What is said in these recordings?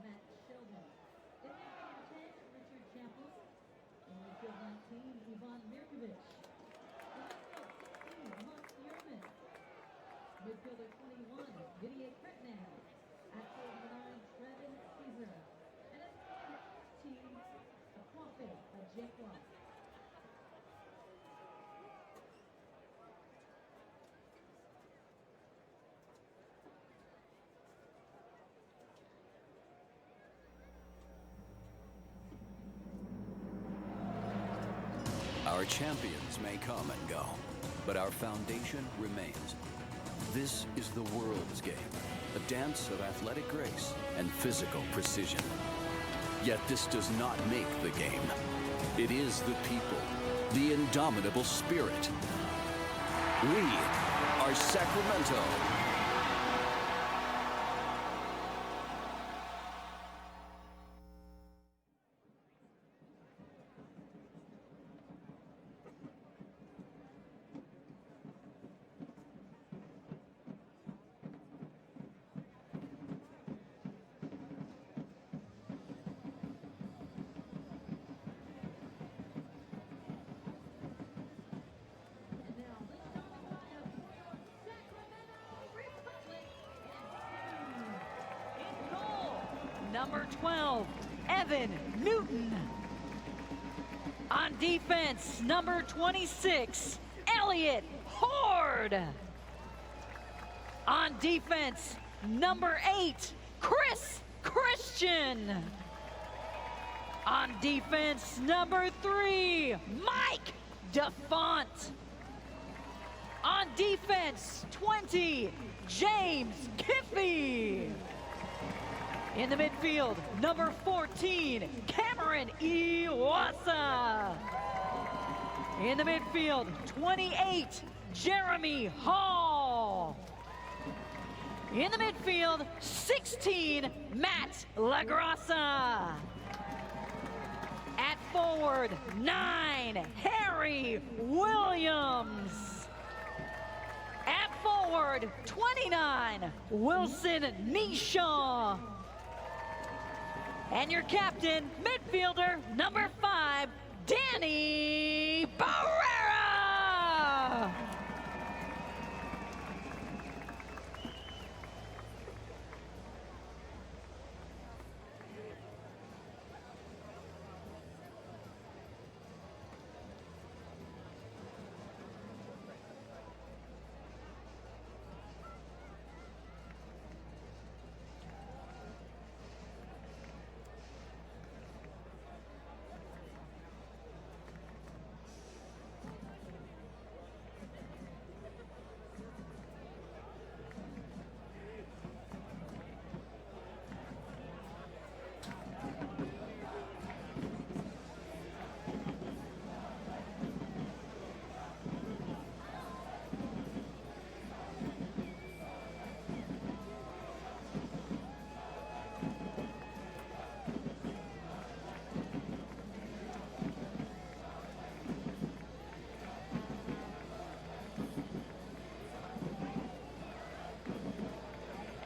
Matt Sheldon. In midfield 10, Richard Chappell. In midfield 19, Ivan Mirkovic. In midfield 16, Mark Yearman. Midfielder 21, Didier Kretnan. At 49, Trevin Caesar. And at 14, Akwafe Ajekwa. Our champions may come and go, but our foundation remains. This is the world's game, a dance of athletic grace and physical precision. Yet this does not make the game. It is the people, the indomitable spirit. We are Sacramento. Number 12, Evan Newton. On defense, number 26, Elliot Horde. On defense, number 8, Chris Christian. On defense, number 3, Mike DeFont. On defense, 20, James Kiffey. In the midfield, number 14, Cameron Iwasa. In the midfield, 28, Jeremy Hall. In the midfield, 16, Matt LaGrassa. At forward, 9, Harry Williams. At forward, 29, Wilson Nishaw. And your captain, midfielder, number 5, Danny Barrera!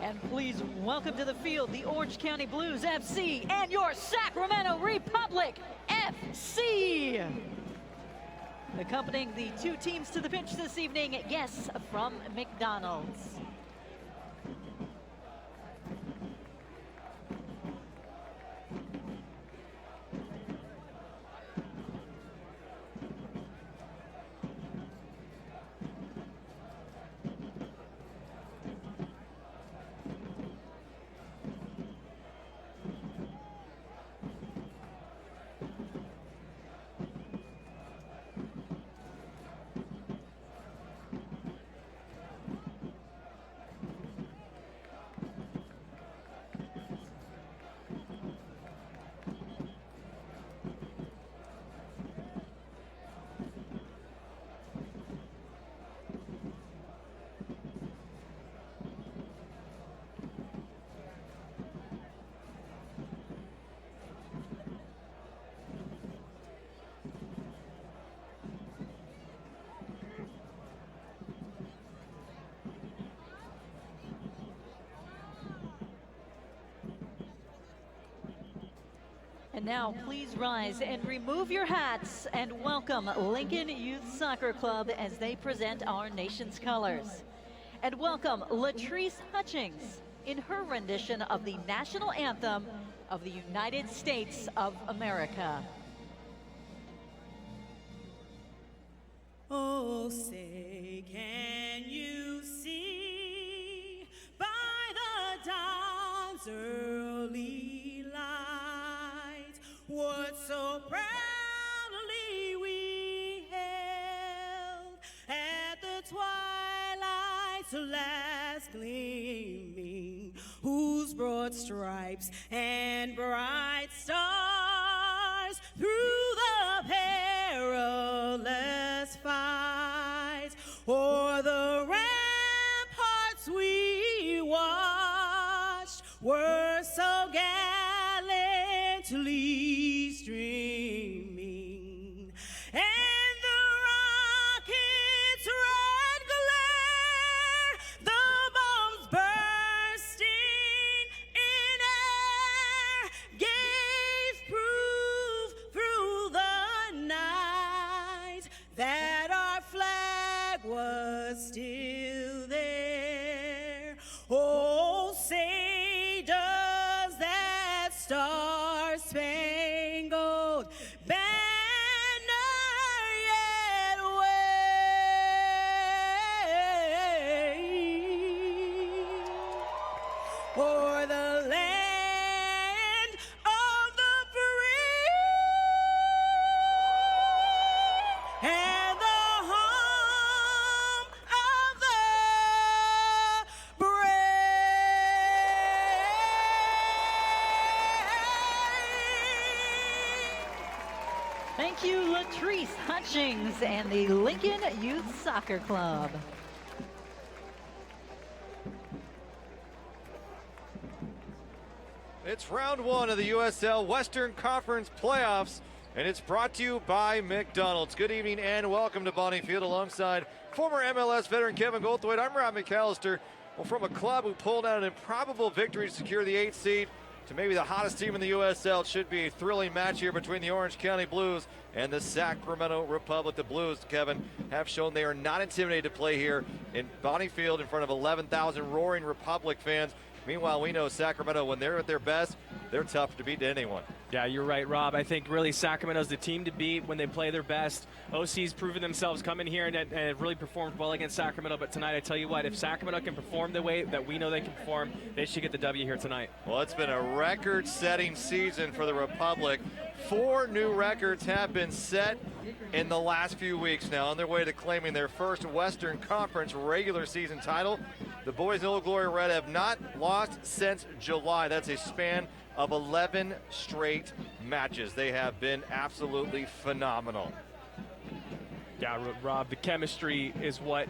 And please welcome to the field the Orange County Blues FC and your Sacramento Republic FC. Accompanying the two teams to the pitch this evening, guests from McDonald's. And now please rise and remove your hats and welcome Lincoln Youth Soccer Club as they present our nation's colors. And welcome Latrice Hutchings in her rendition of the national anthem of the United States of America. Oh, say, can you see by the dawn's early light what so proudly we held at the twilight's last gleaming, whose broad stripes and bright stars through the perilous fight o'er the ramparts we watched were so gallantly streaming, and the rocket's red glare, the bombs bursting in air, gave proof through the night that our flag was still there. Oh, say does that star-spangled banner yet wave o'er the land of the free and the home of the brave. Thank you, Latrice Hutchings and the Lincoln Youth Soccer Club. It's round one of the USL Western Conference Playoffs, and it's brought to you by McDonald's. Good evening and welcome to Bonnie Field alongside former MLS veteran Kevin Goldthwait. I'm Rob McAllister. Well, from a club who pulled out an improbable victory to secure the 8th seed to maybe the hottest team in the USL, it should be a thrilling match here between the Orange County Blues and the Sacramento Republic. The Blues, Kevin, have shown they are not intimidated to play here in Bonnie Field in front of 11,000 roaring Republic fans. Meanwhile, we know Sacramento, when they're at their best, they're tough to beat to anyone. Yeah, you're right, Rob. I think really Sacramento's the team to beat when they play their best. OC's proven themselves coming here and really performed well against Sacramento. But tonight, I tell you what, if Sacramento can perform the way that we know they can perform, they should get the W here tonight. Well, it's been a record-setting season for the Republic. 4 new records have been set in the last few weeks now on their way to claiming their first Western Conference regular season title. The boys in Old Glory Red have not lost since July. That's a span of 11 straight matches. They have been absolutely phenomenal. Yeah, Rob, the chemistry is what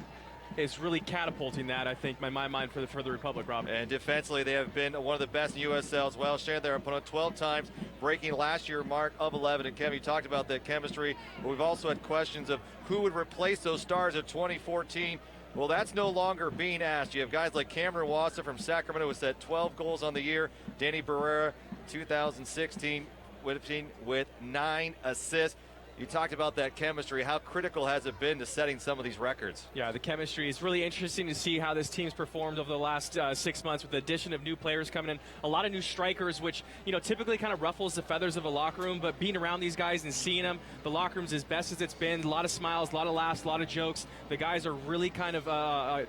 is really catapulting that, I think, in my mind, for the Republic, Rob. And defensively, they have been one of the best in USL as well. Shared their opponent 12 times, breaking last year's mark of 11. And Kevin, you talked about that chemistry, but we've also had questions of who would replace those stars of 2014. Well, that's no longer being asked. You have guys like Cameron Wassa from Sacramento who set 12 goals on the year. Danny Barrera, 2016, with 9 assists. You talked about that chemistry. How critical has it been to setting some of these records? Yeah, the chemistry is really interesting to see how this team's performed over the last 6 months with the addition of new players coming in. A lot of new strikers, which, you know, typically kind of ruffles the feathers of a locker room, but being around these guys and seeing them, the locker room's as best as it's been. A lot of smiles, a lot of laughs, a lot of jokes. The guys are really kind of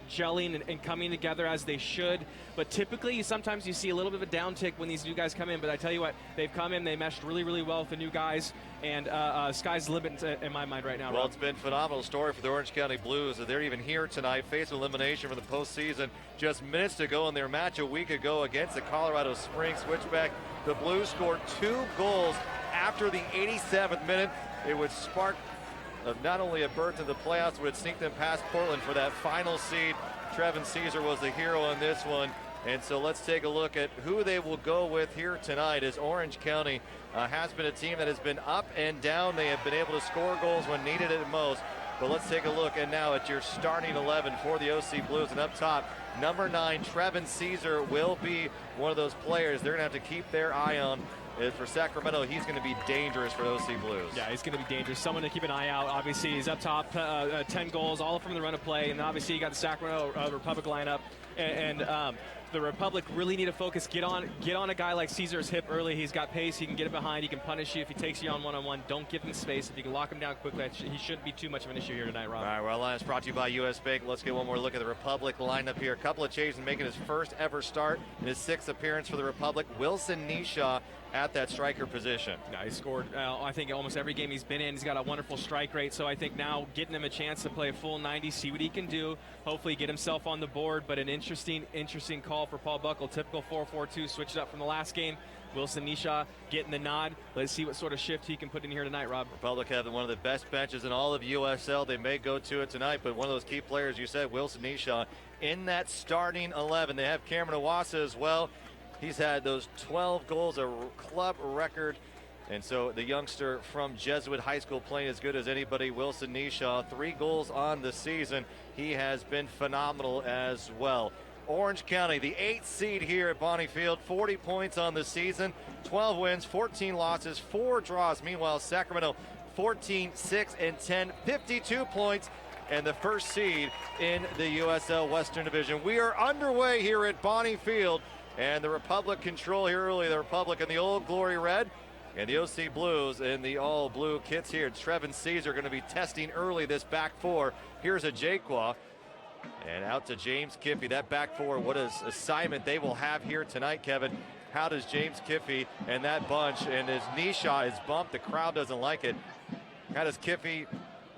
gelling and coming together as they should. But typically, sometimes you see a little bit of a downtick when these new guys come in. But I tell you what, they've come in, they meshed really, really well with the new guys. And sky's the limit in my mind right now. Well, Rob. it's been a phenomenal story for the Orange County Blues. They're even here tonight, facing elimination for the postseason. Just minutes to go in their match a week ago against the Colorado Springs Switchback. The Blues scored 2 goals after the 87th minute. It would spark not only a berth to the playoffs, but it sneak them past Portland for that final seed. Trevin Caesar was the hero in this one. And so let's take a look at who they will go with here tonight, as Orange County has been a team that has been up and down. They have been able to score goals when needed at most. But let's take a look and now at your starting 11 for the OC Blues. And up top, number 9, Trevin Caesar will be one of those players they're going to have to keep their eye on for Sacramento, he's going to be dangerous for OC Blues. Yeah, he's going to be dangerous. Someone to keep an eye out. Obviously, he's up top, 10 goals, all from the run of play. And obviously, you got the Sacramento Republic lineup. And the Republic really need to focus. Get on a guy like Caesar's hip early. He's got pace. He can get it behind. He can punish you if he takes you on one-on-one. Don't give him space. If you can lock him down quickly, he shouldn't be too much of an issue here tonight, Rob. All right, well, Alliance brought to you by U.S. Bank. Let's get one more look at the Republic lineup here. A couple of changes, making his first ever start in his 6th appearance for the Republic. Wilson Nishaw at that striker position. Yeah, he scored, I think, almost every game he's been in. He's got a wonderful strike rate, so I think now getting him a chance to play a full 90, see what he can do, hopefully get himself on the board, but an interesting call for Paul Buckle. Typical 4-4-2, switched up from the last game. Wilson Nishaw getting the nod. Let's see what sort of shift he can put in here tonight, Rob. Republic have one of the best benches in all of USL. They may go to it tonight, but one of those key players, you said, Wilson Nishaw, in that starting 11. They have Cameron Iwasa as well. He's had those 12 goals, a club record. And so the youngster from Jesuit High School playing as good as anybody, Wilson Nishaw, 3 goals on the season. He has been phenomenal as well. Orange County, the 8th seed here at Bonnie Field, 40 points on the season, 12 wins, 14 losses, 4 draws. Meanwhile, Sacramento, 14, 6, and 10, 52 points, and the first seed in the USL Western Division. We are underway here at Bonnie Field, and the Republic control here early. The Republic in the Old Glory Red, and the OC Blues in the all blue kits here. Trevin Caesar going to be testing early this back four. Here's a Jaquaw. And out to James Kiffey. That back four, what is assignment they will have here tonight, Kevin? How does James Kiffey and that bunch, and his Nishaw is bumped, the crowd doesn't like it. How does Kiffey,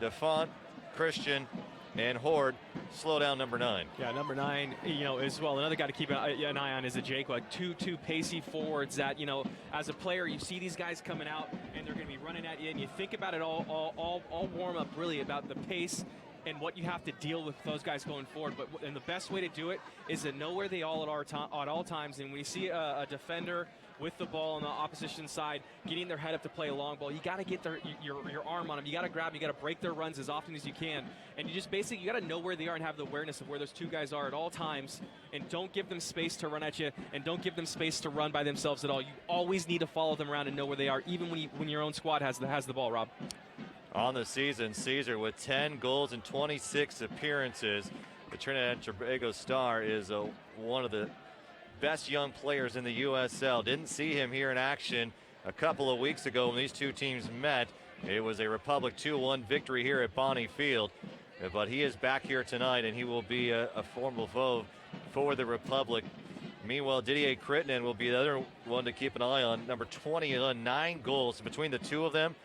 DeFont, Christian, and Horde slow down number 9? Yeah, number 9, as well. Another guy to keep an eye on is a Jaquaw. Two pacey forwards that, as a player, you see these guys coming out, and they're going to be running at you, and you think about it all warm up, really, about the pace and what you have to deal with those guys going forward. And the best way to do it is to know where they all at all times. And when you see a defender with the ball on the opposition side, getting their head up to play a long ball, you got to get your arm on them. You got to grab them. You got to break their runs as often as you can. And you just basically, you got to know where they are and have the awareness of where those two guys are at all times. And don't give them space to run at you, and don't give them space to run by themselves at all. You always need to follow them around and know where they are, even when your own squad has the ball, Rob. On the season, Caesar with 10 goals and 26 appearances. The Trinidad and Tobago star is one of the best young players in the USL. Didn't see him here in action a couple of weeks ago when these two teams met. It was a Republic 2-1 victory here at Bonnie Field. But he is back here tonight, and he will be a formidable foe for the Republic. Meanwhile, Didier Crittenden will be the other one to keep an eye on. Number 20, 9 goals. Between the two of them,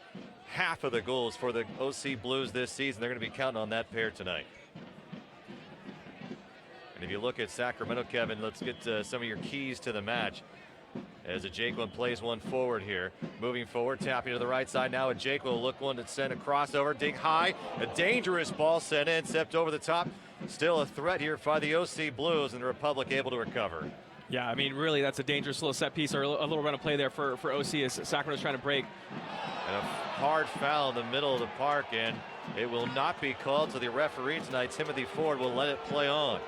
half of the goals for the OC Blues this season. They're going to be counting on that pair tonight. And if you look at Sacramento, Kevin, let's get some of your keys to the match. As a Jaquan plays one forward here. Moving forward, tapping to the right side now. A Jaquan will look one to send a crossover. Dig high. A dangerous ball sent in, stepped over the top. Still a threat here by the OC Blues, and the Republic able to recover. Yeah, I mean, really, that's a dangerous little set piece or a little run of play there for OC as Sacramento's trying to break. And a hard foul in the middle of the park, and it will not be called to the referee tonight. Timothy Ford will let it play on.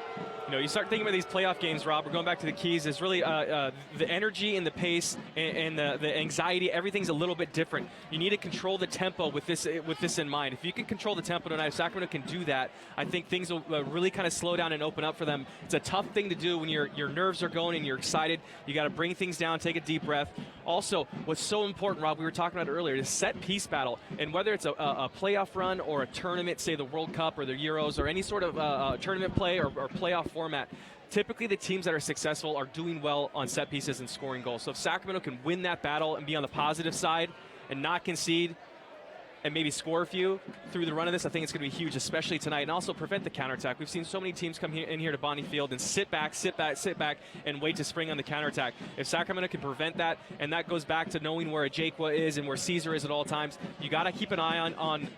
You start thinking about these playoff games, Rob. We're going back to the keys. It's really the energy and the pace and the anxiety. Everything's a little bit different. You need to control the tempo with this in mind. If you can control the tempo tonight, if Sacramento can do that, I think things will really kind of slow down and open up for them. It's a tough thing to do when your nerves are going and you're excited. You got to bring things down, take a deep breath. Also, what's so important, Rob, we were talking about it earlier, is set piece battle. And whether it's a playoff run or a tournament, say the World Cup or the Euros or any sort of tournament play or playoff format, typically the teams that are successful are doing well on set pieces and scoring goals. So if Sacramento can win that battle and be on the positive side and not concede and maybe score a few through the run of this, I think it's going to be huge, especially tonight, and also prevent the counterattack. We've seen so many teams come in here to Bonnie Field and sit back, and wait to spring on the counterattack. If Sacramento can prevent that, and that goes back to knowing where a Jaquaw is and where Caesar is at all times, you got to keep an eye on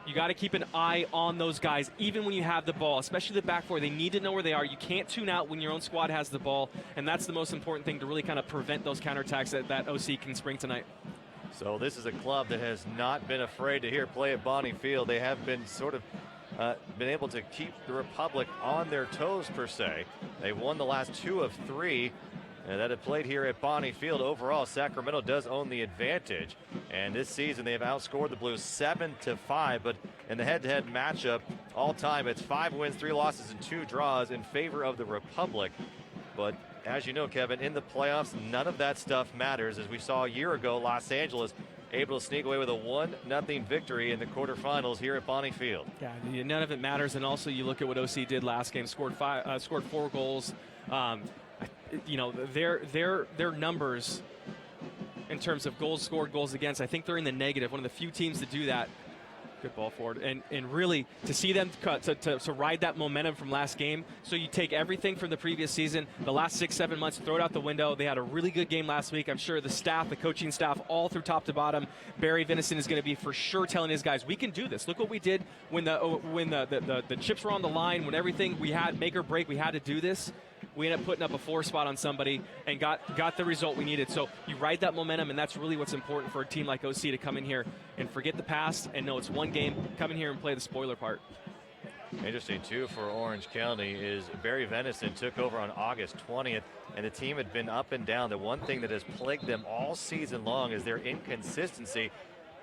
you got to keep an eye on those guys, even when you have the ball, especially the back four. They need to know where they are. You can't tune out when your own squad has the ball, and that's the most important thing to really kind of prevent those counterattacks that OC can spring tonight. So this is a club that has not been afraid to play at Bonnie Field. They have been sort of been able to keep the Republic on their toes, per se. They've won the last 2 of 3 that have played here at Bonnie Field. Overall, Sacramento does own the advantage. And this season, they have outscored the Blues 7-5. But in the head-to-head matchup, all time, it's 5 wins, 3 losses, and 2 draws in favor of the Republic. But as you know, Kevin, in the playoffs, none of that stuff matters. As we saw a year ago, Los Angeles able to sneak away with a 1-0 victory in the quarterfinals here at Bonnie Field. Yeah, none of it matters. And also, you look at what OC did last game, scored 4 goals. You know, their numbers in terms of goals scored, goals against, I think they're in the negative. One of the few teams to do that. Good ball forward. And really, to see them to ride that momentum from last game. So you take everything from the previous season, the last 6-7 months, throw it out the window. They had a really good game last week. I'm sure the staff, the coaching staff, all through top to bottom, Barry Venison is going to be for sure telling his guys, we can do this. Look what we did when the chips were on the line, when everything we had, make or break, we had to do this. We ended up putting up a 4 spot on somebody and got the result we needed. So you ride that momentum, and that's really what's important for a team like OC to come in here and forget the past and know it's one game, come in here and play the spoiler part. Interesting, too, for Orange County is Barry Venison took over on August 20th, and the team had been up and down. The one thing that has plagued them all season long is their inconsistency,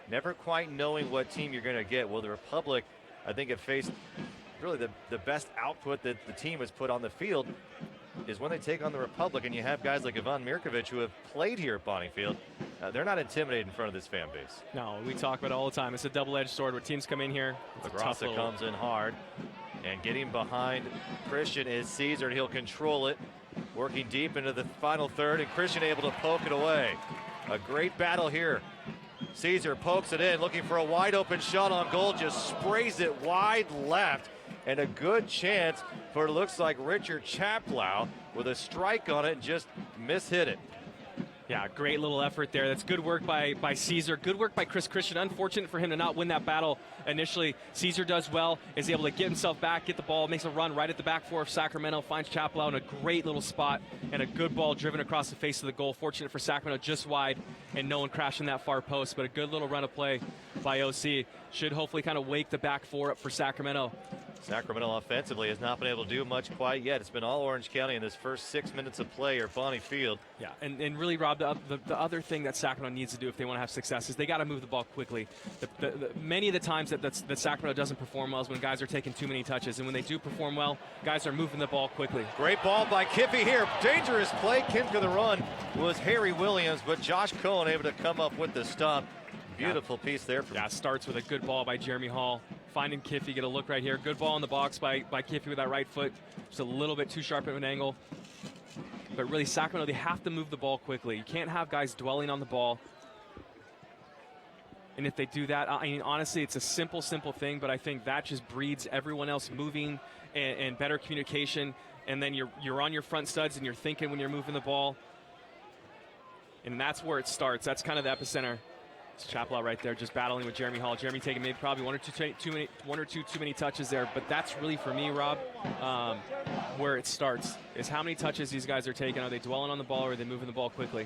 never quite knowing what team you're going to get. Well, the Republic, I think, have faced really the best output that the team has put on the field is when they take on the Republic, and you have guys like Ivan Mirkovic who have played here at Bonnie Field. They're not intimidated in front of this fan base. No, we talk about it all the time. It's a double-edged sword where teams come in here. LaGrassa comes in hard, and getting behind Christian is Caesar, and he'll control it, working deep into the final third, and Christian able to poke it away. A great battle here. Caesar pokes it in, looking for a wide-open shot on goal, just sprays it wide left. And a good chance for, it looks like, Richard Chaplow with a strike on it and just mishit it. Yeah, great little effort there. That's good work by Caesar. Good work by Chris Christian. Unfortunate for him to not win that battle initially. Caesar does well, is able to get himself back, get the ball, makes a run right at the back four of Sacramento, finds Chaplow in a great little spot, and a good ball driven across the face of the goal. Fortunate for Sacramento, just wide, and no one crashing that far post, but a good little run of play by OC. Should hopefully kind of wake the back four up for Sacramento. Sacramento offensively has not been able to do much quite yet. It's been all Orange County in this first 6 minutes of play at Bonnie Field. Yeah, and really, Rob, the other thing that Sacramento needs to do if they want to have success is they got to move the ball quickly. Many of the times that Sacramento doesn't perform well is when guys are taking too many touches, and when they do perform well, guys are moving the ball quickly. Great ball by Kiffey here. Dangerous play. King for the run was Harry Williams, but Josh Cohen able to come up with the stop. Beautiful piece there. Yeah, starts with a good ball by Jeremy Hall. Finding Kiffey, get a look right here. Good ball in the box by Kiffey with that right foot. Just a little bit too sharp of an angle. But really, Sacramento, they have to move the ball quickly. You can't have guys dwelling on the ball. And if they do that, I mean, honestly, it's a simple thing, but I think that just breeds everyone else moving and better communication. And then you're on your front studs and you're thinking when you're moving the ball. And that's where it starts. That's kind of the epicenter. It's Chaplow right there, just battling with Jeremy Hall. Jeremy taking maybe probably one or two too many touches there, but that's really for me, Rob, where it starts is how many touches these guys are taking. Are they dwelling on the ball, or are they moving the ball quickly?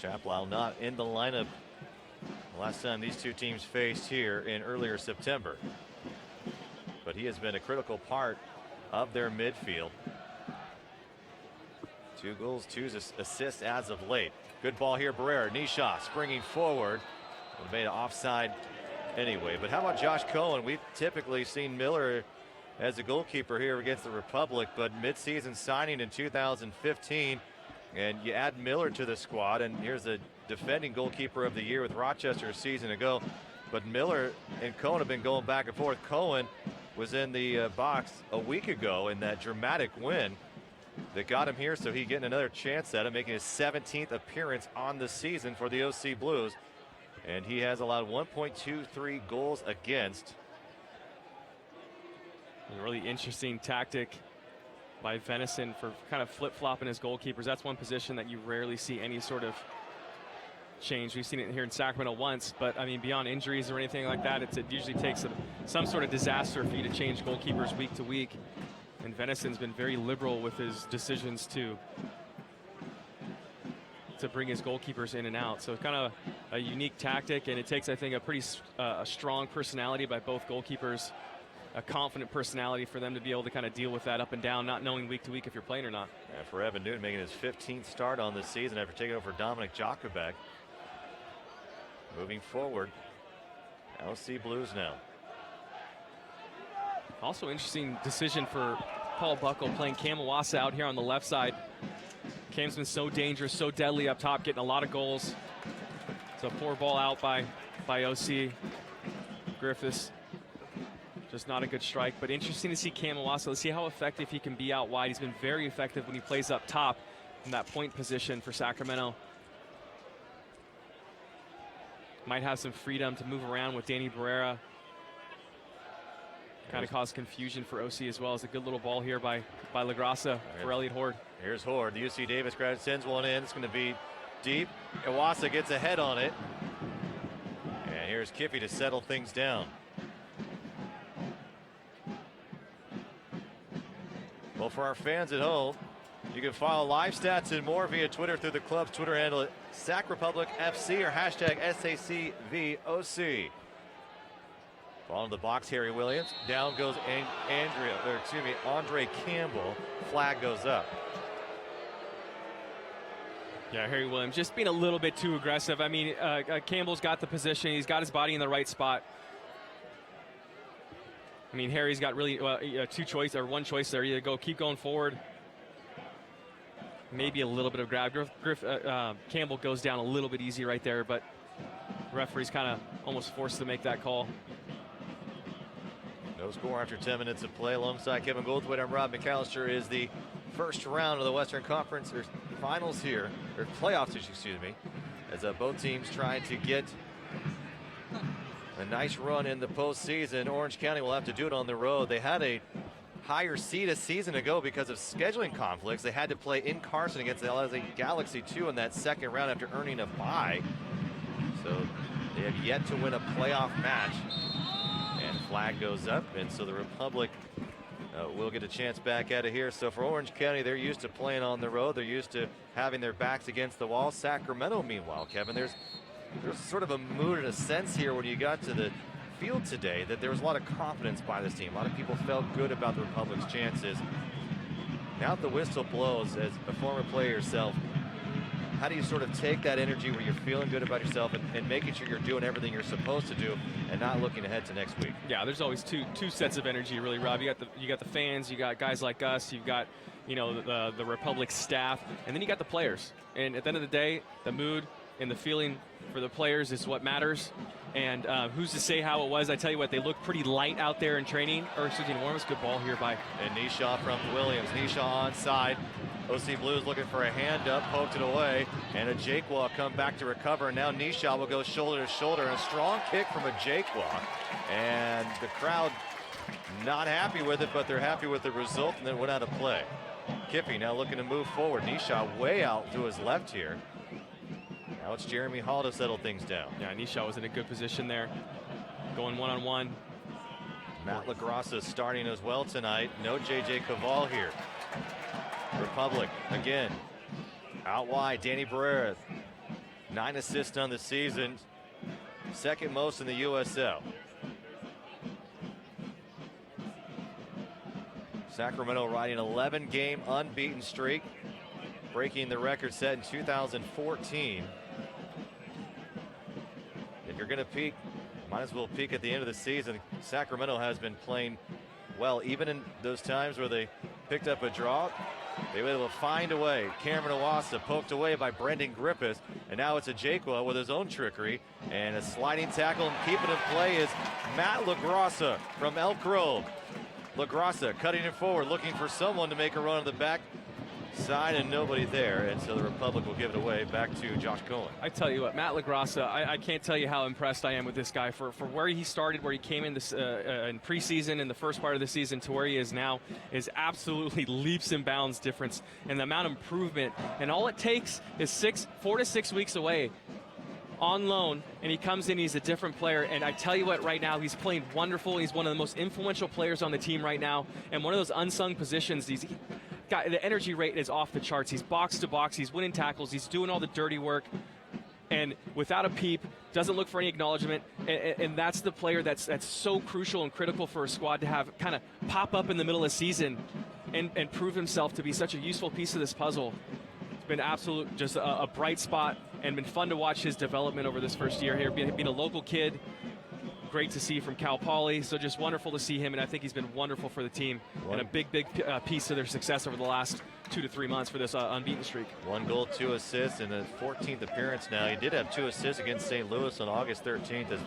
Chaplow not in the lineup the last time these two teams faced here in earlier September, but he has been a critical part of their midfield. 2 goals, 2 assists as of late. Good ball here, Barrera. Knee shot, springing forward. Made an offside anyway. But how about Josh Cohen? We've typically seen Miller as a goalkeeper here against the Republic, but midseason signing in 2015. And you add Miller to the squad, and here's the defending goalkeeper of the year with Rochester a season ago. But Miller and Cohen have been going back and forth. Cohen was in the box a week ago in that dramatic win that got him here, so he's getting another chance at it, making his 17th appearance on the season for the OC Blues. And he has allowed 1.23 goals against. A really interesting tactic by Venison for kind of flip-flopping his goalkeepers. That's one position that you rarely see any sort of change. We've seen it here in Sacramento once, but I mean, beyond injuries or anything like that, it usually takes some sort of disaster for you to change goalkeepers week to week. And Venison's been very liberal with his decisions to bring his goalkeepers in and out. So it's kind of a unique tactic, and it takes, I think, a pretty strong personality by both goalkeepers a confident personality for them to be able to kind of deal with that up and down, not knowing week to week if you're playing or not. And for Evan Newton, making his 15th start on this season after taking over Dominic Jakubek. Moving forward, LC Blues now. Also interesting decision for Paul Buckle playing Cam Iwasa out here on the left side. Cam's been so dangerous, so deadly up top, getting a lot of goals. So poor ball out by OC. Griffiths. Just not a good strike, but interesting to see Cam Iwasa. Let's see how effective he can be out wide. He's been very effective when he plays up top in that point position for Sacramento. Might have some freedom to move around with Danny Barrera. Kind of caused confusion for OC as well. It's a good little ball here by LaGrassa for Elliot Horde. Here's Horde. The UC Davis grad sends one in. It's going to be deep. Iwasa gets a head on it. And here's Kiffy to settle things down. Well, for our fans at home, you can follow live stats and more via Twitter through the club's Twitter handle at SacRepublicFC or hashtag SACVOC. Ball in the box, Harry Williams. Down goes Andre Campbell. Flag goes up. Yeah, Harry Williams just being a little bit too aggressive. I mean, Campbell's got the position. He's got his body in the right spot. I mean, Harry's got really one choice there. Either keep going forward. Maybe a little bit of grab. Campbell goes down a little bit easy right there, but the referee's kind of almost forced to make that call. No score after 10 minutes of play. Alongside Kevin Goldthwait, I'm Rob McAllister. Is the first round of the Western Conference finals here, or playoffs, excuse me, as both teams trying to get a nice run in the postseason. Orange County will have to do it on the road. They had a higher seed a season ago because of scheduling conflicts. They had to play in Carson against the LA Galaxy 2 in that second round after earning a bye. So they have yet to win a playoff match. And flag goes up, and so the Republic will get a chance back out of here. So for Orange County, they're used to playing on the road. They're used to having their backs against the wall. Sacramento, meanwhile, Kevin, there's sort of a mood and a sense here when you got to the field today that there was a lot of confidence by this team. A lot of people felt good about the Republic's chances. Now that the whistle blows, as a former player yourself, how do you sort of take that energy where you're feeling good about yourself and making sure you're doing everything you're supposed to do and not looking ahead to next week? Yeah, there's always two sets of energy, really, Rob. You got the fans, you got guys like us, you've got the Republic staff, and then you got the players. And at the end of the day, the mood and the feeling for the players is what matters. And who's to say how it was? I tell you what, they look pretty light out there in training. Warm, good ball here by. And Nishaw from Williams. Nishaw onside. OC Blues looking for a hand up, poked it away, and a Jakewalk come back to recover. And now Nishaw will go shoulder to shoulder, and a strong kick from a Jakewalk. And the crowd not happy with it, but they're happy with the result, and then went out of play. Kippy now looking to move forward. Nishaw way out to his left here. Now it's Jeremy Hall to settle things down. Yeah, Nishaw was in a good position there, going one-on-one. Matt LaGrassa starting as well tonight. No J.J. Caval here. Republic again out wide. Danny Barrera, 9 assists on the season, second most in the USL. Sacramento riding 11-game unbeaten streak, breaking the record set in 2014. If you're going to peak, might as well peak at the end of the season. Sacramento has been playing well, even in those times where they picked up a draw. They were able to find a way. Cameron Iwasa poked away by Brendan Griffiths, and now it's a Jakewell with his own trickery, and a sliding tackle, and keeping in play is Matt LaGrassa from Elk Grove. LaGrassa cutting it forward, looking for someone to make a run on the back side, and nobody there, and so the Republic will give it away back to Josh Cohen. I tell you what, Matt LaGrassa, I can't tell you how impressed I am with this guy for where he started, where he came in this in preseason in the first part of the season to where he is now is absolutely leaps and bounds difference, and the amount of improvement, and all it takes is 4 to 6 weeks away on loan, and he comes in, he's a different player, and I tell you what, right now he's playing wonderful. He's one of the most influential players on the team right now, and one of those unsung positions. The energy rate is off the charts. He's box to box. He's winning tackles. He's doing all the dirty work. And without a peep, doesn't look for any acknowledgement, and that's the player that's so crucial and critical for a squad to have kind of pop up in the middle of the season and prove himself to be such a useful piece of this puzzle. It's been absolute, just a bright spot, and been fun to watch his development over this first year here, being a local kid. Great to see from Cal Poly, so just wonderful to see him, and I think he's been wonderful for the team and a big piece of their success over the last 2 to 3 months for this unbeaten streak. 1 goal, 2 assists in the 14th appearance now. He did have 2 assists against St. Louis on August 13th, as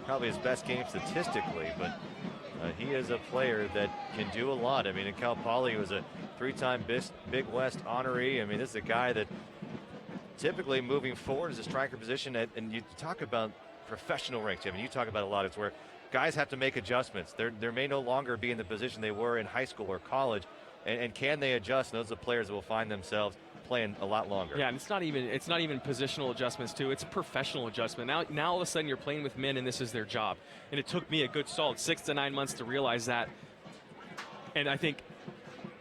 probably his best game statistically, but he is a player that can do a lot. I mean, in Cal Poly, he was a 3-time Big West honoree. I mean, this is a guy that typically moving forward is a striker position, and you talk about professional ranks. I mean, you talk about a lot. It's where guys have to make adjustments. They may no longer be in the position they were in high school or college, and can they adjust? And those are the players that will find themselves playing a lot longer. Yeah, and it's not even positional adjustments too. It's a professional adjustment. Now all of a sudden you're playing with men, and this is their job. And it took me a good solid 6 to 9 months to realize that. And I think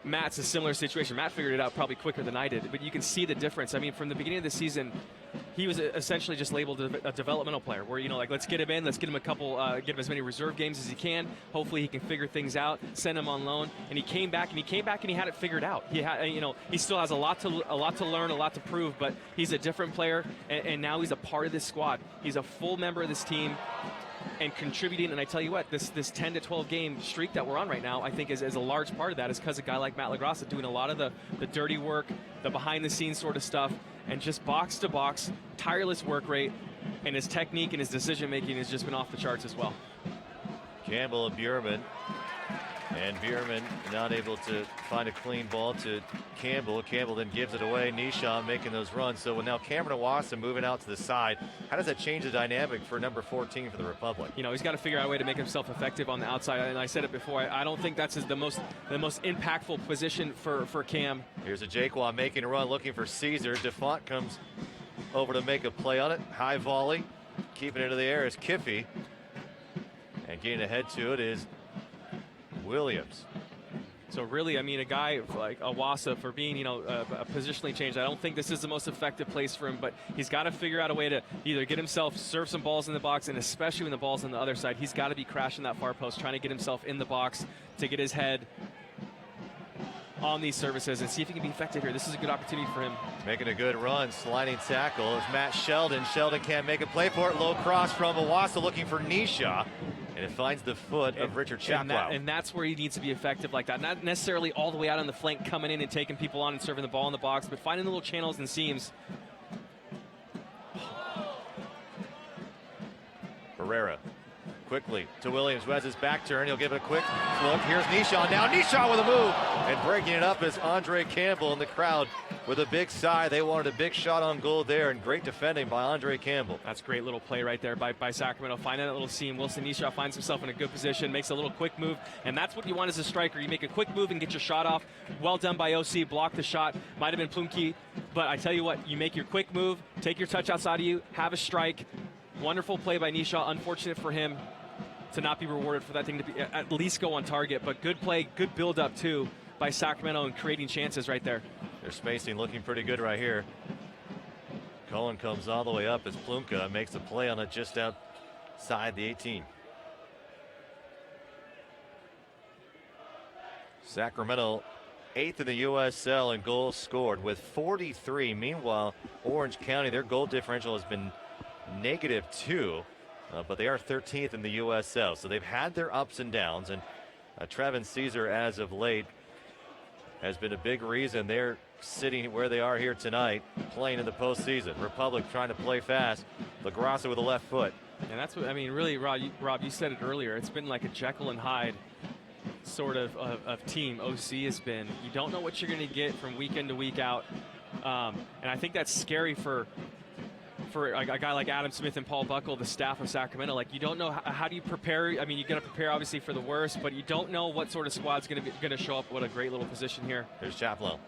Matt's a similar situation. Matt figured it out probably quicker than I did, but you can see the difference. I mean, from the beginning of the season, he was essentially just labeled a developmental player where, like, let's get him in, let's get him a couple, get him as many reserve games as he can. Hopefully he can figure things out, send him on loan. And he came back and he had it figured out. He had, he still has a lot to learn, a lot to prove, but he's a different player, and now he's a part of this squad. He's a full member of this team and contributing. And I tell you what, this 10 to 12 game streak that we're on right now, I think is a large part of that is because a guy like Matt LaGrassa doing a lot of the dirty work, the behind the scenes sort of stuff, and just box to box, tireless work rate, and his technique and his decision making has just been off the charts as well. Campbell and Bierman. And Bierman not able to find a clean ball to Campbell. Campbell then gives it away. Nishan making those runs. So now Cameron Awasa moving out to the side. How does that change the dynamic for number 14 for the Republic? He's got to figure out a way to make himself effective on the outside. And I said it before, I don't think that's the most impactful position for Cam. Here's a Jaquan making a run, looking for Caesar. DeFont comes over to make a play on it. High volley. Keeping it in the air is Kiffey. And getting ahead to it is Williams. So really, I mean, a guy like Awasa for being, a positionally changed, I don't think this is the most effective place for him, but he's got to figure out a way to either get himself, serve some balls in the box, and especially when the ball's on the other side, he's got to be crashing that far post, trying to get himself in the box to get his head on these services and see if he can be effective here. This is a good opportunity for him. Making a good run, sliding tackle is Matt Sheldon. Sheldon can't make a play for it. Low cross from Awasa looking for Nisha. And it finds the foot of Richard Chaplow. And that's where he needs to be effective like that. Not necessarily all the way out on the flank, coming in and taking people on and serving the ball in the box, but finding the little channels and seams. Herrera quickly to Williams, who has his back turn. He'll give it a quick look. Here's Nishan now. Nishan with a move. And breaking it up is Andre Campbell in the crowd with a big sigh. They wanted a big shot on goal there, and great defending by Andre Campbell. That's a great little play right there by Sacramento. Finding that little seam. Wilson Nishan finds himself in a good position, makes a little quick move, and that's what you want as a striker. You make a quick move and get your shot off. Well done by OC. Block the shot. Might have been Plumke, but I tell you what, you make your quick move, take your touch outside of you, have a strike. Wonderful play by Nisha. Unfortunate for him to not be rewarded for that thing to be at least go on target, but good play, good build up too by Sacramento and creating chances right there. Their spacing looking pretty good right here. Cullen comes all the way up as Plumka makes a play on it just outside the 18. Sacramento 8th in the USL in goals scored with 43. Meanwhile, Orange County, their goal differential has been -2. But they are 13th in the USL, so they've had their ups and downs, and Trevin Caesar, as of late, has been a big reason they're sitting where they are here tonight, playing in the postseason. Republic trying to play fast. LaGrassa with a left foot. And that's what, I mean, really, Rob, you said it earlier. It's been like a Jekyll and Hyde sort of team OC has been. You don't know what you're going to get from week in to week out, and I think that's scary for a guy like Adam Smith and Paul Buckle, the staff of Sacramento. Like, you don't know how do you prepare. I mean, you got to prepare obviously for the worst, but you don't know what sort of squad's going to show up. What a great little position here. There's Chaplow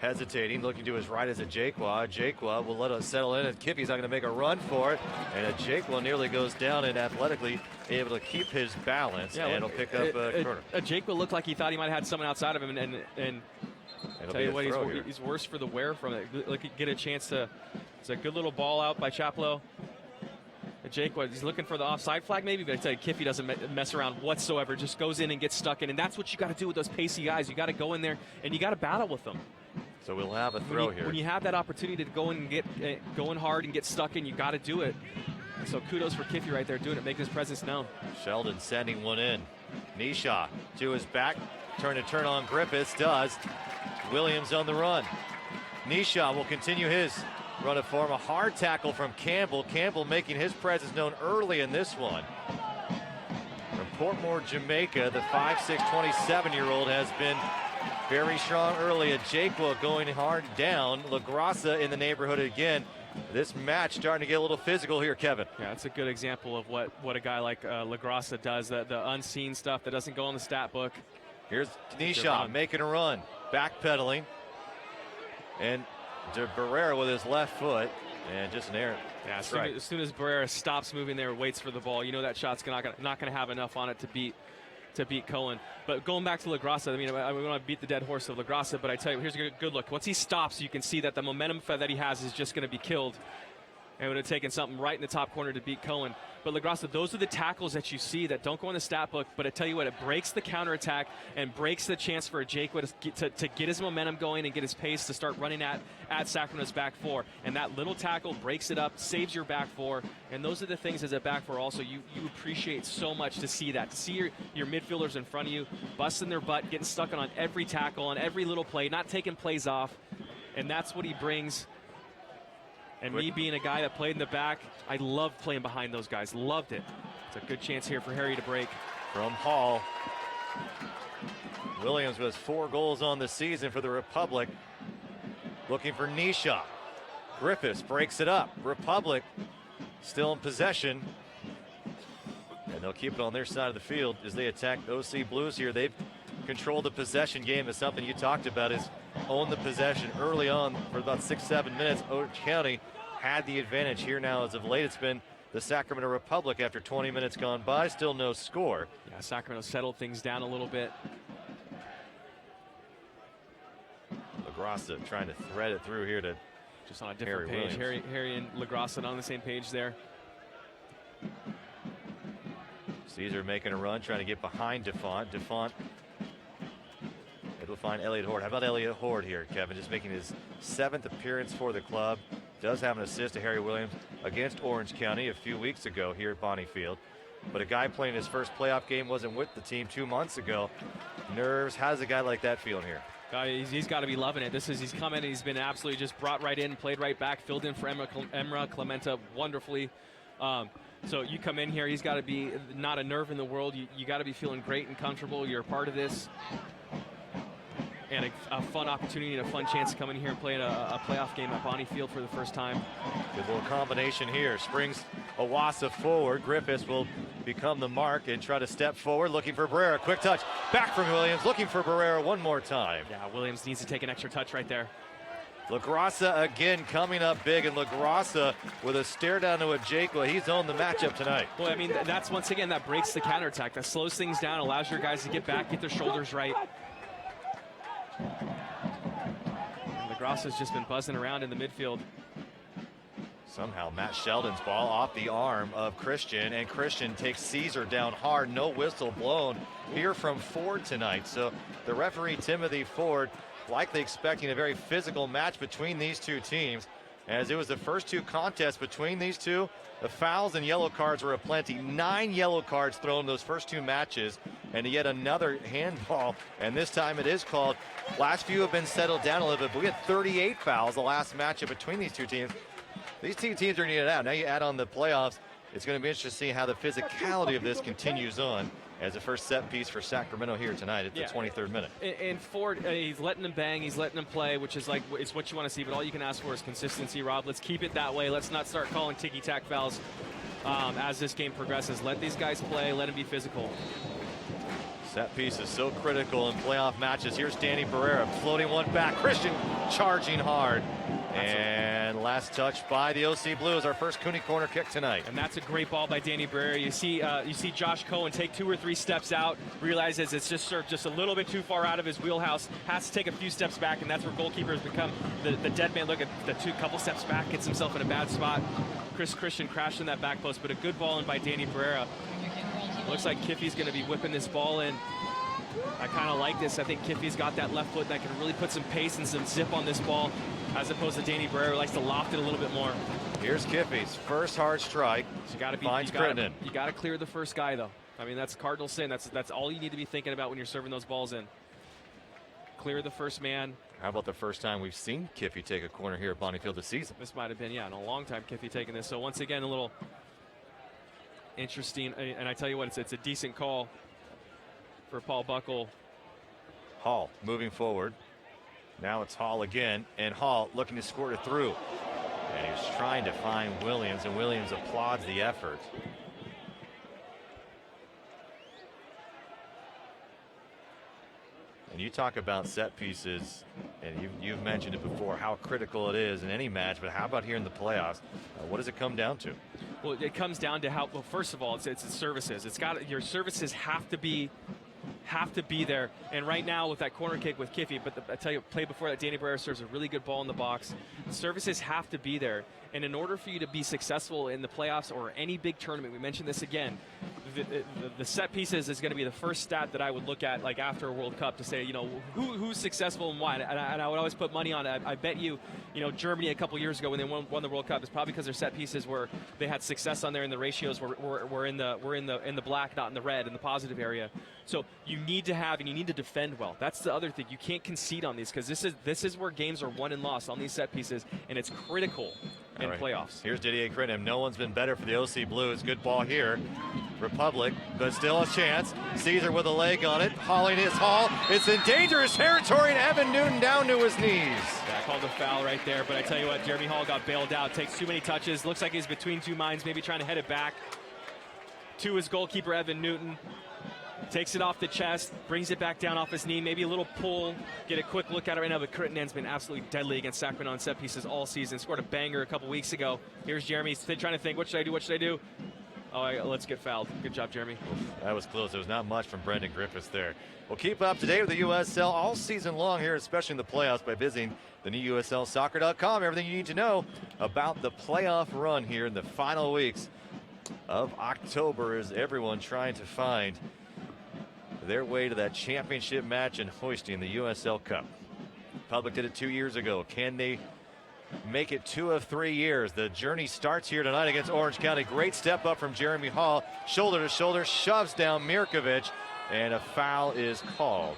hesitating, looking to his right as a Jaquan. Jaquan will let us settle in, and Kippy's not going to make a run for it. And a Jaquan nearly goes down and athletically able to keep his balance, and he'll pick up a corner. A Jaquan looked like he thought he might have had someone outside of him, and tell you what, he's worse for the wear from it. Like, get a chance to. It's a good little ball out by Chaplow. Jake, he's looking for the offside flag maybe, but I tell you, Kiffey doesn't mess around whatsoever, just goes in and gets stuck in, and that's what you got to do with those pacey guys. You got to go in there, and you got to battle with them. So we'll have a throw here. When you have that opportunity to go in and get going hard and get stuck in, you got to do it. And so kudos for Kiffey right there doing it, making his presence known. Sheldon sending one in. Nisha to his back, turn on Griffiths, does. Williams on the run. Nisha will continue his run of form. A hard tackle from Campbell. Campbell making his presence known early in this one. From Portmore, Jamaica, the 5'6", 27-year-old has been very strong early. Ajekwa going hard down. LaGrassa in the neighborhood again. This match starting to get a little physical here, Kevin. Yeah, that's a good example of what a guy like LaGrassa does, the unseen stuff that doesn't go in the stat book. Here's Nisha making a run, backpedaling. And de Barrera with his left foot, and just an error. Yeah, as soon as Barrera stops moving there, waits for the ball, you know that shot's not going to have enough on it to beat Cohen. But going back to LaGrassa, I mean, I want to beat the dead horse of LaGrassa, but I tell you, here's a good look. Once he stops, you can see that the momentum that he has is just going to be killed. And it would have taken something right in the top corner to beat Cohen. But LaGrassa, those are the tackles that you see that don't go in the stat book, but I tell you what, it breaks the counterattack and breaks the chance for Ajekwa to get his momentum going and get his pace to start running at Sacramento's back four. And that little tackle breaks it up, saves your back four, and those are the things as a back four also you appreciate so much to see that. To see your midfielders in front of you, busting their butt, getting stuck on every tackle, on every little play, not taking plays off, and that's what he brings. And me being a guy that played in the back, I loved playing behind those guys. Loved it. It's a good chance here for Harry to break. From Hall. Williams with 4 goals on the season for the Republic. Looking for Nisha. Griffiths breaks it up. Republic still in possession. And they'll keep it on their side of the field as they attack OC Blues here. They've controlled the possession game. Is something you talked about, is own the possession early on for about 6-7 minutes. Orange County had the advantage here. Now as of late, it's been the Sacramento Republic after 20 minutes gone by. Still no score. Yeah, Sacramento settled things down a little bit. LaGrassa trying to thread it through here to just on a different page. Harry and LaGrassa on the same page there. Caesar making a run, trying to get behind DeFont. DeFont able to find Elliott Horde. How about Elliott Horde here, Kevin? Just making his 7th appearance for the club. Does have an assist to Harry Williams against Orange County a few weeks ago here at Bonnie Field. But a guy playing his first playoff game, wasn't with the team 2 months ago. Nerves. How does a guy like that feeling here? He's got to be loving it. He's come in and he's been absolutely just brought right in, played right back, filled in for Emra Clementa wonderfully. So you come in here, he's got to be not a nerve in the world. You got to be feeling great and comfortable. You're a part of this. And a fun opportunity and a fun chance to come in here and play a playoff game at Bonnie Field for the first time. Good little combination here. Springs Owasso forward. Griffiths will become the mark and try to step forward, looking for Barrera. Quick touch back from Williams, looking for Barrera one more time. Yeah, Williams needs to take an extra touch right there. LaGrassa again coming up big, and LaGrassa with a stare down to Ajekwa. He's owned the matchup tonight. Well, I mean, that's once again, that breaks the counterattack. That slows things down, allows your guys to get back, get their shoulders right. LaGrassa's just been buzzing around in the midfield. Somehow Matt Sheldon's ball off the arm of Christian, and Christian takes Caesar down hard. No whistle blown here from Ford tonight. So the referee, Timothy Ford, likely expecting a very physical match between these two teams, as it was the first 2 contests between these two. The fouls and yellow cards were aplenty. 9 yellow cards thrown in those first 2 matches, and yet another handball, and this time it is called. Last few have been settled down a little bit, but we had 38 fouls the last matchup between these two teams. These 2 teams are going to get it out. Now you add on the playoffs. It's going to be interesting to see how the physicality of this continues on as the first set piece for Sacramento here tonight at the 23rd minute. And Ford, he's letting them bang, he's letting them play, which is it's what you want to see, but all you can ask for is consistency, Rob. Let's keep it that way. Let's not start calling ticky-tack fouls as this game progresses. Let these guys play, let them be physical. Set piece is so critical in playoff matches. Here's Danny Barrera floating one back. Christian charging hard. And last touch by the OC Blues, our first Cooney corner kick tonight. And that's a great ball by Danny Barrera. You see Josh Cohen take 2 or 3 steps out, realizes it's just a little bit too far out of his wheelhouse, has to take a few steps back, and that's where goalkeepers become the dead man. Look at the couple steps back, gets himself in a bad spot. Chris Christian crashed in that back post, but a good ball in by Danny Pereira. Looks like Kiffy's going to be whipping this ball in. I kind of like this. I think Kiffy's got that left foot that can really put some pace and some zip on this ball, as opposed to Danny Pereira, who likes to loft it a little bit more. Here's Kiffy's first hard strike. So you got to be, you got to clear the first guy, though. I mean, that's cardinal sin. That's all you need to be thinking about when you're serving those balls in. Clear the first man. How about the first time we've seen Kiffy take a corner here at Bonniefield this season? This might have been, yeah, in a long time Kiffy taking this. So once again, a little interesting. And I tell you what, it's a decent call for Paul Buckle. Hall moving forward. Now it's Hall again, and Hall looking to squirt it through. And he's trying to find Williams, and Williams applauds the effort. And you talk about set pieces, and you've mentioned it before, how critical it is in any match, but how about here in the playoffs? What does it come down to? Well, it comes down to how, well, first of all, it's the services. Your services have to be there. And right now with that corner kick with Kiffy, but I tell you, play before that, Danny Pereira serves a really good ball in the box. Services have to be there. And in order for you to be successful in the playoffs or any big tournament, we mentioned this again, the set pieces is going to be the first stat that I would look at, like after a World Cup, to say, you know, who's successful and why. And I would always put money on it. I bet you, Germany a couple years ago when they won the World Cup, it's probably because their set pieces they had success on there, and the ratios were in the black, not in the red, in the positive area. So you need to have, and you need to defend well. That's the other thing. You can't concede on these, because this is where games are won and lost, on these set pieces, and it's critical in playoffs. Here's Didier Crinham. No one's been better for the OC Blues. Good ball here. Republic, but still a chance. Caesar with a leg on it. Hauling his Hall. It's in dangerous territory, and Evan Newton down to his knees. Yeah, called a foul right there, but I tell you what, Jeremy Hall got bailed out. Takes too many touches. Looks like he's between two minds, maybe trying to head it back to his goalkeeper, Evan Newton. Takes it off the chest, brings it back down off his knee, maybe a little pull, get a quick look at it right now, but Crittenden's been absolutely deadly against Sacramento on set pieces all season. Scored a banger a couple weeks ago. Here's Jeremy trying to think, what should I do? Oh, let's get fouled. Good job, Jeremy. That was close. There was not much from Brendan Griffiths there. We'll keep up to date with the USL all season long here, especially in the playoffs, by visiting the new USLsoccer.com. Everything you need to know about the playoff run here in the final weeks of October, as everyone trying to find their way to that championship match and hoisting the USL Cup. Public did it 2 years ago. Can they make it 2 of 3 years? The journey starts here tonight against Orange County. Great step up from Jeremy Hall. Shoulder to shoulder, shoves down Mirkovic, and a foul is called.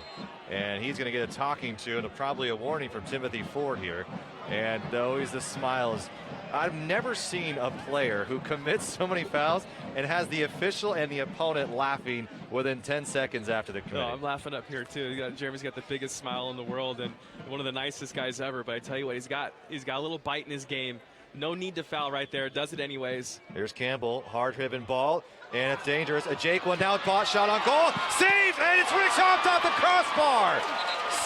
And he's going to get a talking to, and probably a warning from Timothy Ford here. And always the smiles. I've never seen a player who commits so many fouls and has the official and the opponent laughing within 10 seconds after the committee. No, I'm laughing up here too. Jeremy's got the biggest smile in the world and one of the nicest guys ever. But I tell you what, he's got a little bite in his game. No need to foul right there. Does it anyways. Here's Campbell, hard-driven ball, and it's dangerous. A Jake one down, bot shot on goal, save, and it's ricocheted off the crossbar.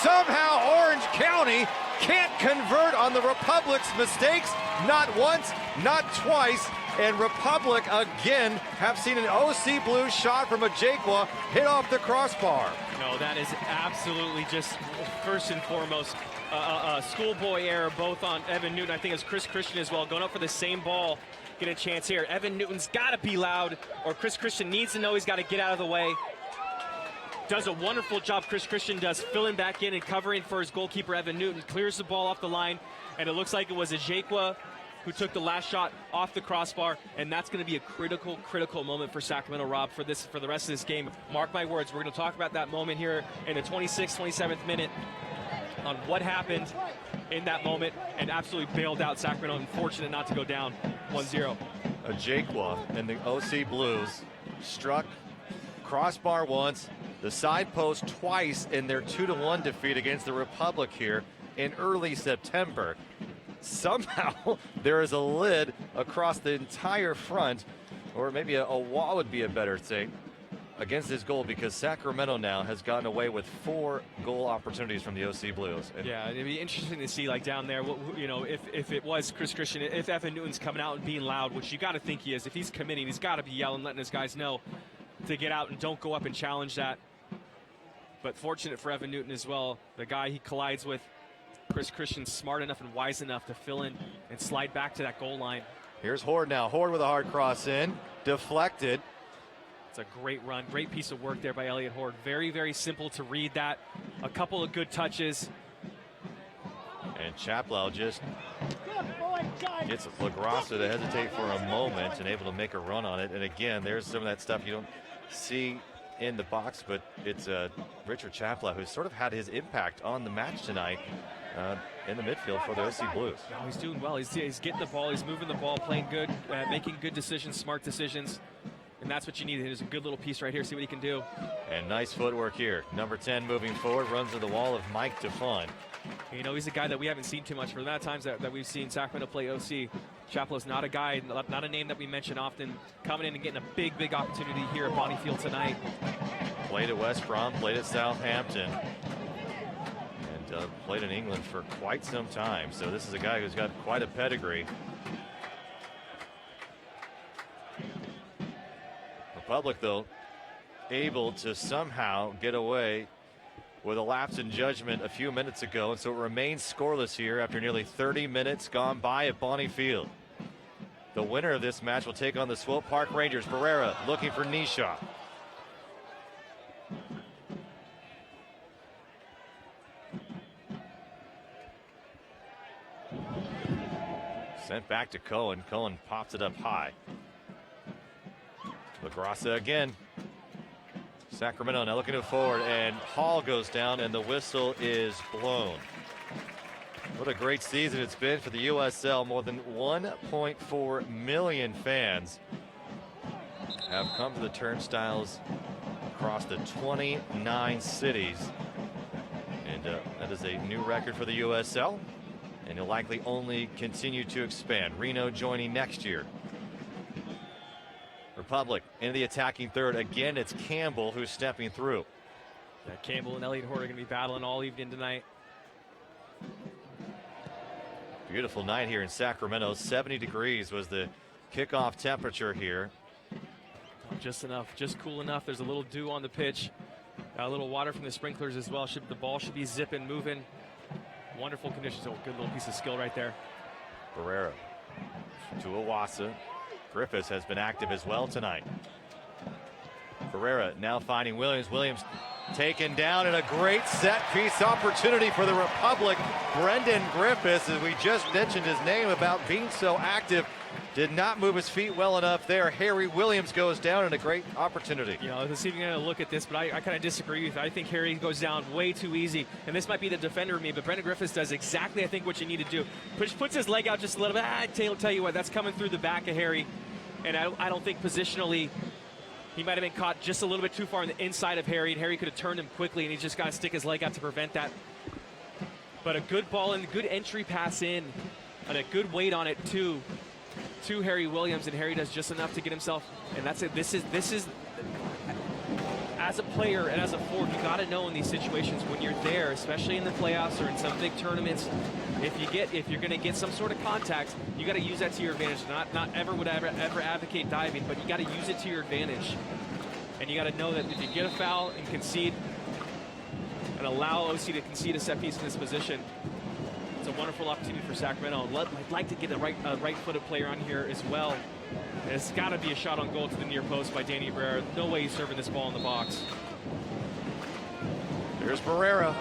Somehow Orange County can't convert on the Republic's mistakes, not once, not twice, and Republic again have seen an OC Blues shot from a Jaquwa hit off the crossbar. No, that is absolutely just first and foremost a schoolboy error, both on Evan Newton. I think it's Chris Christian as well, going up for the same ball. Get a chance here. Evan Newton's got to be loud, or Chris Christian needs to know he's got to get out of the way. Does a wonderful job, Chris Christian does, filling back in and covering for his goalkeeper, Evan Newton. Clears the ball off the line, and it looks like it was a Jaquwa who took the last shot off the crossbar, and that's going to be a critical moment for Sacramento, Rob, for the rest of this game. Mark my words, we're going to talk about that moment here in the 26th, 27th minute on what happened in that moment, and absolutely bailed out Sacramento, unfortunate not to go down 1-0. A Jaquwa and the OC Blues struck crossbar once, the side post twice in their 2-1 defeat against the Republic here in early September. Somehow there is a lid across the entire front, or maybe a wall would be a better thing, against this goal, because Sacramento now has gotten away with 4 goal opportunities from the OC Blues. And yeah, it'd be interesting to see, like, down there, if it was Chris Christian, if Evan Newton's coming out and being loud, which you got to think he is. If he's committing, he's got to be yelling, letting his guys know to get out and don't go up and challenge that. But fortunate for Evan Newton as well, the guy he collides with, Chris Christian, smart enough and wise enough to fill in and slide back to that goal line. Here's Horde now. Horde with a hard cross in. Deflected. It's a great run, great piece of work there by Elliott Horde. Very, very simple to read that. A couple of good touches. And Chaplow just gets LaGrassa to hesitate for a moment and able to make a run on it. And again, there's some of that stuff you don't see in the box, but it's Richard Chaplow who's sort of had his impact on the match tonight in the midfield for the OC Blues. Oh, he's doing well. He's getting the ball. He's moving the ball, playing good, making good decisions, smart decisions. And that's what you need. There's a good little piece right here. See what he can do. And nice footwork here. Number 10 moving forward, runs to the wall of Mike DeFun. You know, he's a guy that we haven't seen too much for the amount of times that we've seen Sacramento play OC. Chaplow's not a guy, not a name that we mention often, coming in and getting a big, big opportunity here at Bonniefield tonight. Played at West Brom, played at Southampton, and played in England for quite some time. So this is a guy who's got quite a pedigree. Republic, though, able to somehow get away with a lapse in judgment a few minutes ago, and so it remains scoreless here after nearly 30 minutes gone by at Bonniefield. The winner of this match will take on the Swope Park Rangers. Barrera looking for Nisha. Sent back to Cohen. Cohen pops it up high. LaGrassa again. Sacramento now looking to forward, and Hall goes down, and the whistle is blown. What a great season it's been for the USL. More than 1.4 million fans have come to the turnstiles across the 29 cities. And that is a new record for the USL, and it'll likely only continue to expand. Reno joining next year. Republic into the attacking third. Again, it's Campbell who's stepping through. Yeah, Campbell and Elliott Horde are going to be battling all evening tonight. Beautiful night here in Sacramento. 70 degrees was the kickoff temperature here. Just enough, just cool enough. There's a little dew on the pitch. A little water from the sprinklers as well. The ball should be zipping, moving. Wonderful conditions. Oh, good little piece of skill right there. Barrera to Iwasa. Griffiths has been active as well tonight. Barrera now finding Williams. Williams taken down, and a great set piece opportunity for the Republic. Brendan Griffiths, as we just mentioned his name about being so active, did not move his feet well enough there. Harry Williams goes down, and a great opportunity. You know, this evening I'm going to look at this, but I kind of disagree with you. I think Harry goes down way too easy, and this might be the defender of me, but Brendan Griffiths does exactly, I think, what you need to do. Puts his leg out just a little bit. I'll tell you what, that's coming through the back of Harry, and I don't think positionally he might have been caught just a little bit too far on the inside of Harry, and Harry could have turned him quickly, and he's just got to stick his leg out to prevent that. But a good ball and good entry pass in, and a good weight on it too, to Harry Williams, and Harry does just enough to get himself, and that's it. This is as a player and as a forward, you got to know in these situations when you're there, especially in the playoffs or in some big tournaments, if you're going to get some sort of contact, you got to use that to your advantage. Not ever would I ever advocate diving, but you got to use it to your advantage, and you got to know that if you get a foul and concede and allow OC to concede a set piece in this position, it's a wonderful opportunity for Sacramento. I'd like to get a right-footed player on here as well. It's got to be a shot on goal to the near post by Danny Barrera. No way he's serving this ball in the box. There's Barrera.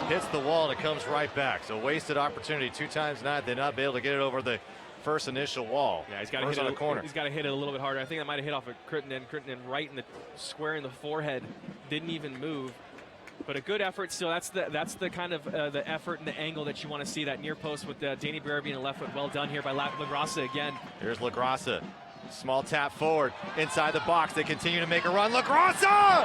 Hits the wall, and it comes right back. So wasted opportunity 2 times tonight. They're not able to get it over the first initial wall. Yeah, he's got to hit it on the corner. He's got to hit it a little bit harder. I think that might have hit off of Crittenden. Crittenden right in the square in the forehead. Didn't even move. But a good effort still. That's the kind of the effort and the angle that you want to see. That near post with Danny Barrera being a left foot. Well done here by LaGrassa again. Here's LaGrassa. Small tap forward inside the box. They continue to make a run. LaGrassa!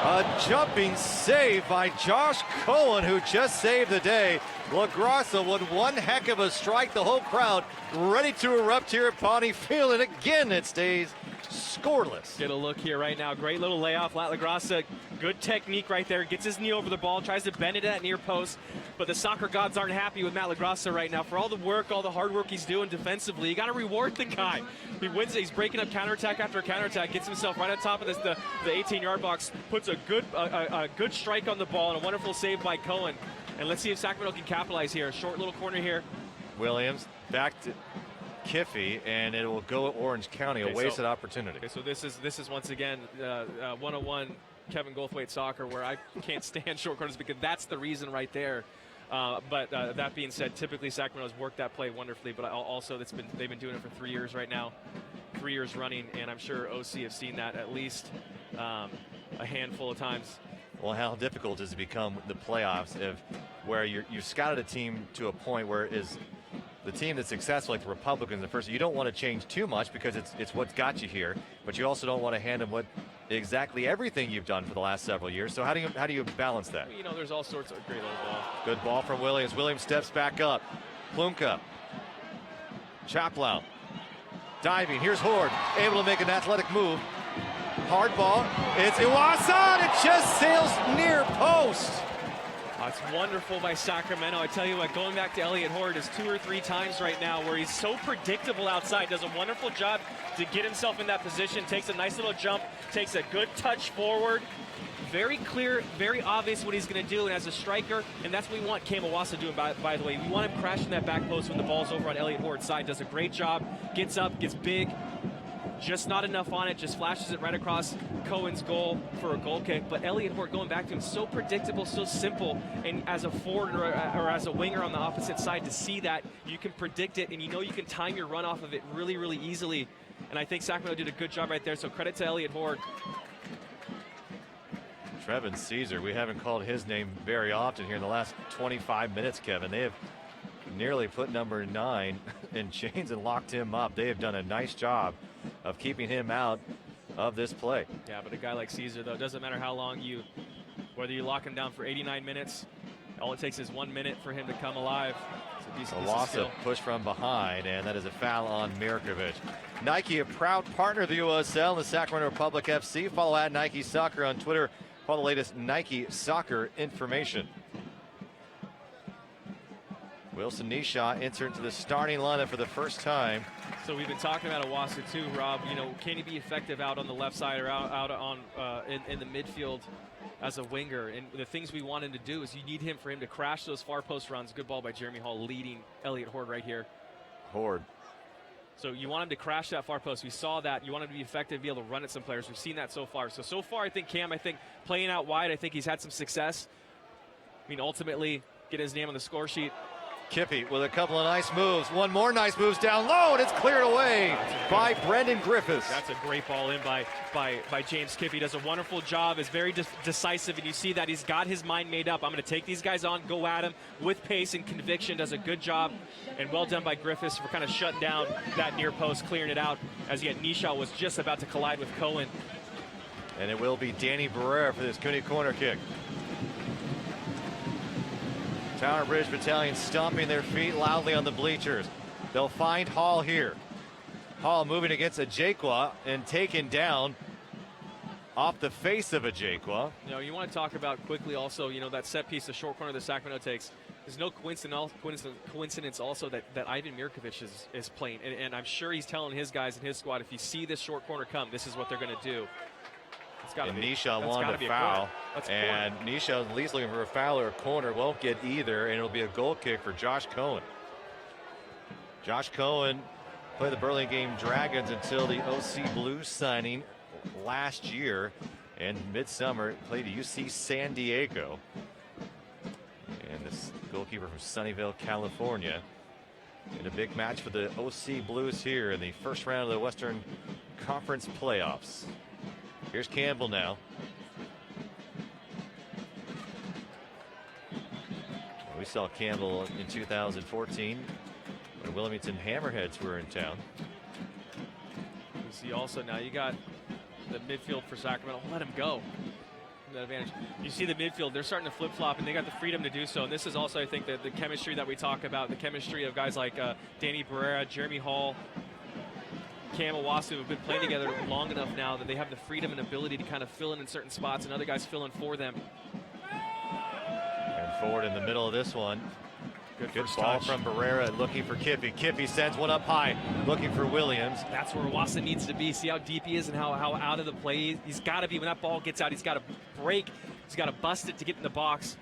A jumping save by Josh Cohen, who just saved the day. LaGrassa with one heck of a strike. The whole crowd ready to erupt here at Bonniefield, and again it stays scoreless. Get a look here right now. Great little layoff. LaGrassa, good technique right there. Gets his knee over the ball, tries to bend it at near post. But the soccer gods aren't happy with Matt LaGrassa right now. For all the work, all the hard work he's doing defensively, you got to reward the guy. He wins it. He's breaking up counterattack after counterattack, gets himself right on top of the 18-yard box, puts a good strike on the ball, and a wonderful save by Cohen. And let's see if Sacramento can capitalize here. A short little corner here. Williams back to Kiffey, and it will go Orange County. A wasted opportunity. Okay, so this is once again 101 Kevin Goldthwait soccer, where I can't stand short corners because that's the reason right there. But that being said, typically Sacramento's worked that play wonderfully, but also they've been doing it for 3 years right now, 3 years running, and I'm sure OC have seen that at least a handful of times. Well, how difficult does it become the playoffs where you've scouted a team to a point where is the team that's successful, like the Republicans, the first, you don't want to change too much because it's what's got you here, but you also don't want to hand them exactly everything you've done for the last several years. So how do you balance that? You know, there's all sorts of great little ball. Good ball from Williams. Williams steps back up. Plumka. Chaplow. Diving. Here's Horde. Able to make an athletic move. Hard ball. It's Iwasa, and it just sails near post. It's wonderful by Sacramento. I tell you what, going back to Elliott Horde is 2 or 3 times right now where he's so predictable outside, does a wonderful job to get himself in that position, takes a nice little jump, takes a good touch forward. Very clear, very obvious what he's going to do, and as a striker, and that's what we want Cam Iwasa doing, by the way. We want him crashing that back post when the ball's over on Elliott Horde's side. Does a great job, gets up, gets big, just not enough on it, just flashes it right across Cohen's goal for a goal kick. But Elliott Horde, going back to him, so predictable, so simple, and as a forward or as a winger on the opposite side, to see that, you can predict it, and you know you can time your run off of it really, really easily. And I think Sacramento did a good job right there, so credit to Elliott Horde. Trevin Caesar, we haven't called his name very often here in the last 25 minutes, Kevin. They have nearly put number 9 in chains and locked him up. They have done a nice job of keeping him out of this play. Yeah, but a guy like Caesar, though, it doesn't matter how long whether you lock him down for 89 minutes, all it takes is 1 minute for him to come alive. A loss of push from behind, and that is a foul on Mirkovic. Nike, a proud partner of the USL and the Sacramento Republic FC. Follow at Nike Soccer on Twitter for all the latest Nike soccer information. Wilson Nisha entered into the starting lineup for the first time. So we've been talking about Iwasa too, Rob. You know, can he be effective out on the left side or out on in the midfield as a winger? And the things we want him to do is you need him for him to crash those far post runs. Good ball by Jeremy Hall, leading Elliott Horde right here. Horde. So you want him to crash that far post. We saw that. You want him to be effective, be able to run at some players. We've seen that so far. So far, I think Cam, playing out wide, I think he's had some success. I mean, ultimately, get his name on the score sheet. Kiffey with a couple of nice moves. One more nice moves down low, and it's cleared away by Brendan Griffiths. That's a great ball in by James Kiffey. Does a wonderful job, is very decisive, and you see that he's got his mind made up. I'm going to take these guys on, go at him with pace and conviction. Does a good job, and well done by Griffiths for kind of shutting down that near post, clearing it out, as yet Nisha was just about to collide with Cohen. And it will be Danny Barrera for this Cooney corner kick. Tower Bridge Battalion stomping their feet loudly on the bleachers. They'll find Hall here. Hall moving against a Jaquan and taken down off the face of a Jaquan. You know, you want to talk about quickly also, you know, that set piece, the short corner that Sacramento takes. There's no coincidence also that Ivan Mirkovic is playing. And I'm sure he's telling his guys in his squad, if you see this short corner come, this is what they're going to do. And Nisha wanted a foul, and Nisha at least looking for a foul or a corner, won't get either, and it'll be a goal kick for Josh Cohen. Josh Cohen played the Burlingame Dragons until the OC Blues signing last year, and midsummer played UC San Diego. And this goalkeeper from Sunnyvale, California, in a big match for the OC Blues here in the first round of the Western Conference playoffs. Here's Campbell now. We saw Campbell in 2014 when Wilmington Hammerheads were in town. You see also now you got the midfield for Sacramento. Let him go. That advantage. You see the midfield, they're starting to flip-flop, and they got the freedom to do so. And this is also, I think, the chemistry that we talk about, the chemistry of guys like Danny Barrera, Jeremy Hall, Cam Iwasa, have been playing together long enough now that they have the freedom and ability to kind of fill in certain spots, and other guys fill in for them. And forward in the middle of this one. Good ball touch from Barrera, looking for Kiffey. Kiffey sends one up high, looking for Williams. That's where Iwasa needs to be. See how deep he is and how out of the play he's got to be. When that ball gets out, he's got to break. He's got to bust it to get in the box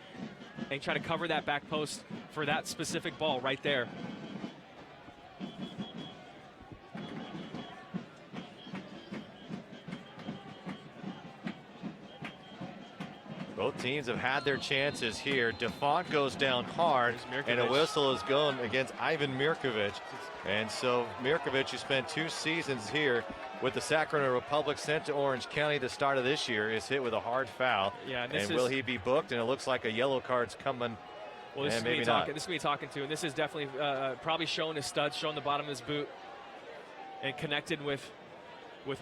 and try to cover that back post for that specific ball right there. Both teams have had their chances here. DeFont goes down hard, and a whistle is going against Ivan Mirkovic. And so Mirkovic, who spent 2 seasons here with the Sacramento Republic, sent to Orange County the start of this year, is hit with a hard foul. Yeah, and will he be booked? And it looks like a yellow card's coming. Well, this is me talking. This is me talking to, and this is definitely probably showing his studs, showing the bottom of his boot, and connected with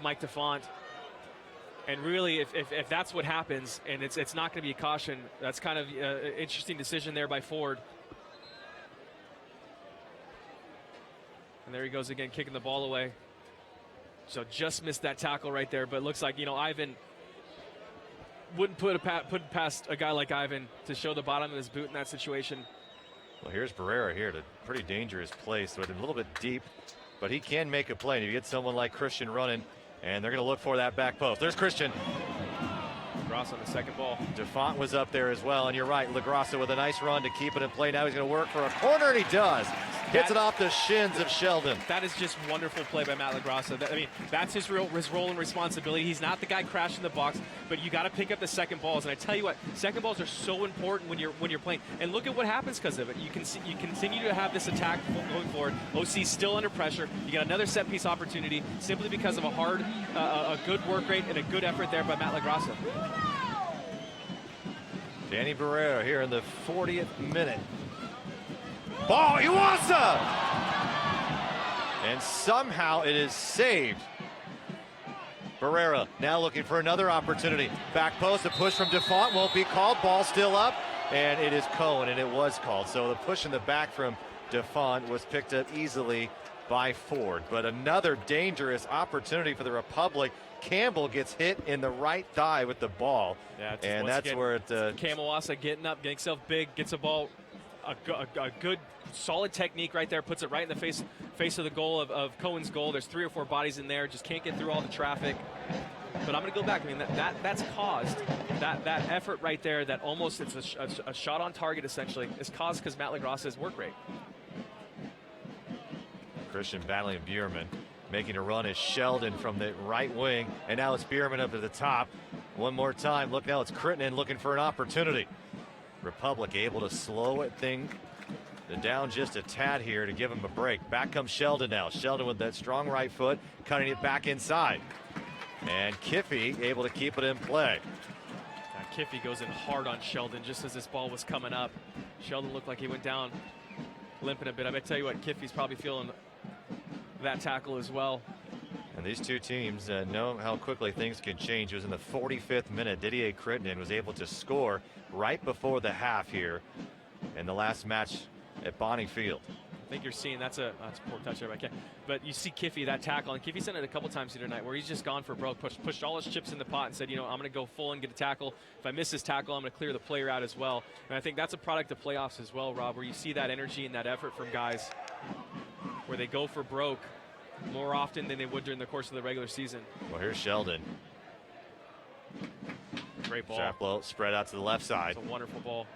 Mike DeFont. And really, if that's what happens, and it's not going to be a caution, that's kind of an interesting decision there by Ford. And there he goes again, kicking the ball away. So just missed that tackle right there, but looks like, Ivan wouldn't put past a guy like Ivan to show the bottom of his boot in that situation. Well, here's Barrera here, a pretty dangerous place, with a little bit deep, but he can make a play. And you get someone like Christian running, and they're going to look for that back post. There's Christian. LaGrossa on the second ball. DeFont was up there as well, and you're right, LaGrossa with a nice run to keep it in play. Now he's going to work for a corner, and he does. Hits it off the shins of Sheldon. That is just wonderful play by Matt LaGrossa. That's his role and responsibility. He's not the guy crashing the box, but you got to pick up the second balls. And I tell you what, second balls are so important when you're playing. And look at what happens because of it. You continue to have this attack going forward. OC's still under pressure. You got another set piece opportunity simply because of a good work rate and a good effort there by Matt LaGrossa. Danny Barrera here in the 40th minute. Ball, Iwasa! And somehow it is saved. Barrera now looking for another opportunity. Back post, a push from DeFont won't be called. Ball still up, and it is Cohen, and it was called. So the push in the back from DeFont was picked up easily by Ford. But another dangerous opportunity for the Republic. Campbell gets hit in the right thigh with the ball. Yeah, and that's where it... Kamawasa getting up, getting himself big, gets a ball. A good, solid technique right there, puts it right in the face of the goal of Cohen's goal. There's 3 or 4 bodies in there, just can't get through all the traffic. But I'm going to go back. That's caused that effort right there. That almost it's a shot on target essentially is caused because Matt LaGrossa's work rate. Christian battling Bierman, making a run is Sheldon from the right wing, and now it's Bierman up to the top. One more time. Look, now it's Crittenden looking for an opportunity. Republic able to slow it down just a tad here to give him a break. Back comes Sheldon now. Sheldon with that strong right foot, cutting it back inside. And Kiffey able to keep it in play. Now Kiffey goes in hard on Sheldon just as this ball was coming up. Sheldon looked like he went down limping a bit. I tell you what, Kiffey's probably feeling that tackle as well. And these two teams know how quickly things can change. It was in the 45th minute. Didier Crittenden was able to score right before the half here in the last match at Bonnie Field. I think you're seeing that's a poor touch there by Kiffey. But you see Kiffey, that tackle, and Kiffey's done it a couple times here tonight where he's just gone for broke, pushed all his chips in the pot and said, I'm going to go full and get a tackle. If I miss this tackle, I'm going to clear the player out as well. And I think that's a product of playoffs as well, Rob, where you see that energy and that effort from guys where they go for broke more often than they would during the course of the regular season. Well, here's Sheldon. Great ball. Chaplow spread out to the left side. It's a wonderful ball.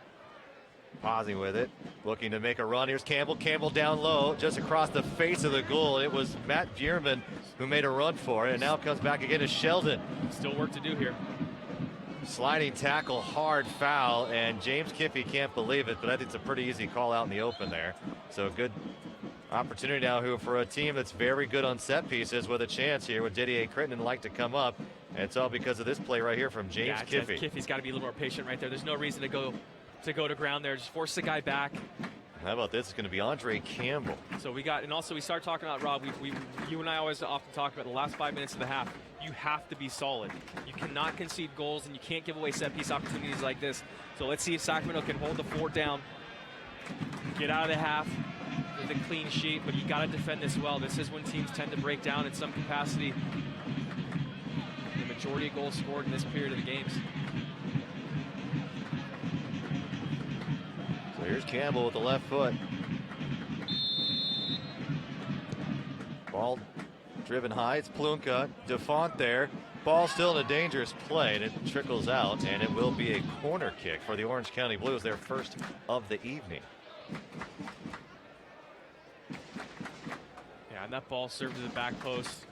Pausing with it, looking to make a run. Here's Campbell. Campbell down low, just across the face of the goal. It was Matt Bierman who made a run for it, and now comes back again to Sheldon. Still work to do here. Sliding tackle, hard foul, and James Kiffey can't believe it, but I think it's a pretty easy call out in the open there. So good opportunity now for a team that's very good on set pieces with a chance here with Didier Crittenden like to come up. And it's all because of this play right here from James Kiffey. Kiffey's got to be a little more patient right there. There's no reason to go to ground there. Just force the guy back. How about this? It's going to be Andre Campbell. So we start talking about, Rob, you and I always often talk about the last 5 minutes of the half. You have to be solid. You cannot concede goals, and you can't give away set piece opportunities like this. So let's see if Sacramento can hold the fort down, get out of the half with a clean sheet, but you got to defend this well. This is when teams tend to break down in some capacity. The majority of goals scored in this period of the games. So here's Campbell with the left foot. Ball driven high. It's Plunka. DeFont there. Ball still in a dangerous play, and it trickles out, and it will be a corner kick for the Orange County Blues, their first of the evening. Yeah, and that ball served to the back post.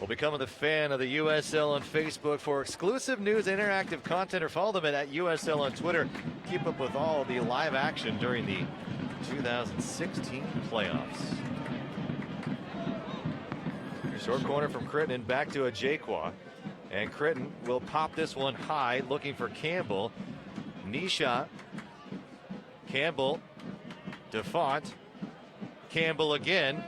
Well, become the fan of the USL on Facebook for exclusive news, interactive content, or follow them at USL on Twitter. Keep up with all the live action during the 2016 playoffs. Short corner from Crittenden back to a Jaquan. And Crittenden will pop this one high, looking for Campbell. Knee shot. Campbell. DeFont. Campbell again.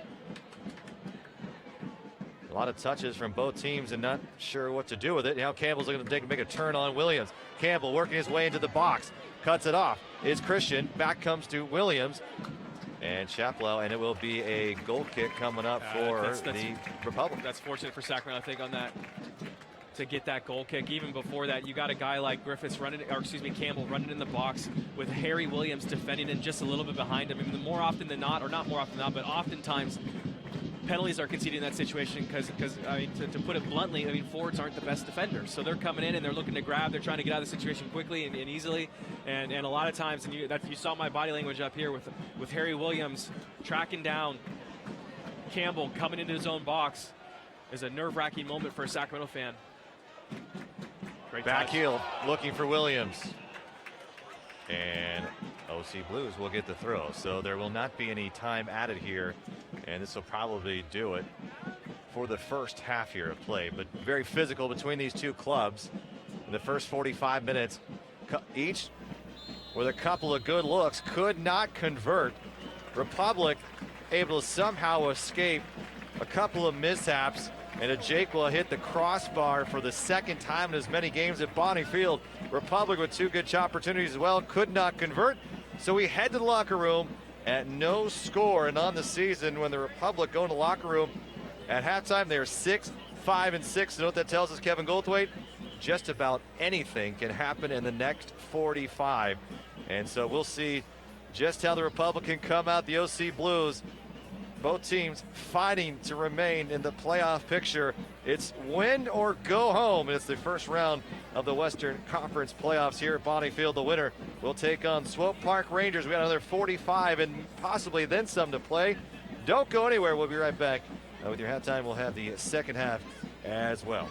A lot of touches from both teams and not sure what to do with it. Now Campbell's looking to make a turn on Williams. Campbell working his way into the box. Cuts it off. Is Christian. Back comes to Williams. And Chaplow, and it will be a goal kick coming up for the Republic. That's fortunate for Sacramento, I think, on that, to get that goal kick. Even before that, you got a guy like Campbell running in the box with Harry Williams defending and just a little bit behind him. I mean, more often than not, or not more often than not, but oftentimes penalties are conceded in that situation because I mean, to put it bluntly, I mean, forwards aren't the best defenders. So they're coming in and they're looking to grab. They're trying to get out of the situation quickly and easily. And a lot of times, and you saw my body language up here with Harry Williams tracking down Campbell coming into his own box is a nerve-wracking moment for a Sacramento fan. Great back touch. heel looking for Williams. And OC Blues will get the throw. So there will not be any time added here. And this will probably do it for the first half here of play. But very physical between these two clubs in the first 45 minutes. Each with a couple of good looks, could not convert. Republic able to somehow escape a couple of mishaps. And a Jake will hit the crossbar for the second time in as many games at Bonnie Field. Republic with two good shot opportunities as well, could not convert. So we head to the locker room at no score, and on the season when the Republic go in the locker room at halftime, they're 6-5-6. You know what that tells us, Kevin Goldthwait? Just about anything can happen in the next 45. And so we'll see just how the Republic can come out. The OC Blues, both teams fighting to remain in the playoff picture. It's win or go home. It's the first round of the Western Conference playoffs here at Bonnie Field. The winner will take on Swope Park Rangers. We got another 45 and possibly then some to play. Don't go anywhere. We'll be right back with your halftime. We'll have the second half as well.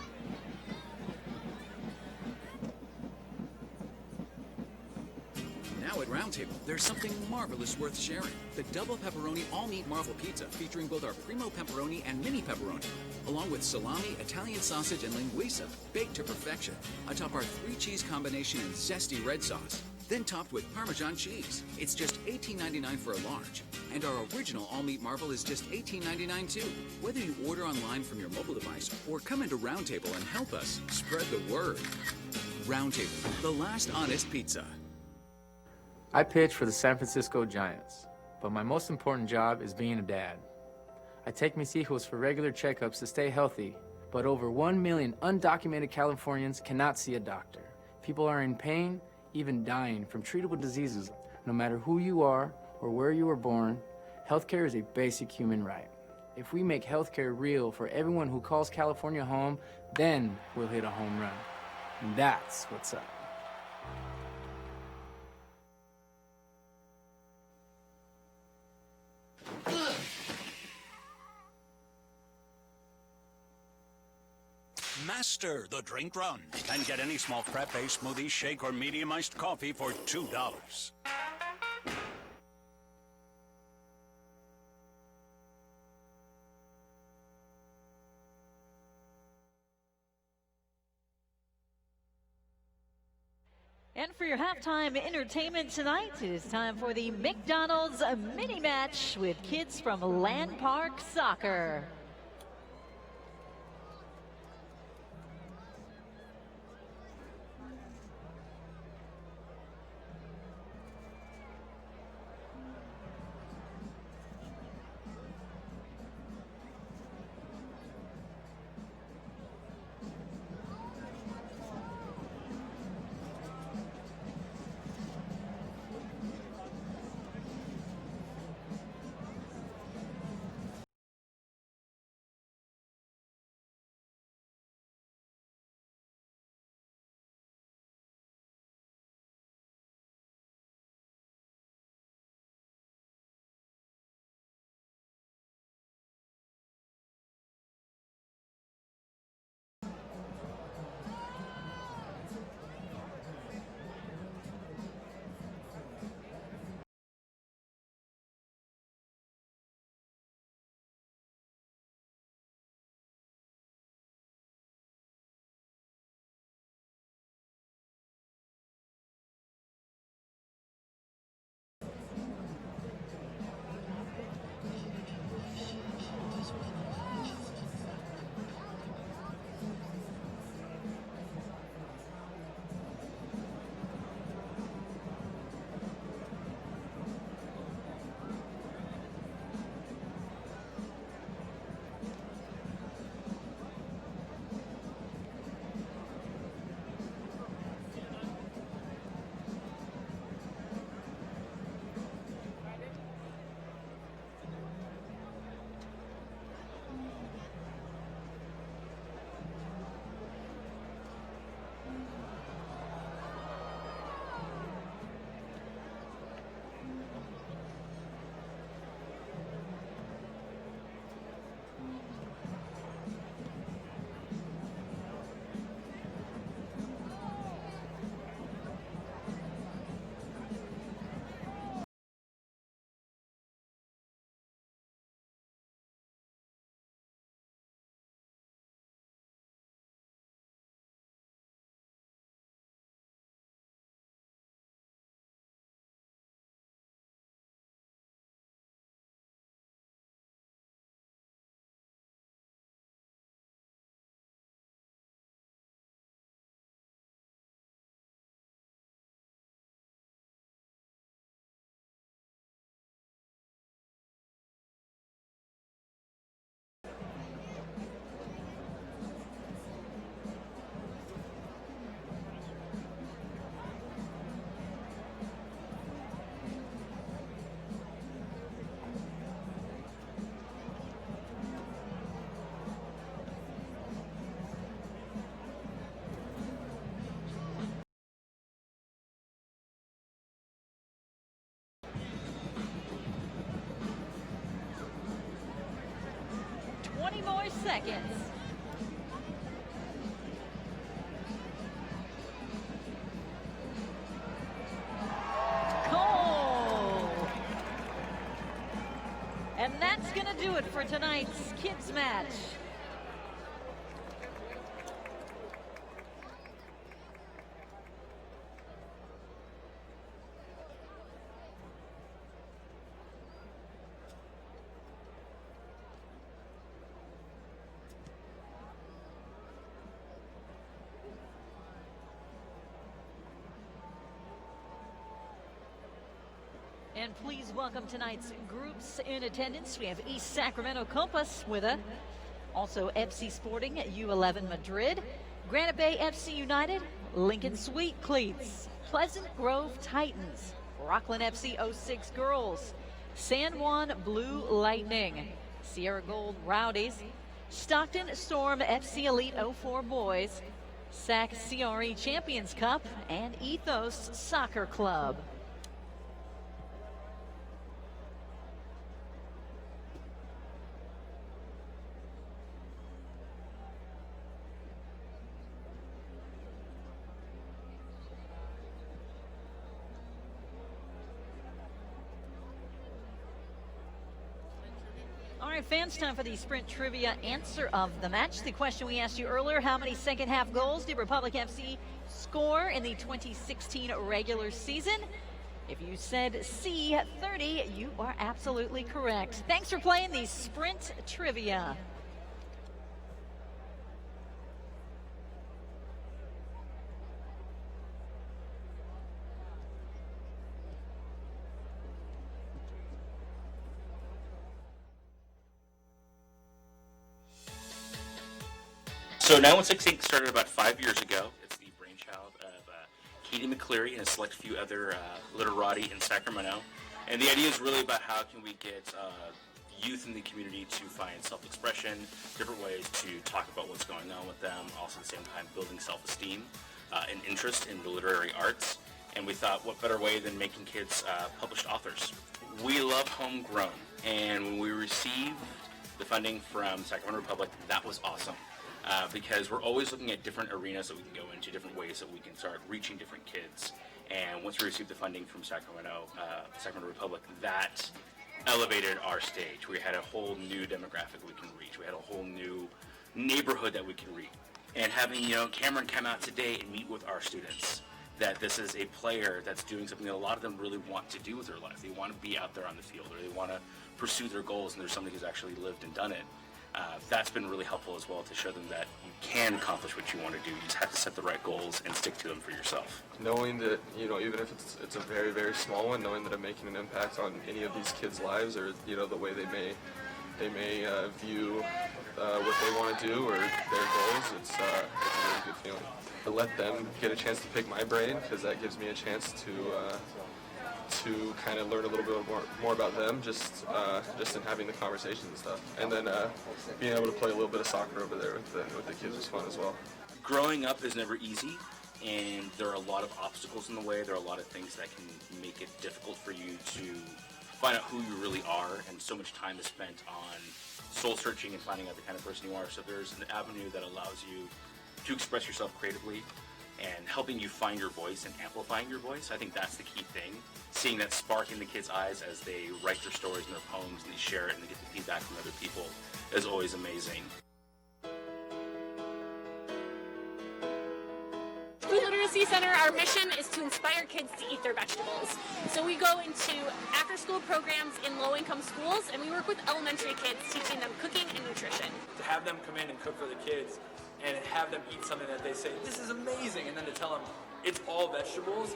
Now at Roundtable, there's something marvelous worth sharing. The double pepperoni all-meat Marvel pizza featuring both our primo pepperoni and mini pepperoni, along with salami, Italian sausage, and linguiça, baked to perfection, atop our 3-cheese combination and zesty red sauce, then topped with Parmesan cheese. It's just $18.99 for a large. And our original all-meat Marvel is just $18.99 too. Whether you order online from your mobile device or come into Roundtable and help us spread the word. Roundtable, the last honest pizza. I pitch for the San Francisco Giants, but my most important job is being a dad. I take mis hijos for regular checkups to stay healthy, but over 1 million undocumented Californians cannot see a doctor. People are in pain, even dying from treatable diseases. No matter who you are or where you were born, healthcare is a basic human right. If we make healthcare real for everyone who calls California home, then we'll hit a home run. And that's what's up. Master the drink run and get any small crepe-based smoothie, shake, or medium iced coffee for $2. And for your halftime entertainment tonight, it is time for the McDonald's mini match with kids from Land Park Soccer. seconds. Cole. And that's going to do it for tonight's kids match. And please welcome tonight's groups in attendance. We have East Sacramento Compass with us. Also FC Sporting at U11 Madrid, Granite Bay FC United, Lincoln Sweet Cleats, Pleasant Grove Titans, Rockland FC 06 Girls, San Juan Blue Lightning, Sierra Gold Rowdies, Stockton Storm FC Elite 04 Boys, SAC CRE Champions Cup, and Ethos Soccer Club. All right, fans, time for the Sprint Trivia answer of the match. The question we asked you earlier, how many second half goals did Republic FC score in the 2016 regular season? If you said C, 30, you are absolutely correct. Thanks for playing the Sprint Trivia. So 916 started about 5 years ago. It's the brainchild of Katie McCleary and a select few other literati in Sacramento. And the idea is really about how can we get youth in the community to find self-expression, different ways to talk about what's going on with them, also at the same time building self-esteem and interest in the literary arts. And we thought, what better way than making kids published authors? We love homegrown, and when we received the funding from Sacramento Republic, that was awesome. Because we're always looking at different arenas that we can go into, different ways that we can start reaching different kids. And once we received the funding from Sacramento Republic, that elevated our stage. We had a whole new demographic we can reach. We had a whole new neighborhood that we can reach. And having, Cameron come out today and meet with our students, that this is a player that's doing something that a lot of them really want to do with their life. They want to be out there on the field, or they want to pursue their goals, and there's somebody who's actually lived and done it. That's been really helpful as well, to show them that you can accomplish what you want to do. You just have to set the right goals and stick to them for yourself. Knowing that, even if it's a very, very small one, knowing that I'm making an impact on any of these kids' lives, or, the way they may view what they want to do or their goals, it's a really good feeling. To let them get a chance to pick my brain, because that gives me a chance to kind of learn a little bit more about them, just in having the conversations and stuff. And then being able to play a little bit of soccer over there with the kids was fun as well. Growing up is never easy, and there are a lot of obstacles in the way. There are a lot of things that can make it difficult for you to find out who you really are, and so much time is spent on soul searching and finding out the kind of person you are. So there's an avenue that allows you to express yourself creatively and helping you find your voice and amplifying your voice. I think that's the key thing. Seeing that spark in the kids' eyes as they write their stories and their poems, and they share it and they get the feedback from other people, is always amazing. Food Literacy Center, our mission is to inspire kids to eat their vegetables. So we go into after-school programs in low-income schools, and we work with elementary kids, teaching them cooking and nutrition. To have them come in and cook for the kids and have them eat something that they say, this is amazing, and then to tell them it's all vegetables,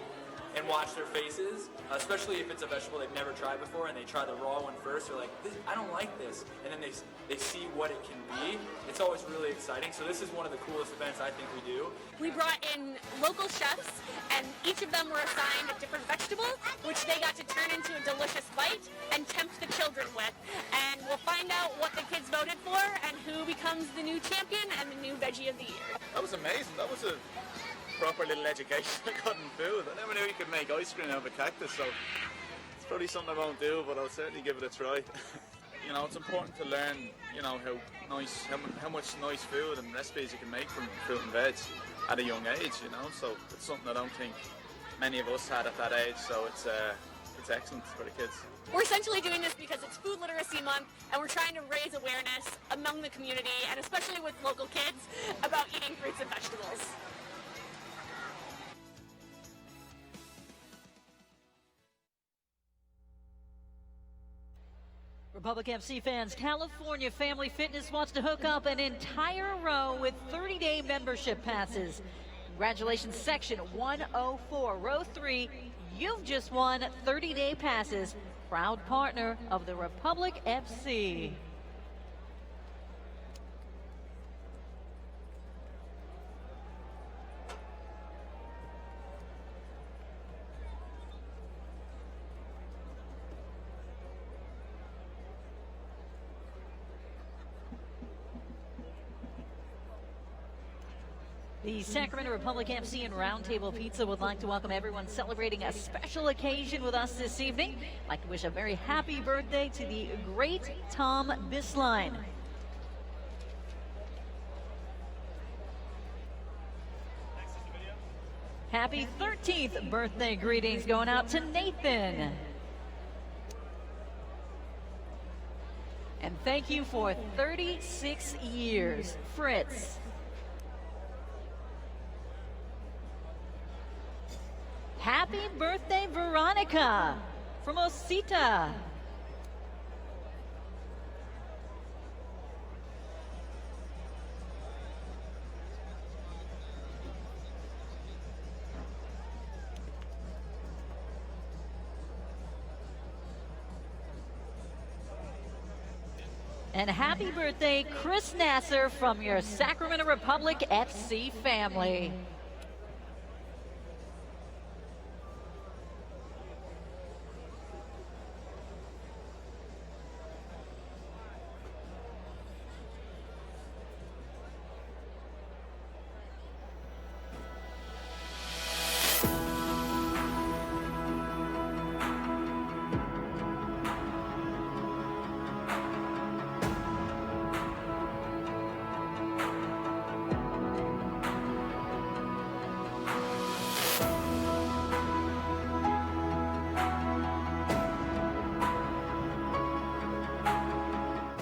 and watch their faces, especially if it's a vegetable they've never tried before and they try the raw one first. They're like, I don't like this. And then they see what it can be. It's always really exciting. So this is one of the coolest events I think we do. We brought in local chefs, and each of them were assigned a different vegetable, which they got to turn into a delicious bite and tempt the children with. And we'll find out what the kids voted for and who becomes the new champion and the new veggie of the year. That was amazing. That was a proper little education I got in food. I never knew you could make ice cream out of a cactus, so it's probably something I won't do, but I'll certainly give it a try. You know, it's important to learn, you know, how much nice food and recipes you can make from fruit and veg at a young age, you know. So it's something I don't think many of us had at that age, so it's excellent for the kids. We're essentially doing this because it's Food Literacy Month, and we're trying to raise awareness among the community, and especially with local kids, about eating fruits and vegetables. Republic FC fans, California Family Fitness wants to hook up an entire row with 30-day membership passes. Congratulations, Section 104, Row 3. You've just won 30-day passes. Proud partner of the Republic FC. The Sacramento Republic FC and Roundtable Pizza would like to welcome everyone celebrating a special occasion with us this evening. I'd like to wish a very happy birthday to the great Tom Bisline. Happy 13th birthday greetings going out to Nathan. And thank you for 36 years, Fritz. Happy birthday, Veronica from Osita. And happy birthday, Chris Nasser from your Sacramento Republic FC family.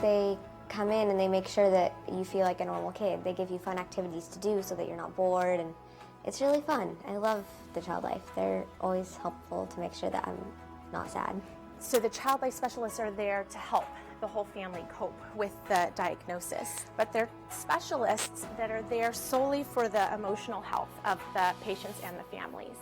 They come in and they make sure that you feel like a normal kid. They give you fun activities to do so that you're not bored, and it's really fun. I love the Child Life. They're always helpful to make sure that I'm not sad. So the Child Life specialists are there to help the whole family cope with the diagnosis, but they're specialists that are there solely for the emotional health of the patients and the families.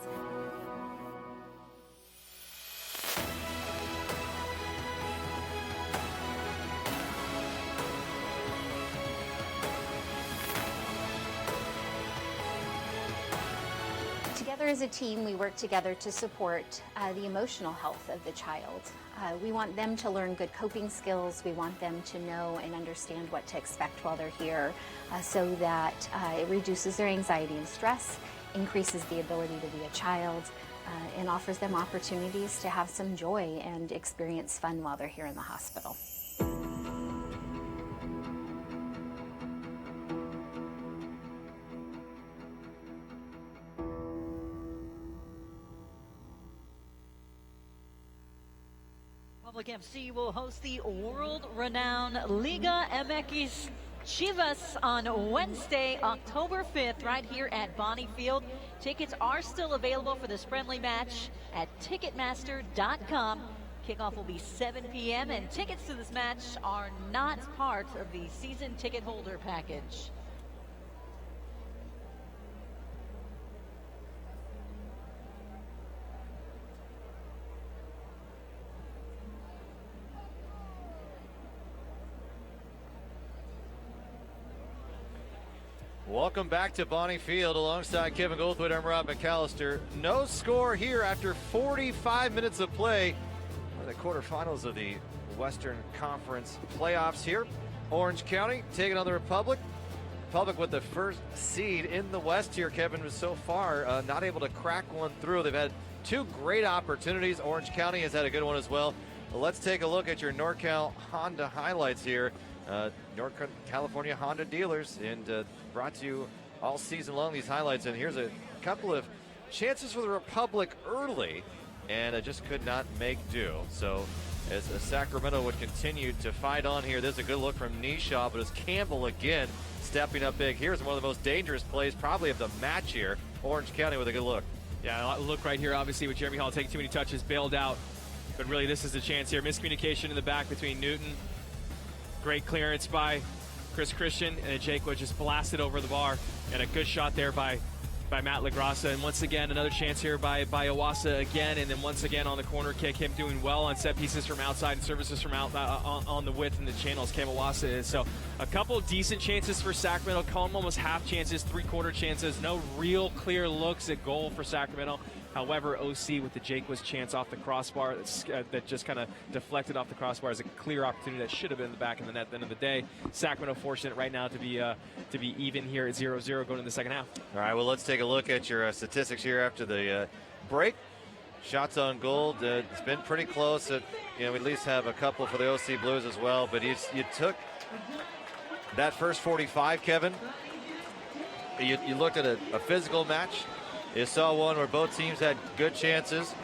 Together as a team, we work together to support the emotional health of the child. We want them to learn good coping skills. We want them to know and understand what to expect while they're here so that it reduces their anxiety and stress, increases the ability to be a child, and offers them opportunities to have some joy and experience fun while they're here in the hospital. Republic FC will host the world-renowned Liga MX Chivas on Wednesday, October 5th, right here at Bonnie Field. Tickets are still available for this friendly match at Ticketmaster.com. Kickoff will be 7 p.m. and tickets to this match are not part of the season ticket holder package. Welcome back to Bonnie Field alongside Kevin Goldthwait. I'm Rob McAllister. No score here after 45 minutes of play. The quarterfinals of the Western Conference playoffs here. Orange County taking on the Republic. Republic with the first seed in the West here. Kevin was so far not able to crack one through. They've had two great opportunities. Orange County has had a good one as well. let's take a look at your Norcal Honda highlights here. Norcal California Honda dealers, and brought to you all season long, these highlights. And here's a couple of chances for the Republic early, and just could not make do. So as Sacramento would continue to fight on here, there's a good look from Nishaw, but as Campbell again stepping up big. Here's one of the most dangerous plays probably of the match here. Orange County with a good look. Yeah, look right here, obviously, with Jeremy Hall taking too many touches, bailed out. But really, this is the chance here. Miscommunication in the back between Newton. Great clearance by Chris Christian, and Jake was just blasted over the bar. And a good shot there by Matt LaGrassa. And once again, another chance here by Owasa again. And then once again on the corner kick, him doing well on set pieces from outside and services from out on the width and the channels. Cam Owasa is. So a couple decent chances for Sacramento. Call them almost half chances, three-quarter chances. No real clear looks at goal for Sacramento. However, OC with the Jaquez chance off the crossbar that just kind of deflected off the crossbar is a clear opportunity that should have been in the back of the net at the end of the day. Sacramento fortunate right now to be even here at 0-0 going into the second half. All right, well, let's take a look at your statistics here after the break. Shots on goal, it's been pretty close. We at least have a couple for the OC Blues as well, but you took that first 45, Kevin. You looked at a physical match. You saw one where both teams had good chances.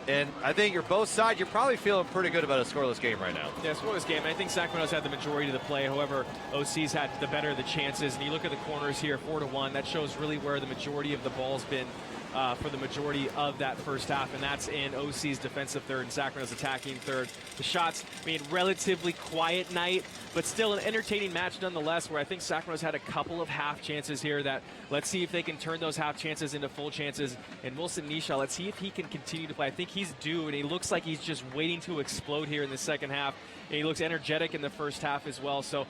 And I think you're probably feeling pretty good about a scoreless game right now. Yeah, scoreless game. I think Sacramento's had the majority of the play. However, OC's had the better of the chances. And you look at the corners here, 4-1. That shows really where the majority of the ball's been for the majority of that first half, and that's in OC's defensive third and Sacramento's attacking third. The shots, relatively quiet night, but still an entertaining match nonetheless, where I think Sacramento's had a couple of half chances here that let's see if they can turn those half chances into full chances. And Wilson Nisha, let's see if he can continue to play. I think he's due, and he looks like he's just waiting to explode here in the second half. And he looks energetic in the first half as well. So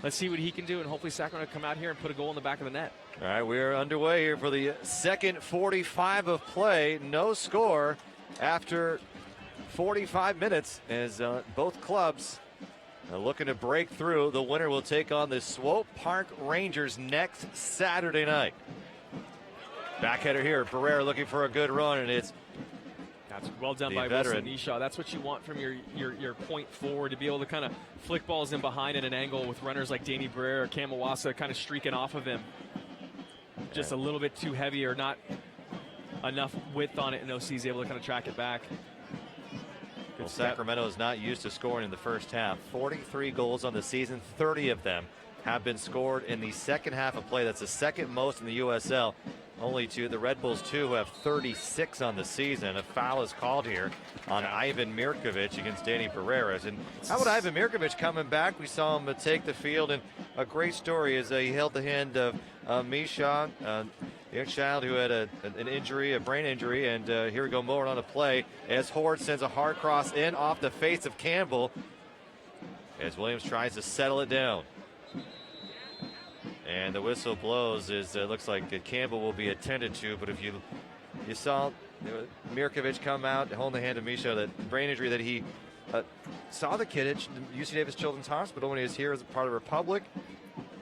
let's see what he can do, and hopefully Sacramento come out here and put a goal in the back of the net. All right, we are underway here for the second 45 of play. No score after 45 minutes as both clubs are looking to break through. The winner will take on the Swope Park Rangers next Saturday night. Backheader here, Barrera looking for a good run, and it's that's well done by Wilson Nisha. That's what you want from your point forward, to be able to kind of flick balls in behind at an angle with runners like Danny Barrera or Cam Owasa kind of streaking off of him. Just a little bit too heavy or not enough width on it, and OC's able to kind of track it back. Well, Sacramento is not used to scoring in the first half. 43 goals on the season, 30 of them have been scored in the second half of play. That's the second most in the USL. Only to the Red Bulls, too, who have 36 on the season. A foul is called here on Ivan Mirkovic against Danny Barreras. And how about Ivan Mirkovic coming back? We saw him take the field, and a great story as he held the hand of Misha, a young child who had an injury, a brain injury. And here we go, more on a play as Horde sends a hard cross in off the face of Campbell as Williams tries to settle it down. And the whistle blows as it looks like Campbell will be attended to. But if you saw Mirkovic come out, holding the hand of Misha, that brain injury that he saw the kid at UC Davis Children's Hospital when he was here as a part of Republic.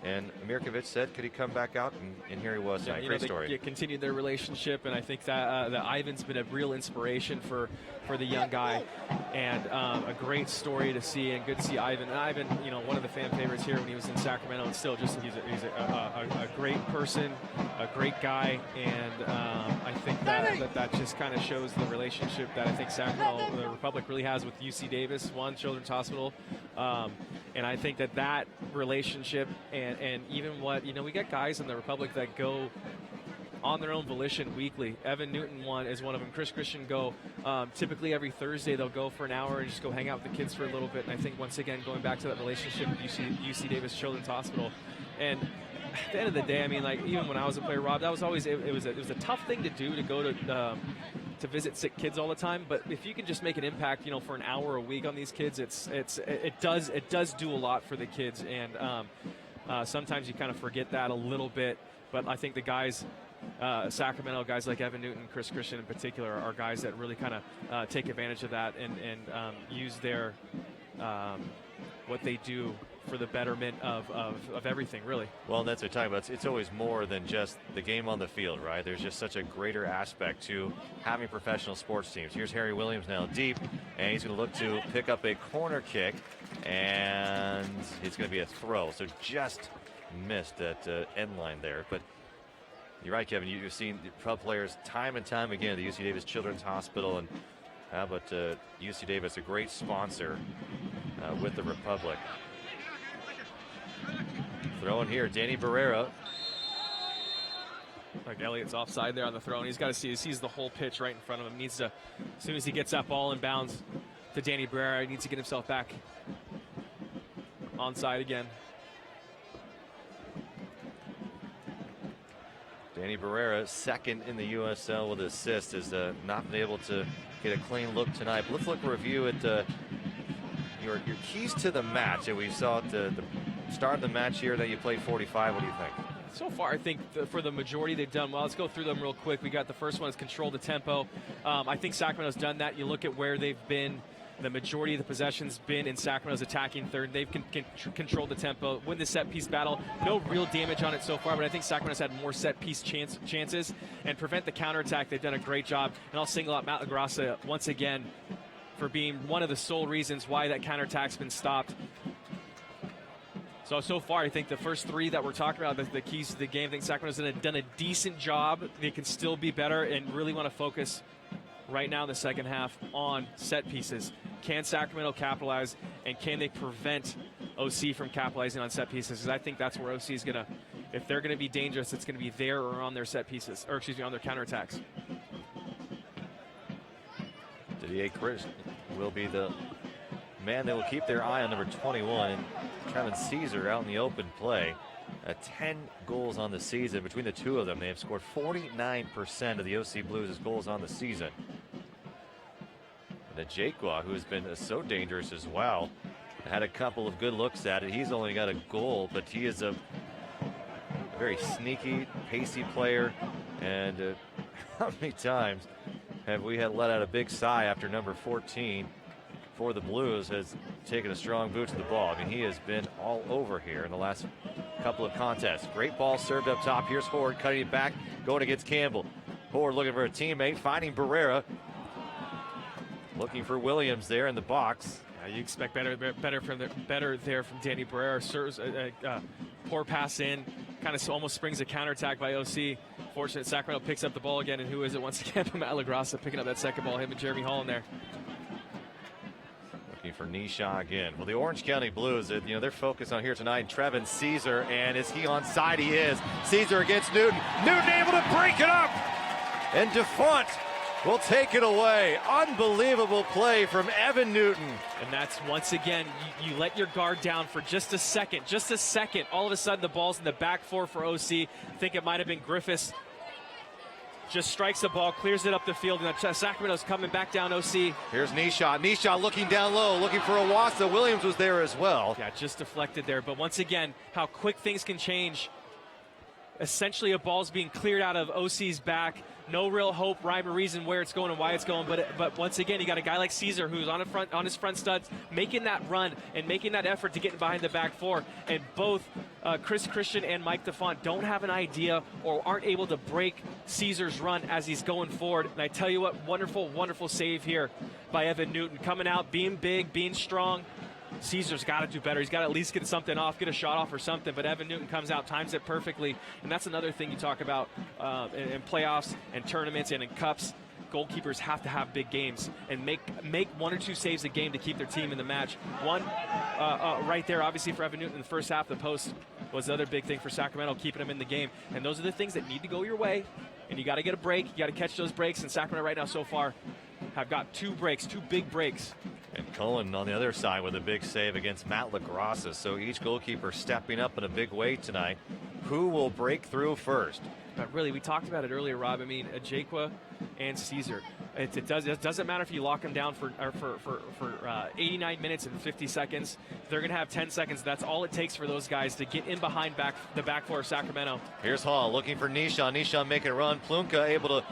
And Mirkovic said, could he come back out? And here he was. Yeah, great story. They continued their relationship, and I think that Ivan's been a real inspiration for the young guy, and a great story to see, and good to see Ivan. And Ivan, one of the fan favorites here when he was in Sacramento, and still just he's a great person, a great guy, and I think that just kind of shows the relationship that I think Sacramento, the Republic, really has with UC Davis, Children's Hospital. And I think that relationship and even what, we got guys in the Republic that go on their own volition weekly. Evan Newton is one of them. Chris Christian go typically every Thursday. They'll go for an hour and just go hang out with the kids for a little bit. And I think once again, going back to that relationship with UC Davis Children's Hospital. And at the end of the day, even when I was a player, Rob, that was always it was a tough thing to do, to go to visit sick kids all the time. But if you can just make an impact, for an hour a week on these kids, it does do a lot for the kids. And sometimes you kind of forget that a little bit. But I think the guys, Sacramento guys like Evan Newton, Chris Christian in particular, are guys that really kind of take advantage of that and use their what they do for the betterment of everything, really. Well, that's what we're talking about. It's always more than just the game on the field, right? There's just such a greater aspect to having professional sports teams. Here's Harry Williams now deep, and he's going to look to pick up a corner kick, and it's going to be a throw. So just missed that end line there. But you're right, Kevin. You've seen club players time and time again at the UC Davis Children's Hospital, and how about UC Davis, a great sponsor with the Republic. Throwing here, Danny Barrera. Like Elliott's offside there on the throw, and he's got to see, he sees the whole pitch right in front of him. Needs to, as soon as he gets that ball in bounds to Danny Barrera, he needs to get himself back onside again. Danny Barrera, second in the USL with an assist, has not been able to get a clean look tonight. But let's look a review at your keys to the match that we saw at the start of the match here that you played 45. What do you think? So far, I think for the majority they've done well. Let's go through them real quick. We got the first one is control the tempo. I think Sacramento's done that. You look at where they've been. The majority of the possessions been in Sacramento's attacking third. They've controlled the tempo, win the set-piece battle. No real damage on it so far, but I think Sacramento's had more set-piece chances and prevent the counterattack. They've done a great job, and I'll single out Matt LaGrassa once again for being one of the sole reasons why that counterattack's been stopped. So far, I think the first three that we're talking about, the keys to the game, I think Sacramento's done a decent job. They can still be better and really want to focus right now in the second half on set pieces. Can Sacramento capitalize, and can they prevent OC from capitalizing on set pieces? Because I think that's where OC is going to, if they're going to be dangerous, it's going to be there or on their set pieces, or excuse me, on their counterattacks. Didier Chris will be the man that will keep their eye on number 21. Kevin Caesar out in the open play. 10 goals on the season. Between the two of them, they have scored 49% of the OC Blues' goals on the season. And Ajekwa, who has been so dangerous as well, had a couple of good looks at it. He's only got a goal, but he is a very sneaky, pacey player. And how many times have we had let out a big sigh after number 14 for the Blues has taken a strong boot to the ball? I mean, he has been all over here in the last couple of contests. Great ball served up top. Here's Horde cutting it back, going against Campbell. Horde looking for a teammate, finding Barrera. Looking for Williams there in the box. You expect better there from Danny Barrera. Serves a poor pass in, kind of almost springs a counterattack by OC. Fortunate Sacramento picks up the ball again, and who is it once again? Matt LaGrassa picking up that second ball. Him and Jeremy Hall in there. Looking for Nisha again. Well, the Orange County Blues, they're focused on here tonight. Trevin Caesar, and is he onside? He is. Caesar against Newton. Newton able to break it up, and DeFont will take it away. Unbelievable play from Evan Newton. And that's, once again, you let your guard down for just a second. All of a sudden, the ball's in the back four for OC. I think it might have been Griffiths. Just strikes the ball, clears it up the field, and Sacramento's coming back down OC. Here's Nisha. Nisha looking down low, looking for Owasa. Williams was there as well. Yeah, just deflected there. But once again, how quick things can change. Essentially, a ball's being cleared out of OC's back. No real hope, rhyme or reason where it's going and why it's going. But once again, you got a guy like Caesar who's on his front studs, making that run and making that effort to get behind the back four. And both Chris Christian and Mike DeFont don't have an idea or aren't able to break Caesar's run as he's going forward. And I tell you what, wonderful, wonderful save here by Evan Newton. Coming out, being big, being strong. Caesar's got to do better. He's got to at least get something off, get a shot off or something. But Evan Newton comes out, times it perfectly. And that's another thing you talk about in playoffs and tournaments and in cups. Goalkeepers have to have big games and make one or two saves a game to keep their team in the match. One right there, obviously, for Evan Newton in the first half. The post was the other big thing for Sacramento, keeping him in the game. And those are the things that need to go your way. And you got to get a break. You got to catch those breaks. And Sacramento right now so far have got two big breaks. And Cullen on the other side with a big save against Matt LaGrassa. So each goalkeeper stepping up in a big way tonight. Who will break through first? But really, we talked about it earlier, Rob. I mean, Ajekwa and Caesar. It doesn't matter if you lock them down for 89 minutes and 50 seconds. They're going to have 10 seconds. That's all it takes for those guys to get in behind the back four of Sacramento. Here's Hall looking for Nishan. Nishan making a run. Plunka able to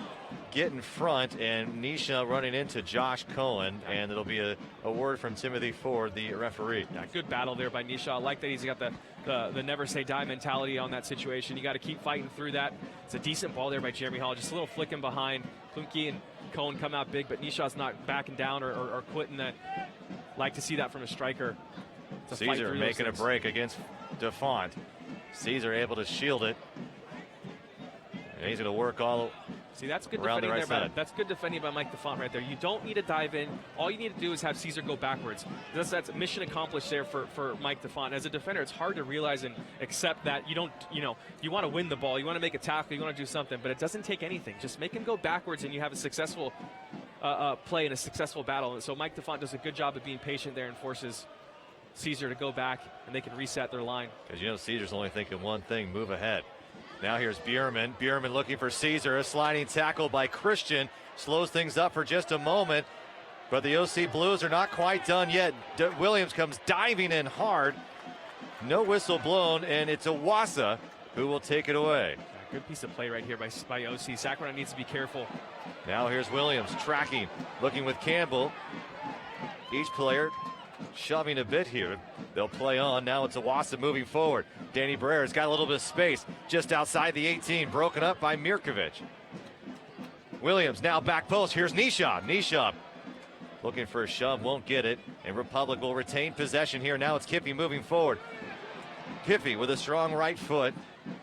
get in front, and Nisha running into Josh Cohen, and it'll be a word from Timothy Ford, the referee. Yeah, good battle there by Nisha. I like that he's got the never say die mentality on that situation. You got to keep fighting through that. It's a decent ball there by Jeremy Hall, just a little flicking behind. Plumke and Cohen come out big, but Nisha's not backing down or quitting that. Like to see that from a striker. Caesar making a break against DeFont. Caesar able to shield it. And he's going to work all See, that's good around defending the right there. side. That's good defending by Mike DeFont right there. You don't need to dive in. All you need to do is have Caesar go backwards. That's mission accomplished there for Mike DeFont. As a defender, it's hard to realize and accept that you don't, you want to win the ball. You want to make a tackle. You want to do something. But it doesn't take anything. Just make him go backwards and you have a successful play and a successful battle. And so Mike DeFont does a good job of being patient there and forces Caesar to go back, and they can reset their line. Because Caesar's only thinking one thing, move ahead. Now here's Bierman. Bierman looking for Caesar. A sliding tackle by Christian. Slows things up for just a moment. But the OC Blues are not quite done yet. Williams comes diving in hard. No whistle blown, and it's Awasa who will take it away. Good piece of play right here by OC. Sacramento needs to be careful. Now here's Williams tracking, looking with Campbell. Each player shoving a bit here. They'll play on. Now it's Awasa moving forward. Danny Barrera's got a little bit of space just outside the 18, broken up by Mirkovic. Williams now back post. Here's Nisha. Nisha looking for a shove, won't get it. And Republic will retain possession here. Now it's Kiffey moving forward. Kiffey with a strong right foot.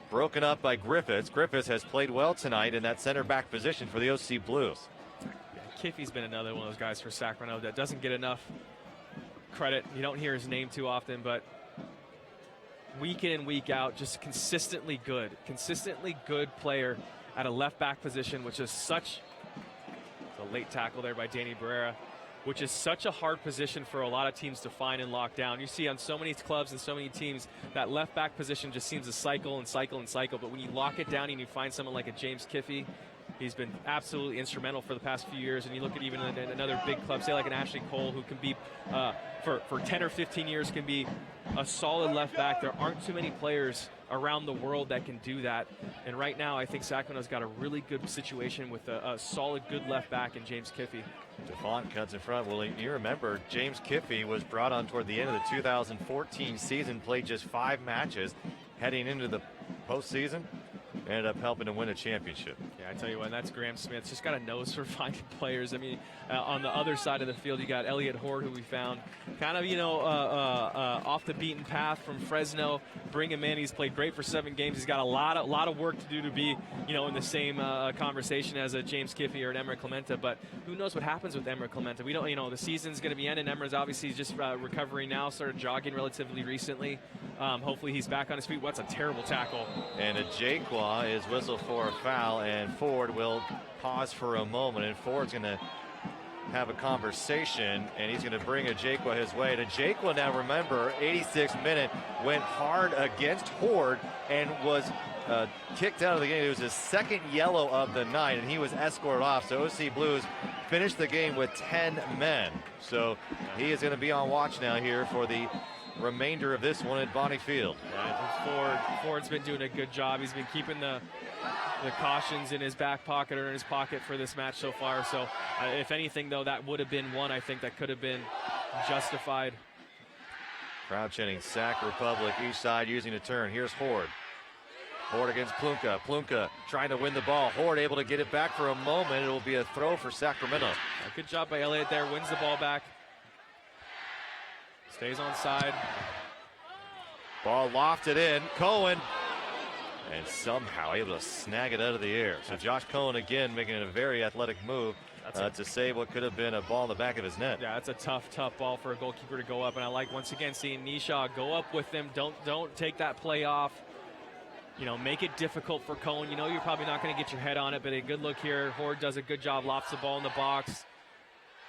Broken up by Griffiths. Griffiths has played well tonight in that center back position for the OC Blues. Yeah, Kiffey's been another one of those guys for Sacramento that doesn't get enough credit. You don't hear his name too often, but week in and week out, just consistently good player at a left back position, which is such a late tackle there by Danny Barrera, which is such a hard position for a lot of teams to find and lock down. You see on so many clubs and so many teams, that left back position just seems to cycle and cycle and cycle, but when you lock it down and you find someone like a James Kiffey, he's been absolutely instrumental for the past few years. And you look at even another big club, say like an Ashley Cole, who can be, for 10 or 15 years, can be a solid left back. There aren't too many players around the world that can do that. And right now, I think Sacramento's got a really good situation with a solid, good left back in James Kiffey. DeFont cuts in front. Well, you remember James Kiffey was brought on toward the end of the 2014 season, played just 5 matches heading into the postseason. Ended up helping to win a championship. Yeah, I tell you what, that's Graham Smith. Just got a nose for finding players. I mean, on the other side of the field, you got Elliot Horde, who we found kind of, off the beaten path from Fresno. Bring him in. He's played great for 7 games. He's got a lot of work to do to be, in the same conversation as a James Kiffey or an Emmer Clementa. But who knows what happens with Emmer Clementa? We don't, the season's going to be ending. Emmer's obviously just recovering now, started jogging relatively recently. Hopefully he's back on his feet. What's a terrible tackle. And a Jaquan is whistled for a foul, and Ford will pause for a moment, and Ford's going to have a conversation, and he's going to bring a Jaquan his way. And a Jaquan, now remember, 86th minute, went hard against Horde and was kicked out of the game. It was his 2nd yellow of the night, and he was escorted off. So OC Blues finished the game with 10 men. So he is going to be on watch now here for the remainder of this one at Bonnie Field. Ford's been doing a good job. He's been keeping the cautions in his back pocket or in his pocket for this match so far. So if anything, though, that would have been one, I think, that could have been justified. Crowd chanting Sac Republic, each side using a turn. Here's Horde. Horde against Plumka. Plumka trying to win the ball. Horde able to get it back for a moment. It will be a throw for Sacramento. Good job by Elliott there. Wins the ball back. Stays on side. Ball lofted in. Cohen. And somehow able to snag it out of the air. So Josh Cohen again making a very athletic move to save what could have been a ball in the back of his net. Yeah, that's a tough ball for a goalkeeper to go up. And I like, once again, seeing Nisha go up with him. Don't take that play off. Make it difficult for Cohen. You're probably not going to get your head on it, but a good look here. Horde does a good job, lofts the ball in the box.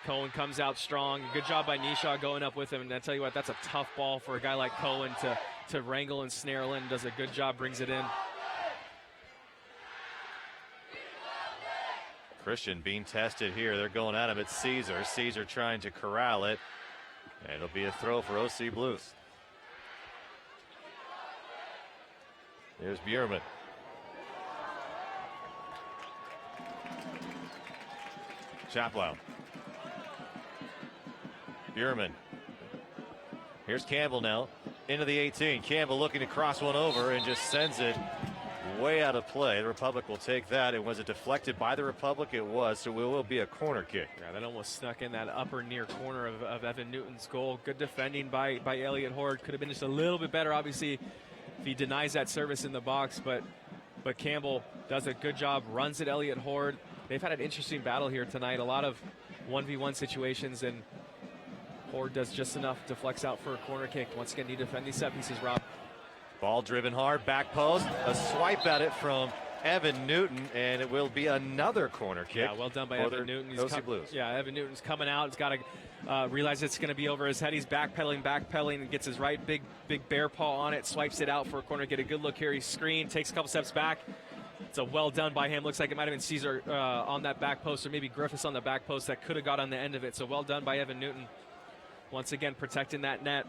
Cohen comes out strong. Good job by Nisha going up with him. And I tell you what, that's a tough ball for a guy like Cohen to wrangle and snare in. Does a good job, brings it in. Christian being tested here. They're going at him. It's Caesar. Caesar trying to corral it. And it'll be a throw for OC Blues. Here's Bierman. Chaplow. Bierman. Here's Campbell now into the 18. Campbell looking to cross one over and just sends it way out of play. The Republic will take that. And was it deflected by the Republic? It was, so it will be a corner kick. Yeah, that almost snuck in that upper near corner of Evan Newton's goal. Good defending by Elliott Horde. Could have been just a little bit better, obviously, if he denies that service in the box. But Campbell does a good job, runs at Elliott Horde. They've had an interesting battle here tonight. A lot of 1v1 situations, and Horde does just enough to flex out for a corner kick. Once again, need to defend these set pieces, Rob. Ball driven hard, back post, a swipe at it from Evan Newton, and it will be another corner kick. Yeah, well done by Evan Newton. OC Blues. Yeah, Evan Newton's coming out. He's got to realize it's going to be over his head. He's backpedaling, and gets his right big bear paw on it, swipes it out for a corner. Get a good look here. He's screened, takes a couple steps back. It's a well done by him. Looks like it might have been Caesar on that back post, or maybe Griffiths on the back post that could have got on the end of it. So well done by Evan Newton. Once again, protecting that net.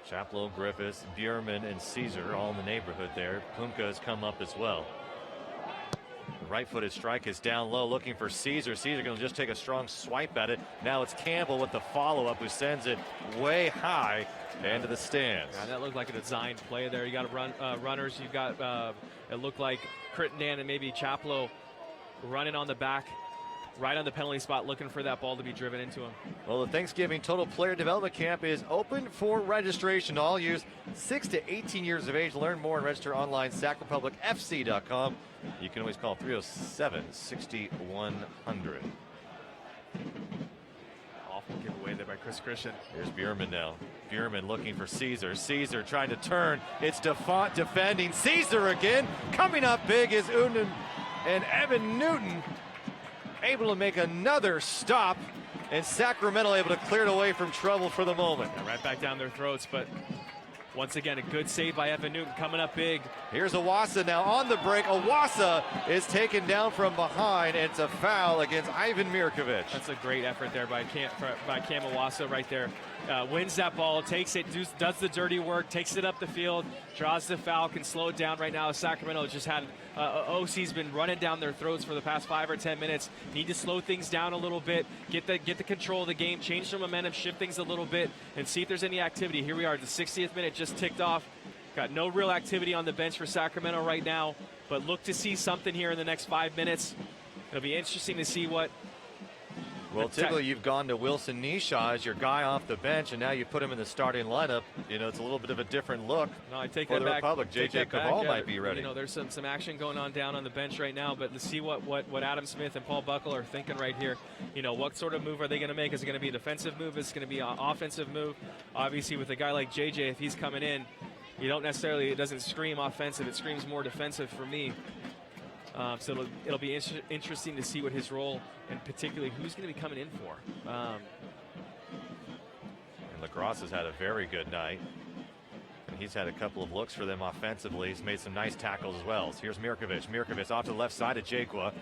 Chaplow, Griffiths, Bierman, and Caesar all in the neighborhood there. Pumka has come up as well. The right-footed strike is down low, looking for Caesar. Caesar going to just take a strong swipe at it. Now it's Campbell with the follow-up, who sends it way high into the stands. Yeah, that looked like a designed play there. You got runners. You've got it looked like Crittenden and maybe Chaplow running on the back, right on the penalty spot, looking for that ball to be driven into him. Well, the Thanksgiving Total Player Development Camp is open for registration. All youth 6 to 18 years of age. Learn more and register online, sacrepublicfc.com. You can always call 307-6100. Awful giveaway there by Chris Christian. Here's Bierman now. Bierman looking for Caesar. Caesar trying to turn. It's DeFont defending. Caesar again. Coming up big is Unden, and Evan Newton able to make another stop, and Sacramento able to clear it away from trouble for the moment. Yeah, right back down their throats, but once again, a good save by Evan Newton coming up big. Here's Awasa now on the break. Awasa is taken down from behind. It's a foul against Ivan Mirkovic. That's a great effort there by Cam Awasa right there. Wins that ball, takes it, does the dirty work, takes it up the field, draws the foul, can slow it down right now. Sacramento just had OC's been running down their throats for the past 5 or 10 minutes. Need to slow things down a little bit, get the control of the game, change their momentum, shift things a little bit, and see if there's any activity. Here we are, the 60th minute just ticked off. Got no real activity on the bench for Sacramento right now, but look to see something here in the next 5 minutes. It'll be interesting to see what. Well, typically you've gone to Wilson Nisha as your guy off the bench, and now you put him in the starting lineup. You know, it's a little bit of a different look. No, I take for that the back. Republic. JJ Caval might be ready. You know, there's some action going on down on the bench right now, but let's see what Adam Smith and Paul Buckle are thinking right here. You know, what sort of move are they going to make? Is it going to be a defensive move? Is it going to be an offensive move? Obviously, with a guy like JJ, if he's coming in, you don't necessarily, it doesn't scream offensive. It screams more defensive for me. So it'll be interesting to see what his role, and particularly who's going to be coming in for. And Lacrosse has had a very good night. And he's had a couple of looks for them offensively. He's made some nice tackles as well. So here's Mirkovic. Mirkovic off to the left side of Jaquia.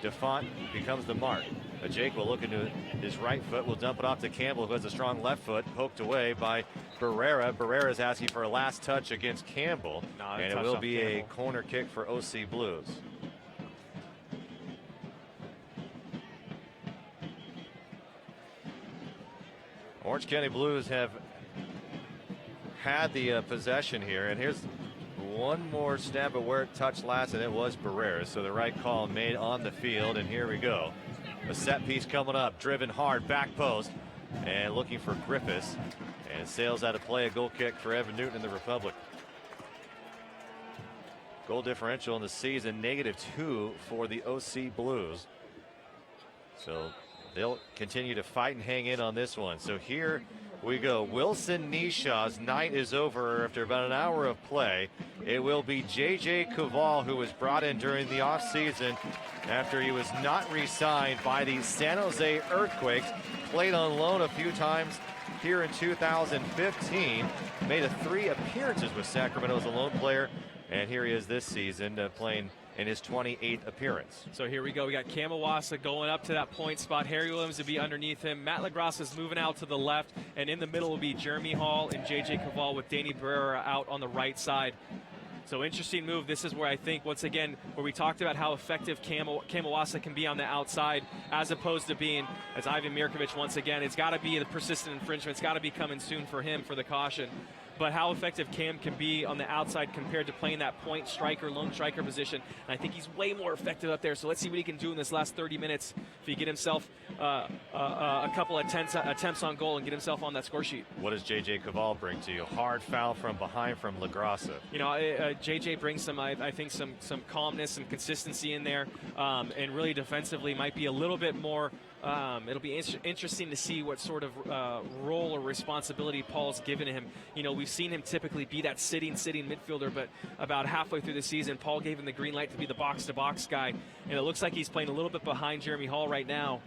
DeFont becomes the mark. Jaquia looking to his right foot. Will dump it off to Campbell, who has a strong left foot. Poked away by Barrera. Barrera's asking for a last touch against Campbell. And it will be a corner kick for OC Blues. Orange County Blues have had the possession here, and here's one more stab at where it touched last, and it was Barrera. So the right call made on the field, and here we go. A set piece coming up, driven hard, back post, and looking for Griffiths, and it sails out of play. A goal kick for Evan Newton in the Republic. Goal differential in the season, -2 for the OC Blues. So they'll continue to fight and hang in on this one. So here we go. Wilson Nisha's night is over after about an hour of play. It will be JJ Caval, who was brought in during the offseason after he was not re-signed by the San Jose Earthquakes. Played on loan a few times here in 2015. Made 3 appearances with Sacramento as a loan player. And here he is this season playing in his 28th appearance. So here we go. We got Cam Awasa going up to that point spot. Harry Williams to be underneath him. Matt LaGrasse is moving out to the left. And in the middle will be Jeremy Hall and JJ Caval with Danny Barrera out on the right side. So interesting move. This is where I think, once again, where we talked about how effective Kamawasa can be on the outside, as opposed to being, as Ivan Mirkovic once again, it's got to be the persistent infringement. It's got to be coming soon for him for the caution. But how effective Cam can be on the outside compared to playing that point striker, lone striker position. And I think he's way more effective up there. So let's see what he can do in this last 30 minutes if he get himself a couple of attempts on goal and get himself on that score sheet. What does J.J. Caval bring to you? Hard foul from behind from LaGrassa. You know, J.J. brings some, I think, some calmness, some consistency in there, and really defensively might be a little bit more. It'll be interesting to see what sort of role or responsibility Paul's given him. You know, we've seen him typically be that sitting midfielder, but about halfway through the season, Paul gave him the green light to be the box-to-box guy, and it looks like he's playing a little bit behind Jeremy Hall right now.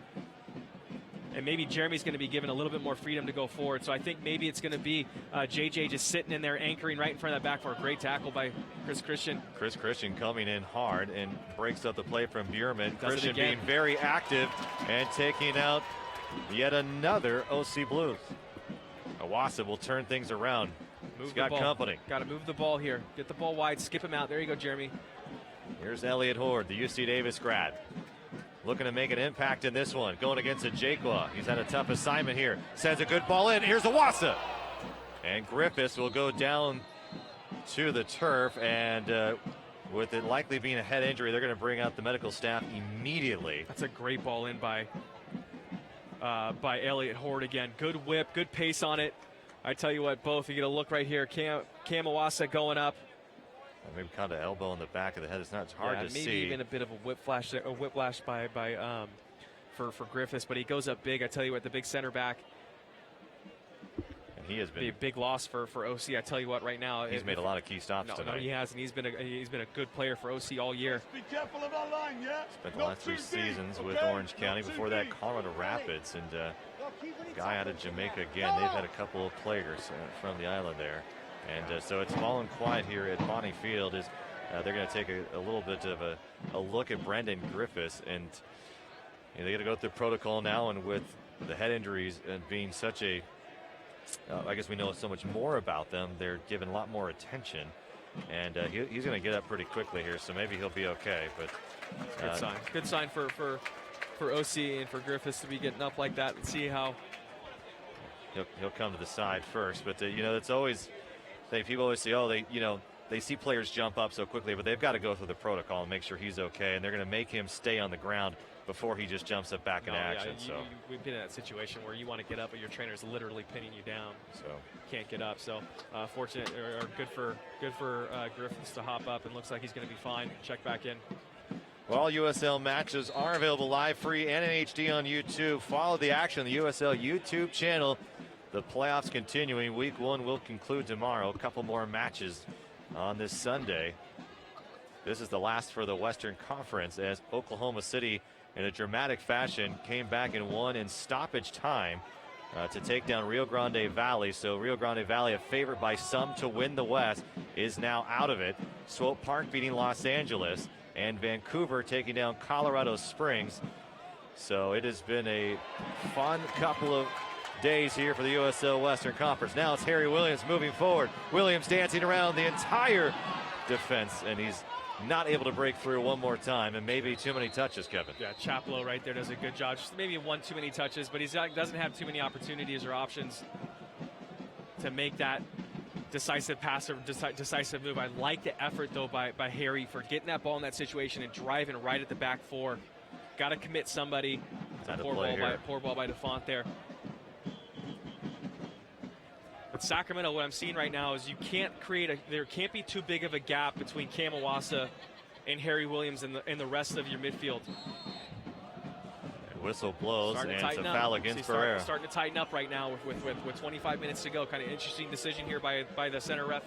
And maybe Jeremy's going to be given a little bit more freedom to go forward. So I think maybe it's going to be JJ just sitting in there, anchoring right in front of that back for a great tackle by Chris Christian. Chris Christian coming in hard and breaks up the play from Bierman. Christian being very active and taking out yet another OC Blues. Awasa will turn things around. He's got company. Got to move the ball here. Get the ball wide. Skip him out. There you go, Jeremy. Here's Elliott Horde, the UC Davis grad. Looking to make an impact in this one. Going against a Jaquan. He's had a tough assignment here. Sends a good ball in. Here's Awasa. And Griffiths will go down to the turf. And with it likely being a head injury, they're going to bring out the medical staff immediately. That's a great ball in by Elliott Horde again. Good whip, good pace on it. I tell you what, both. You get a look right here. Cam Awasa going up. Maybe caught an elbow in the back of the head. It's hard to see. Maybe even a bit of a whiplash for Griffiths, but he goes up big. I tell you what, the big center back. And he has been a big loss for OC. I tell you what, right now he's made a lot of key stops tonight. No, he has, and he's been a good player for OC all year. Be careful of our line, yeah? Spent the last 3 seasons with Orange County. Before that, Colorado Rapids, and a guy out of Jamaica again. They've had a couple of players from the island there. And so it's fallen quiet here at Bonnie Field as they're going to take a little bit of a look at Brendan Griffiths. And they got to go through protocol now, and with the head injuries and being such a, I guess we know so much more about them, they're given a lot more attention. And he's going to get up pretty quickly here, so maybe he'll be okay. But good sign. Good sign for OC and for Griffiths to be getting up like that and see how. He'll come to the side first, but it's always. People always say, they see players jump up so quickly, but they've got to go through the protocol and make sure he's okay, and they're going to make him stay on the ground before he just jumps up back in action. Yeah, we've been in that situation where you want to get up, but your trainer's literally pinning you down, so can't get up. So fortunate or good for Griffiths to hop up, and looks like he's going to be fine. Check back in. Well, all USL matches are available live, free, and in HD on YouTube. Follow the action on the USL YouTube channel. The playoffs continuing. Week 1 will conclude tomorrow. A couple more matches on this Sunday. This is the last for the Western Conference as Oklahoma City, in a dramatic fashion, came back and won in stoppage time to take down Rio Grande Valley. So Rio Grande Valley, a favorite by some to win the West, is now out of it. Swope Park beating Los Angeles, and Vancouver taking down Colorado Springs. So it has been a fun couple of days here for the USL Western Conference. Now it's Harry Williams moving forward. Williams dancing around the entire defense, and he's not able to break through one more time, and maybe too many touches, Kevin. Yeah, Chaplow right there does a good job. Just maybe one too many touches, but he doesn't have too many opportunities or options to make that decisive pass or decisive move. I like the effort, though, by Harry for getting that ball in that situation and driving right at the back 4. Got to commit somebody. Poor ball by DeFont there. But Sacramento, what I'm seeing right now is you can't there can't be too big of a gap between Cam Awasa and Harry Williams and the rest of your midfield. Whistle blows, and it's a foul against Pereira. Starting to tighten up right now with 25 minutes to go. Kind of interesting decision here by the center ref,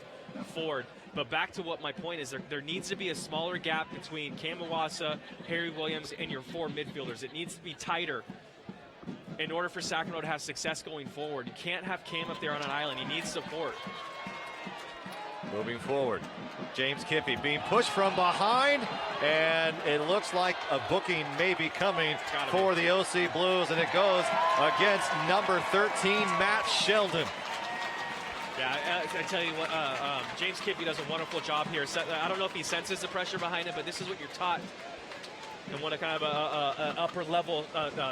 Ford. But back to what my point is, there needs to be a smaller gap between Cam Awasa, Harry Williams, and your 4 midfielders. It needs to be tighter in order for Sacramento to have success going forward. You can't have Cam up there on an island. He needs support. Moving forward, James Kippy being pushed from behind, and it looks like a booking may be coming for the OC Blues, and it goes against number 13, Matt Sheldon. Yeah, I tell you what, James Kiffey does a wonderful job here. I don't know if he senses the pressure behind him, but this is what you're taught in what a kind of a upper level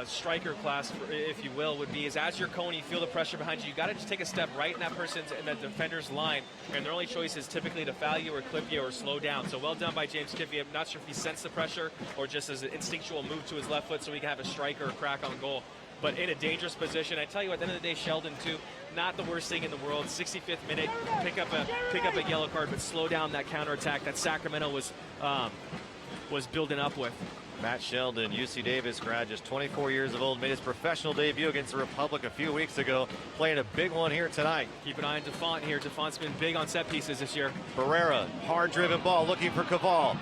striker class, if you will, would be, is as you're going, you feel the pressure behind you. You got to just take a step right in that defender's line, and their only choice is typically to foul you or clip you or slow down. So well done by James Kiffey. I'm not sure if he sensed the pressure or just as an instinctual move to his left foot so he can have a striker or crack on goal. But in a dangerous position. I tell you what, at the end of the day, Sheldon too, not the worst thing in the world. 65th minute, pick up a yellow card, but slow down that counterattack that Sacramento was building up with. Matt Sheldon, UC Davis grad, just 24 years of old, made his professional debut against the Republic a few weeks ago, playing a big one here tonight. Keep an eye on DeFont here. DeFont's been big on set pieces this year. Barrera, hard-driven ball, looking for Caval.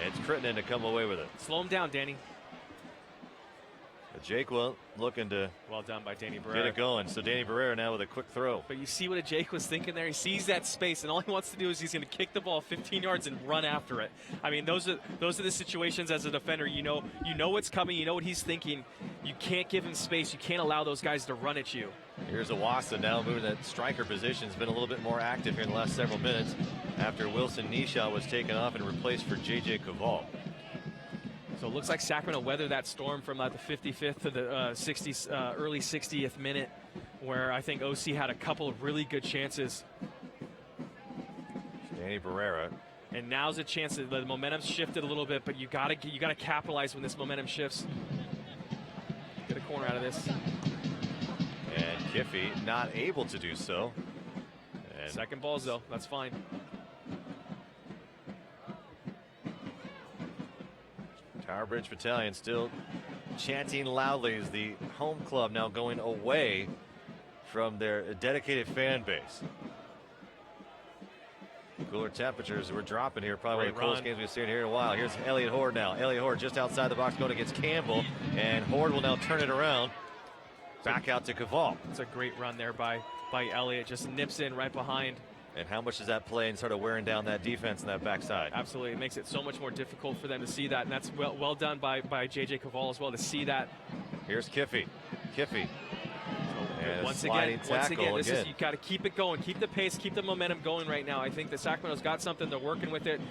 It's Crittenden to come away with it. Slow him down, Danny. Jake looking to well done by Danny Barrera. Get it going. So Danny Barrera now with a quick throw. But you see what Jake was thinking there. He sees that space, and all he wants to do is he's going to kick the ball 15 yards and run after it. I mean, those are the situations as a defender. You know what's coming. You know what he's thinking. You can't give him space. You can't allow those guys to run at you. Here's Awasa now moving that striker position. Has been a little bit more active here in the last several minutes after Wilson Nisha was taken off and replaced for J.J. Caval. So it looks like Sacramento weathered that storm from the 55th to the early 60th minute, where I think OC had a couple of really good chances. Danny Barrera. And now's a chance that the momentum's shifted a little bit, but you gotta capitalize when this momentum shifts. Get a corner out of this. And Kiffey not able to do so. And second balls though, that's fine. Tower Bridge Battalion still chanting loudly as the home club now going away from their dedicated fan base. Cooler temperatures we're dropping here. Probably one of the coolest games we've seen here in a while. Here's Elliott Horde now. Elliott Horde just outside the box going against Campbell. And Horde will now turn it around. Back out to Caval. It's a great run there by Elliott. Just nips in right behind. And how much does that play and sort of wearing down that defense on that backside? Absolutely. It makes it so much more difficult for them to see that. And that's well done by J.J. Caval as well to see that. Here's Kiffey. And once again, this is, you got to keep it going, keep the pace, keep the momentum going right now. I think that Sacramento's got something. They're working with it.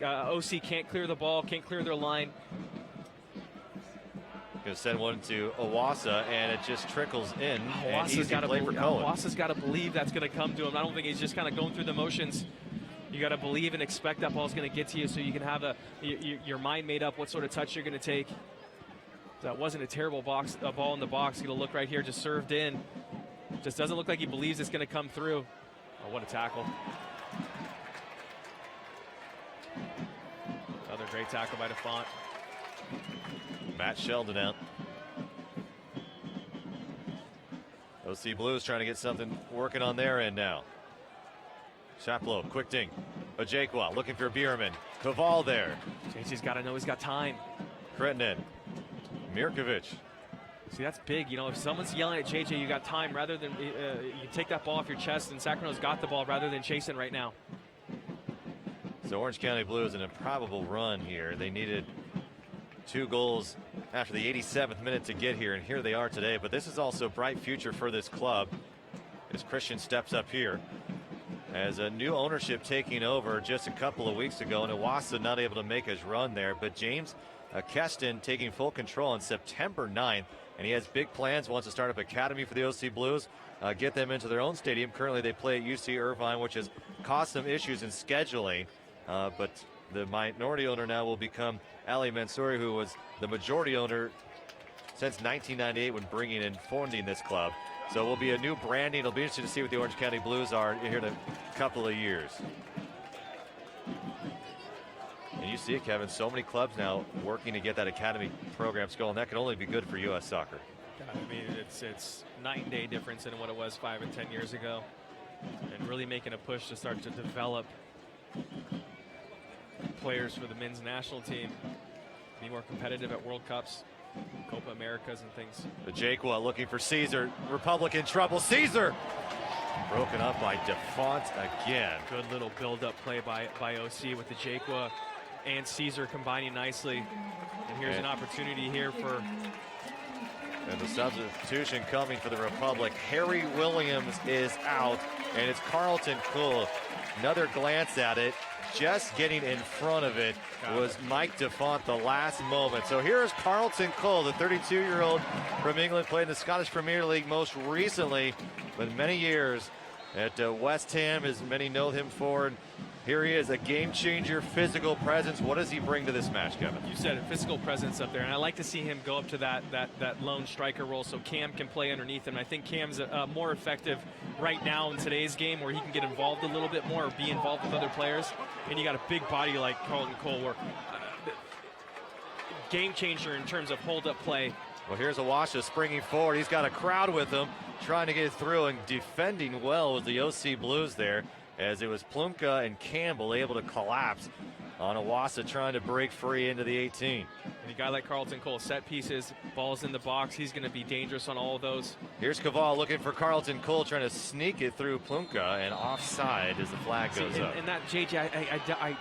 OC can't clear the ball, can't clear their line. Going to send one to Awasa, and it just trickles in. Awasa's got to believe that's going to come to him. I don't think he's just kind of going through the motions. You got to believe and expect that ball's going to get to you, so you can have your mind made up what sort of touch you're going to take. That wasn't a terrible ball in the box. Going to look right here, just served in. Just doesn't look like he believes it's going to come through. Oh, what a tackle! Another great tackle by DeFont. Matt Sheldon out. OC Blues trying to get something working on their end now. Chaplow, quick ding. Ojekwa looking for Bierman. Caval there. JJ's got to know he's got time. Crittenden. Mirkovic. See, that's big. You know, if someone's yelling at JJ, you got time rather than you take that ball off your chest, and Sacramento's got the ball rather than chasing right now. So Orange County Blues an improbable run here. They needed 2 goals after the 87th minute to get here, and here they are today. But this is also a bright future for this club as Christian steps up here. As a new ownership taking over just a couple of weeks ago, and Awasa not able to make his run there. But James Keston taking full control on September 9th, and he has big plans, wants to start up academy for the OC Blues, get them into their own stadium. Currently they play at UC Irvine, which has caused some issues in scheduling, but the minority owner now will become Ali Mansouri, who was the majority owner since 1998 when bringing and funding this club. So it will be a new branding. It'll be interesting to see what the Orange County Blues are here in a couple of years. And you see it, Kevin, so many clubs now working to get that academy programs going. That can only be good for U.S. soccer. I mean, it's night and day difference in what it was 5 and 10 years ago, and really making a push to start to develop players for the men's national team, be more competitive at World Cups, Copa Americas and things. The Jaquan looking for Caesar. Republic in trouble. Caesar broken up by DeFont again. Good little build-up play by OC with the Jaquan and Caesar combining nicely. And here's an opportunity here for And the substitution coming for the Republic. Harry Williams is out, and it's Carlton Cole. Another glance at it. Just getting in front of it was Mike DeFont the last moment. So here's Carlton Cole, the 32-year-old from England, played in the Scottish Premier League most recently, but many years at West Ham, as many know him for. And here he is, a game-changer, physical presence. What does he bring to this match, Kevin? You said it, physical presence up there, and I like to see him go up to that lone striker role so Cam can play underneath him. I think Cam's more effective right now in today's game, where he can get involved a little bit more or be involved with other players. And you got a big body like Carlton Cole, where game changer in terms of hold-up play. Well, here's Awasha springing forward. He's got a crowd with him, trying to get through and defending well with the OC Blues there, as it was Plumka and Campbell able to collapse on Awasa trying to break free into the 18. And a guy like Carlton Cole, set pieces, balls in the box, he's going to be dangerous on all of those. Here's Caval looking for Carlton Cole, trying to sneak it through Plumka, and offside as the flag goes up. And that, JJ, I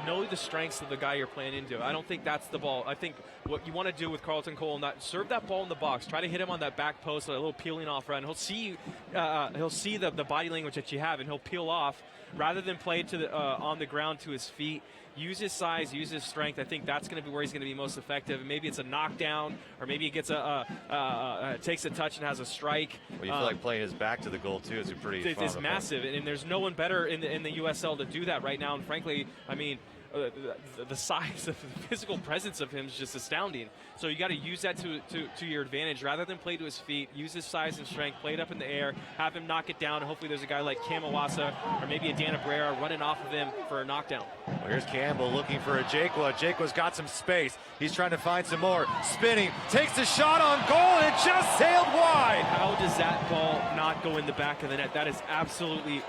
know the strengths of the guy you're playing into. I don't think that's the ball. I think what you want to do with Carlton Cole, and serve that ball in the box. Try to hit him on that back post, a little peeling off run. He'll see the body language that you have, and he'll peel off rather than play to the on the ground to his feet. Use his size, use his strength. I think that's going to be where he's going to be most effective. And maybe it's a knockdown, or maybe he gets takes a touch and has a strike. Well, you feel like playing his back to the goal too is a pretty. It's massive, and there's no one better in the USL to do that right now. And frankly, I mean, the size of the physical presence of him is just astounding. So you got to use that to your advantage rather than play to his feet. Use his size and strength, play it up in the air, have him knock it down, and hopefully there's a guy like Cam Awasa or maybe a Dan Abrera running off of him for a knockdown. Well, here's Campbell looking for a Jakwa. Jakwa's got some space. He's trying to find some more. Spinning, takes the shot on goal, and it just sailed wide. How does that ball not go in the back of the net? That is absolutely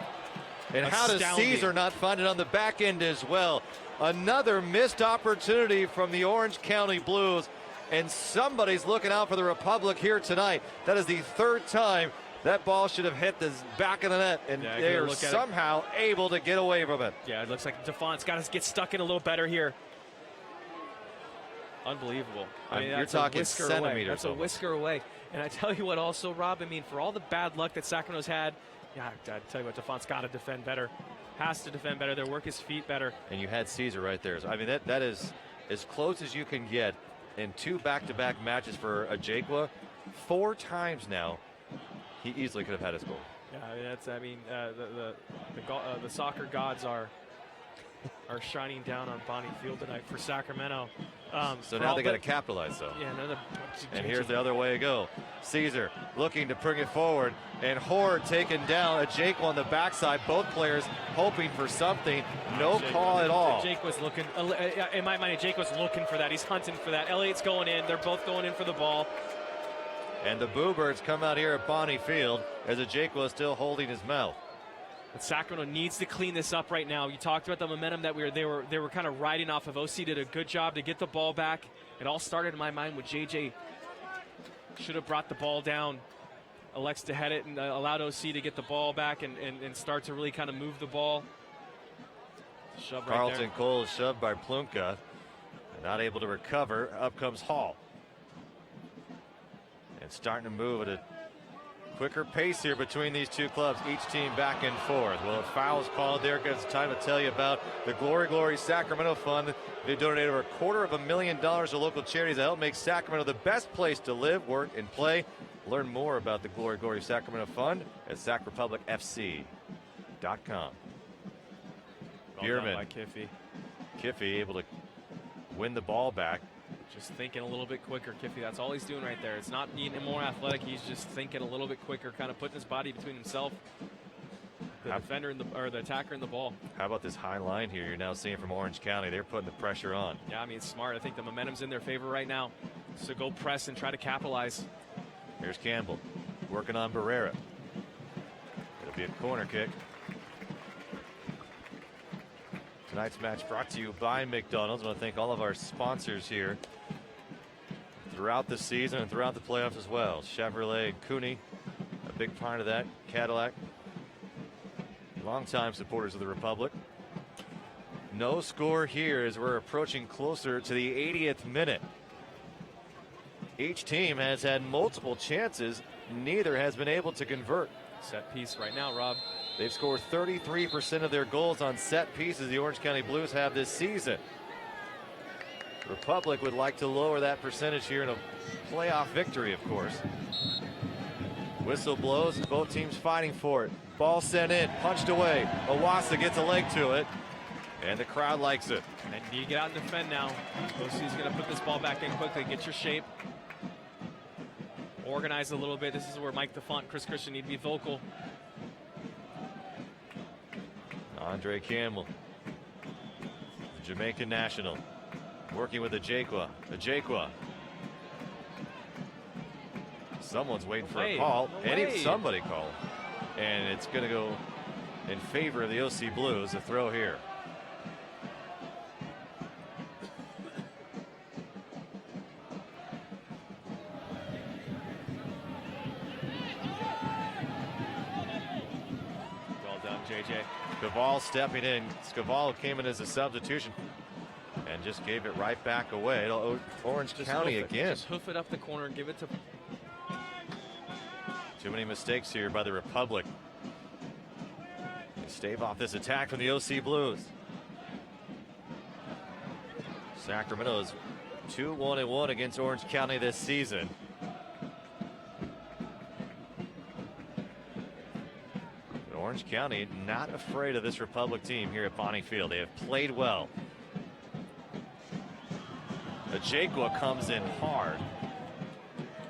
And how does Caesar not find it on the back end as well? Another missed opportunity from the Orange County Blues, and somebody's looking out for the Republic here tonight. That is the third time that ball should have hit the back of the net, and they're somehow able to get away from it. Yeah, it looks like DeFont's got to get stuck in a little better here. Unbelievable. I mean, you're talking centimeters. That's a whisker away. And I tell you what also, Rob, I mean, for all the bad luck that Sacramento's had, yeah, I tell you what, DeFont's got to defend better. Has to defend better. They work his feet better. And you had Caesar right there. So, I mean, that is as close as you can get in two back-to-back matches for a Jakwa. 4 times now, he easily could have had his goal. Yeah, I mean, the soccer gods are shining down on Bonnie Field tonight for Sacramento. So now they got to capitalize, though. Yeah, and here's the other way to go. Caesar looking to bring it forward, and Horde taken down. A Jake on the backside. Both players hoping for something. No call at all. Jake was looking. In my mind, Jake was looking for that. He's hunting for that. Elliott's going in. They're both going in for the ball. And the Boo-Birds come out here at Bonnie Field as a Jake was still holding his mouth. But Sacramento needs to clean this up right now. You talked about the momentum that they were kind of riding off of. OC did a good job to get the ball back. It all started in my mind with JJ. Should have brought the ball down, elects to head it, and allowed OC to get the ball back and start to really kind of move the ball. Shove right Carlton there. Cole is shoved by Plumka. Not able to recover. Up comes Hall. And starting to move at a quicker pace here between these two clubs, each team back and forth. Well, a foul's called there. It's time to tell you about the Glory Glory Sacramento Fund. They donated over $250,000 to local charities to help make Sacramento the best place to live, work, and play. Learn more about the Glory Glory Sacramento Fund at sacrepublicfc.com. Bierman. By Kiffy. Kiffy able to win the ball back. Just thinking a little bit quicker, Kiffy. That's all he's doing right there. It's not being more athletic. He's just thinking a little bit quicker, kind of putting his body between himself, the defender, and the attacker, and the ball. How about this high line here you're now seeing from Orange County? They're putting the pressure on. Yeah, I mean, it's smart. I think the momentum's in their favor right now. So go press and try to capitalize. Here's Campbell working on Barrera. It'll be a corner kick. Tonight's match brought to you by McDonald's. I want to thank all of our sponsors here throughout the season and throughout the playoffs as well. Chevrolet and Cooney, a big part of that. Cadillac, longtime supporters of the Republic. No score here as we're approaching closer to the 80th minute. Each team has had multiple chances. Neither has been able to convert. Set piece right now, Rob. They've scored 33% of their goals on set pieces the Orange County Blues have this season. Republic would like to lower that percentage here in a playoff victory, of course. Whistle blows, both teams fighting for it. Ball sent in, punched away. Owasa gets a leg to it, and the crowd likes it. And you get out and defend now. OC's going to put this ball back in quickly, get your shape. Organize a little bit. This is where Mike DeFont, Chris Christian need to be vocal. Andre Campbell, the Jamaican national, working with Ajekwa. Someone's waiting for a call. Somebody called. And it's going to go in favor of the OC Blues. A throw here. Well done, JJ. Caval stepping in. Scaval came in as a substitution and just gave it right back away. Orange County again. Just hoof it up the corner and give it to... Too many mistakes here by the Republic. They stave off this attack from the OC Blues. Sacramento's 2-1-1 against Orange County this season. But Orange County not afraid of this Republic team here at Bonnie Field. They have played well. Ajekwa comes in hard,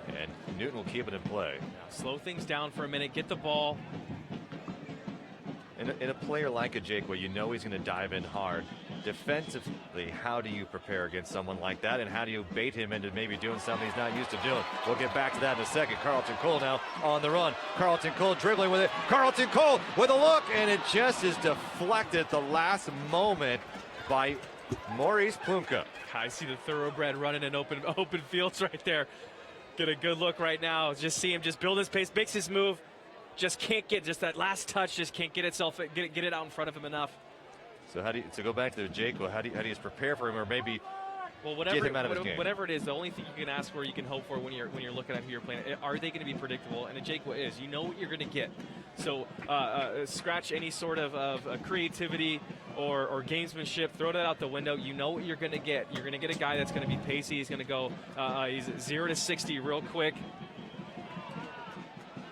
and Newton will keep it in play. Slow things down for a minute, get the ball. In a player like Ajekwa, you know he's going to dive in hard. Defensively, how do you prepare against someone like that, and how do you bait him into maybe doing something he's not used to doing? We'll get back to that in a second. Carlton Cole now on the run. Carlton Cole dribbling with it. Carlton Cole with a look, and it just is deflected at the last moment by Maurice Plumka. I see the thoroughbred running in open fields right there. Get a good look right now. Just see him just build his pace, makes his move. Just can't get that last touch. Just can't get it out in front of him enough. So to go back to Jaco, how do you prepare for him, or maybe whatever, get him out of his game? Whatever it is, the only thing you can ask for, you can hope for when you're looking at who you're playing. Are they going to be predictable? And Jaco is. You know what you're going to get. So scratch any sort of creativity or gamesmanship. Throw that out the window. You know what you're going to get. You're going to get a guy that's going to be pacey. He's going to go. He's 0 to 60 real quick.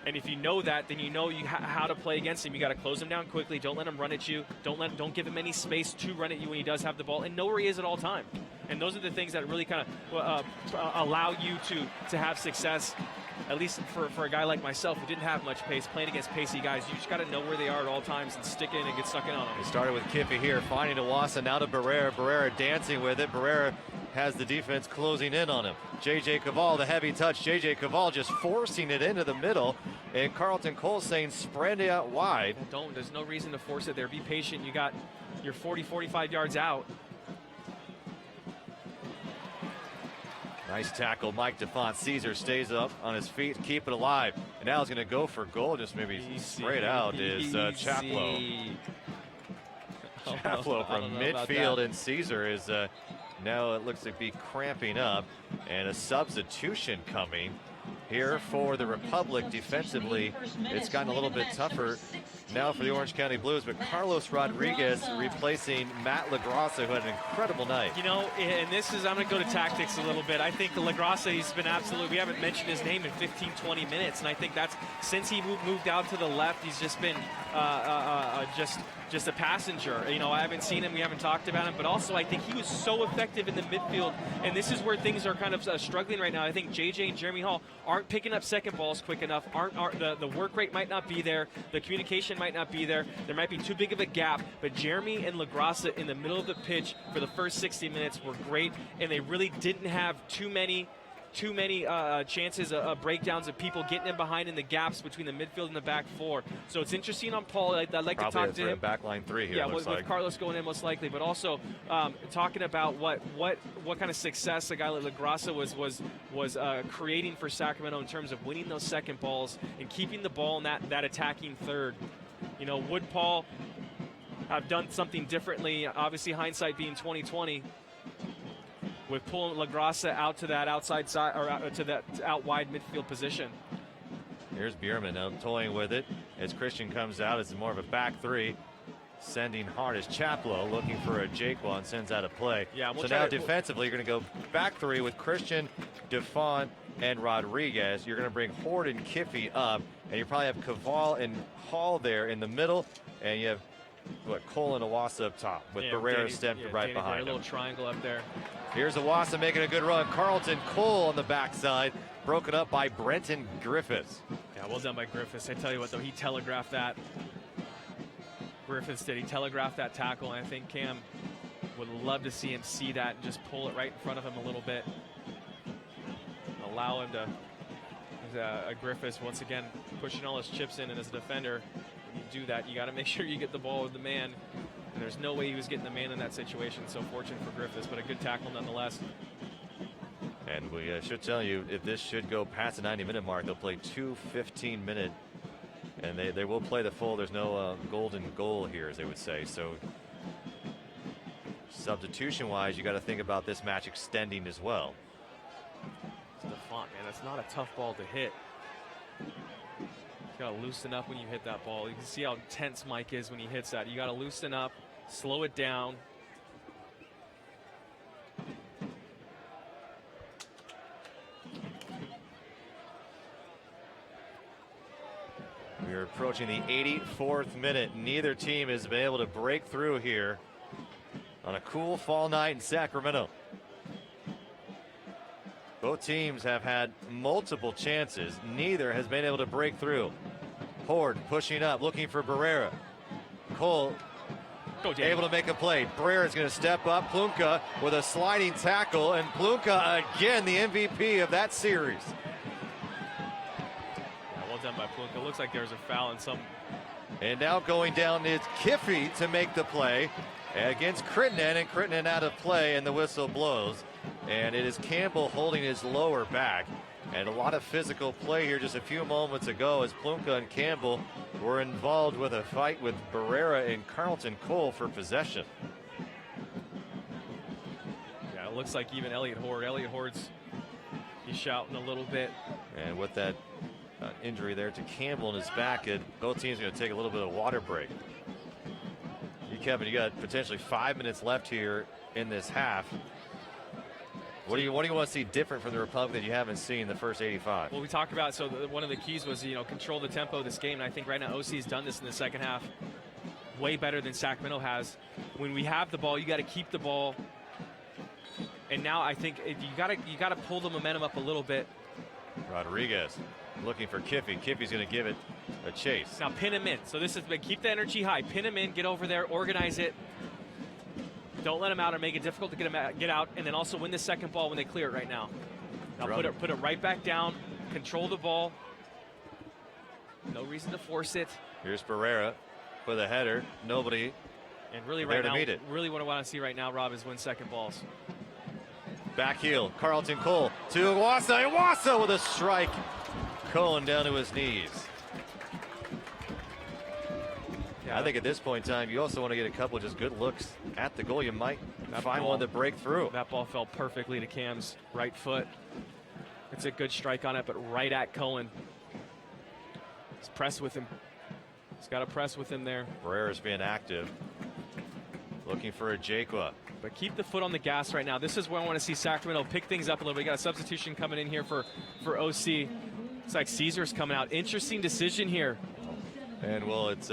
And if you know that, then you know how to play against him. You got to close him down quickly. Don't let him run at you. Don't give him any space to run at you when he does have the ball, and know where he is at all time. And those are the things that really kind of allow you to have success. At least for a guy like myself who didn't have much pace, playing against pacey guys, you just got to know where they are at all times and stick in and get stuck in on them. He started with Kiffy here, finding Owasa, now to Barrera. Barrera dancing with it. Barrera has the defense closing in on him. J.J. Caval, the heavy touch. J.J. Caval just forcing it into the middle. And Carlton Cole saying spread it out wide. There's no reason to force it there. Be patient. You got your 40, 45 yards out. Nice tackle, Mike DeFont. Caesar stays up on his feet, keep it alive. And now he's going to go for goal, just maybe straight out is Chaplow. Chaplow from midfield, and Caesar is now, it looks to be cramping up. And a substitution coming here for the Republic defensively. It's gotten a little bit tougher now for the Orange County Blues, but Carlos Rodriguez replacing Matt LaGrassa, who had an incredible night. You know, and this is, I'm going to go to tactics a little bit. I think LaGrassa, he's been we haven't mentioned his name in 15, 20 minutes, and I think that's, since he moved out to the left, he's just been just a passenger. You know, I haven't seen him, we haven't talked about him, but also I think he was so effective in the midfield, and this is where things are kind of struggling right now. I think JJ and Jeremy Hall aren't picking up second balls quick enough, the work rate might not be there, the communication might not be there, there might be too big of a gap, but Jeremy and LaGrassa in the middle of the pitch for the first 60 minutes were great, and they really didn't have too many chances of breakdowns of people getting in behind in the gaps between the midfield and the back four. So it's interesting on Paul. I'd like to talk to him. Back line three here. Yeah, with Carlos going in most likely, but also talking about what kind of success a guy like LaGrassa was creating for Sacramento in terms of winning those second balls and keeping the ball in that attacking third. You know, would Paul have done something differently? Obviously, hindsight being 2020. with pulling LaGrassa out to that outside side, or out to that out wide midfield position. Here's Bierman now toying with it as Christian comes out. It's more of a back three. Sending hard as Chaplow looking for a Jaquan and sends out a play. Yeah, we'll so now defensively, you're going to go back three with Christian, DeFont, and Rodriguez. You're going to bring Horde and Kiffey up, and you probably have Caval and Hall there in the middle, and you have Cole and Awasa up top with Barrera stepped right behind him. A little triangle up there. Here's Awasa making a good run. Carlton Cole on the backside, broken up by Brenton Griffiths. Yeah, well done by Griffiths. I tell you what, though, he telegraphed that. Griffiths did. He telegraphed that tackle, and I think Cam would love to see him see that and just pull it right in front of him a little bit. Allow him to, Griffiths, once again, pushing all his chips in, and as a defender, when you do that, you got to make sure you get the ball with the man. And there's no way he was getting the man in that situation, so fortunate for Griffiths, but a good tackle nonetheless. And we should tell you, if this should go past the 90-minute mark, they'll play 2 15-minute. And they will play the full. There's no golden goal here, as they would say. So substitution-wise, you got to think about this match extending as well. DeFont, man, that's not a tough ball to hit. You got to loosen up when you hit that ball. You can see how tense Mike is when he hits that. You got to loosen up, slow it down. We're approaching the 84th minute. Neither team has been able to break through here on a cool fall night in Sacramento. Both teams have had multiple chances. Neither has been able to break through. Horde pushing up, looking for Barrera. Cole able to make a play. Barrera is going to step up. Plunka with a sliding tackle, and Plunka again the MVP of that series. Done by Plunka. Looks like there's a foul in some. And now going down is Kiffey to make the play against Crittenden, and Crittenden out of play, and the whistle blows. And it is Campbell holding his lower back. And a lot of physical play here just a few moments ago as Plunka and Campbell were involved with a fight with Barrera and Carlton Cole for possession. Yeah, it looks like even Elliott Horde's he's shouting a little bit. And with that injury there to Campbell in his back, and both teams are going to take a little bit of water break. Kevin, you got potentially 5 minutes left here in this half. What do you want to see different from the Republic that you haven't seen the first 85? Well, we talked about, so one of the keys was, control the tempo of this game, and I think right now OC has done this in the second half way better than Sacramento has. When we have the ball, you got to keep the ball, and now I think you got to pull the momentum up a little bit. Rodriguez looking for Kiffey. Kiffey's going to give it a chase. Now pin him in. So this is keep the energy high. Pin him in. Get over there. Organize it. Don't let him out or make it difficult to get out. And then also win the second ball when they clear it right now. Now put it right back down. Control the ball. No reason to force it. Here's Barrera with a header. Nobody. And really right now, really what I want to see right now, Rob, is win second balls. Back heel, Carlton Cole to Awasa. Awasa with a strike. Cohen down to his knees. Yeah, I think at this point in time, you also want to get a couple of just good looks at the goal. You might find one to break through. That ball fell perfectly to Cam's right foot. It's a good strike on it, but right at Cohen. He's pressed with him. He's got to press with him there. Barrera's being active. Looking for a Jaquan. But keep the foot on the gas right now. This is where I want to see Sacramento pick things up a little bit. We got a substitution coming in here for OC. It's like Caesar's coming out. Interesting decision here. And well, it's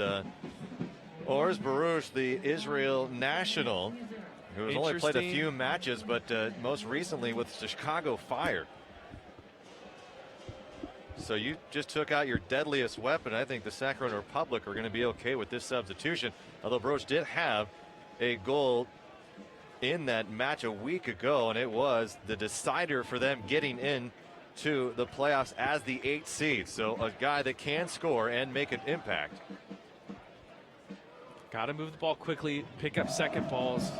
Ors Baruch, the Israel national, who has only played a few matches, but most recently with the Chicago Fire. So you just took out your deadliest weapon. I think the Sacramento Republic are going to be okay with this substitution. Although Baruch did have a goal in that match a week ago, and it was the decider for them getting in to the playoffs as the 8th seed. So a guy that can score and make an impact. Got to move the ball quickly, pick up second balls,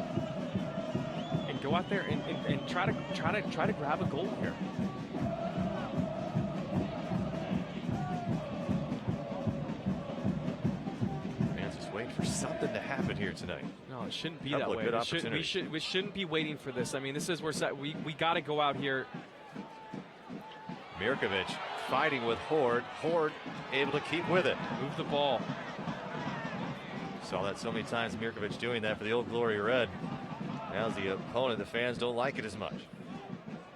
and go out there and try to grab a goal here. Man's just waiting for something to happen here tonight. No, it shouldn't be Couple that of way. good We shouldn't be waiting for this. I mean, this is where we got to go out here. Mirkovic fighting with Horde. Horde able to keep with it. Move the ball. Saw that so many times, Mirkovic doing that for the Old Glory Red. Now's the opponent. The fans don't like it as much.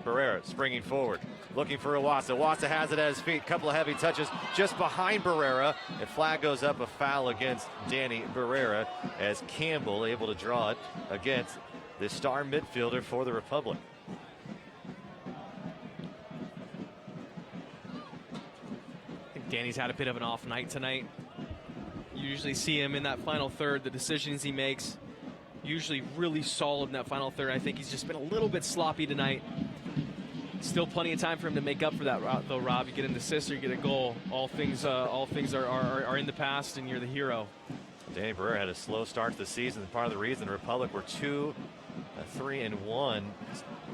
Barrera springing forward, looking for Iwasa. Iwasa has it at his feet. Couple of heavy touches just behind Barrera. And flag goes up, a foul against Danny Barrera as Campbell able to draw it against the star midfielder for the Republic. I think Danny's had a bit of an off night tonight. You usually see him in that final third, the decisions he makes, usually really solid in that final third. I think he's just been a little bit sloppy tonight. Still plenty of time for him to make up for that, though, Rob. You get an assist or you get a goal. All things are in the past, and you're the hero. Danny Barrera had a slow start to the season. Part of the reason the Republic were 2-3-1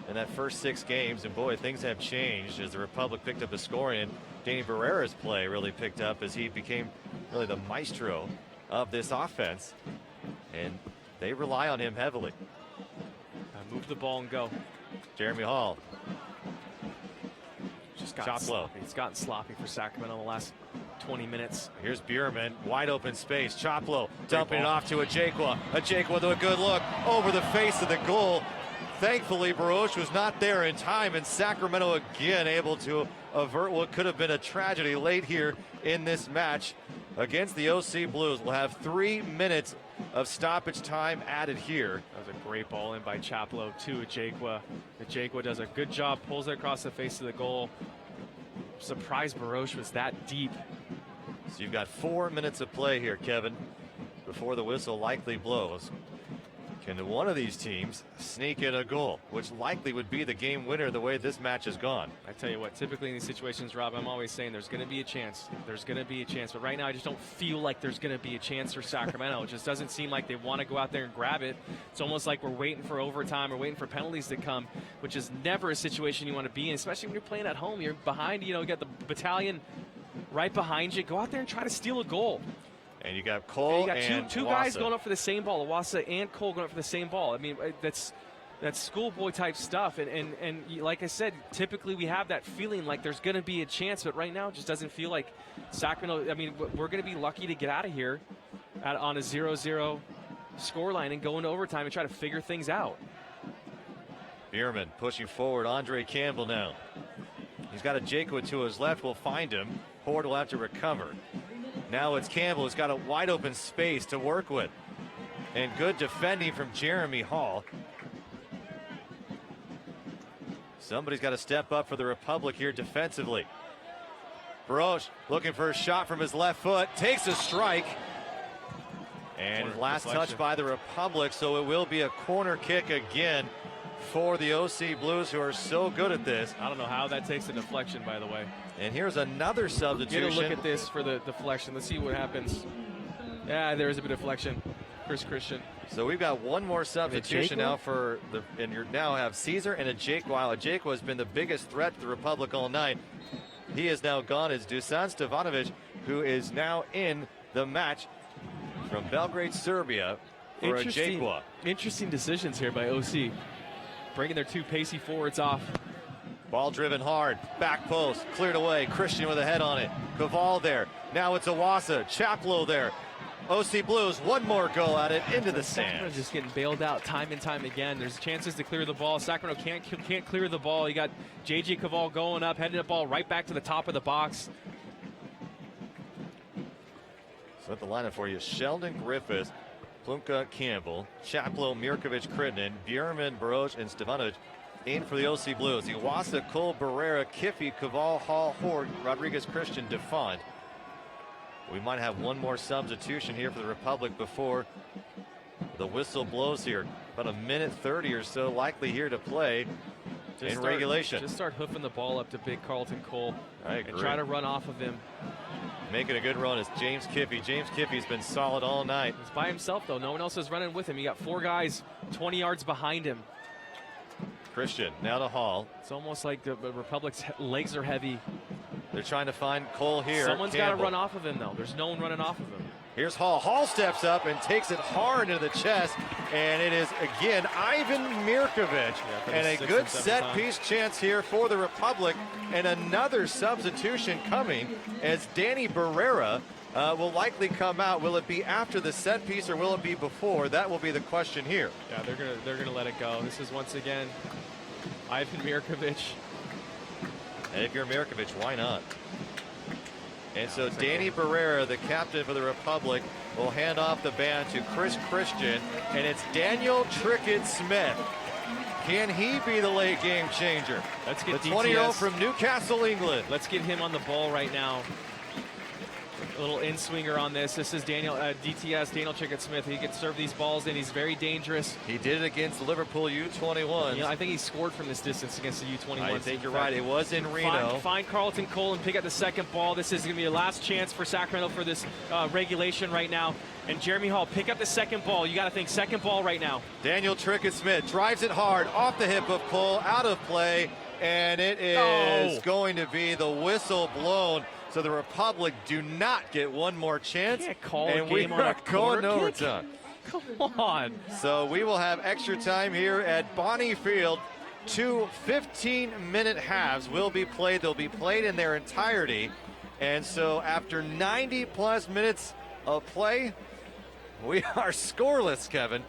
in that first 6 games. And boy, things have changed as the Republic picked up a scoring. And Danny Barrera's play really picked up as he became really the maestro of this offense. And they rely on him heavily. Move the ball and go. Jeremy Hall. Just got sloppy. It's gotten sloppy for Sacramento in the last 20 minutes. Here's Bierman, wide open space. Choplo dumping it off to Ajekwa. Ajekwa with a good look over the face of the goal. Thankfully, Baroche was not there in time, and Sacramento again able to avert what could have been a tragedy late here in this match against the OC Blues. We'll have 3 minutes of stoppage time added here. That was a great ball in by Chaplow to Ajekwa. Ajekwa does a good job, pulls it across the face of the goal. Surprised Baroche was that deep. So you've got 4 minutes of play here, Kevin, before the whistle likely blows. Can one of these teams sneak in a goal, which likely would be the game winner the way this match has gone? I tell you what, typically in these situations, Rob, I'm always saying there's going to be a chance. There's going to be a chance. But right now, I just don't feel like there's going to be a chance for Sacramento. It just doesn't seem like they want to go out there and grab it. It's almost like we're waiting for overtime or waiting for penalties to come, which is never a situation you want to be in, especially when you're playing at home. You're behind, you got the battalion right behind you. Go out there and try to steal a goal. And you got Cole and and two guys going up for the same ball. Iwasa and Cole going up for the same ball. I mean, that's schoolboy type stuff. And like I said, typically we have that feeling like there's going to be a chance, but right now it just doesn't feel like Sacramento. I mean, we're going to be lucky to get out of here on a 0-0 scoreline and go into overtime and try to figure things out. Bierman pushing forward. Andre Campbell now. He's got a Jacob to his left. We'll find him. Horde will have to recover. Now it's Campbell who's got a wide open space to work with. And good defending from Jeremy Hall. Somebody's got to step up for the Republic here defensively. Baroche looking for a shot from his left foot. Takes a strike. And last touch by the Republic, so it will be a corner kick again for the OC Blues, who are so good at this. I don't know how that takes a deflection, by the way. And here's another substitution. Get a look at this for the deflection. Let's see what happens. Yeah, there is a bit of deflection. Chris Christian. So we've got one more substitution now and you now have Caesar and Ajekwa. While Ajekwa has been the biggest threat to the Republic all night. He is now gone as Dusan Stevanovic, who is now in the match from Belgrade, Serbia for Ajekwa. Interesting decisions here by OC. Bringing their 2 pacey forwards off. Ball driven hard, back post, cleared away. Christian with a head on it. Caval there. Now it's Iwasa. Chaplow there. OC Blues, one more go at it into the sand. Just getting bailed out time and time again. There's chances to clear the ball. Sacramento can't clear the ball. You got JJ Caval going up, heading the ball right back to the top of the box. So at the lineup for you, Sheldon Griffiths, Plumka Campbell, Chaplow, Mirkovic, Crittenden, Bierman, Baroche, and Stevanovic in for the OC Blues. Iwasa, Cole, Barrera, Kiffey, Caval, Hall, Horde, Rodriguez, Christian, DeFont. We might have one more substitution here for the Republic before the whistle blows here. About a minute 30 or so likely here to play in regulation. Just start hoofing the ball up to big Carlton Cole. I agree. And try to run off of him. Making a good run is James Kiffey. James Kiffey's been solid all night. He's by himself, though. No one else is running with him. You got 4 guys 20 yards behind him. Christian now to Hall. It's almost like the Republic's legs are heavy. They're trying to find Cole here. Someone's got to run off of him, though. There's no one running off of him. Here's Hall. Hall steps up and takes it hard into the chest, and it is again Ivan Mirkovic. And a good set piece chance here for the Republic, and another substitution coming as Danny Barrera will likely come out. Will it be after the set piece or will it be before? That will be the question here. Yeah, they're gonna let it go. This is once again Ivan Mirkovic. And if you're Mirkovic, why not? And so Danny Barrera, the captain for the Republic, will hand off the band to Chris Christian, and it's Daniel Trickett-Smith. Can he be the late game changer? Let's get the 20-year-old from Newcastle, England. Let's get him on the ball right now. A little in-swinger on this. This is DTS, Daniel Trickett-Smith. He can serve these balls, and he's very dangerous. He did it against the Liverpool U21. You know, I think he scored from this distance against the U21. I think you're right. It was in Reno. Find Carlton Cole and pick up the second ball. This is going to be the last chance for Sacramento for this regulation right now. And Jeremy Hall, pick up the second ball. You got to think second ball right now. Daniel Trickett-Smith drives it hard off the hip of Cole, out of play, and it is going to be the whistle blown. So the Republic do not get one more chance. Can't call and a game we on are a going corner overtime. Come on. So we will have extra time here at Bonnie Field. 2 15-minute halves will be played. They'll be played in their entirety. And so after 90-plus minutes of play, we are scoreless, Kevin.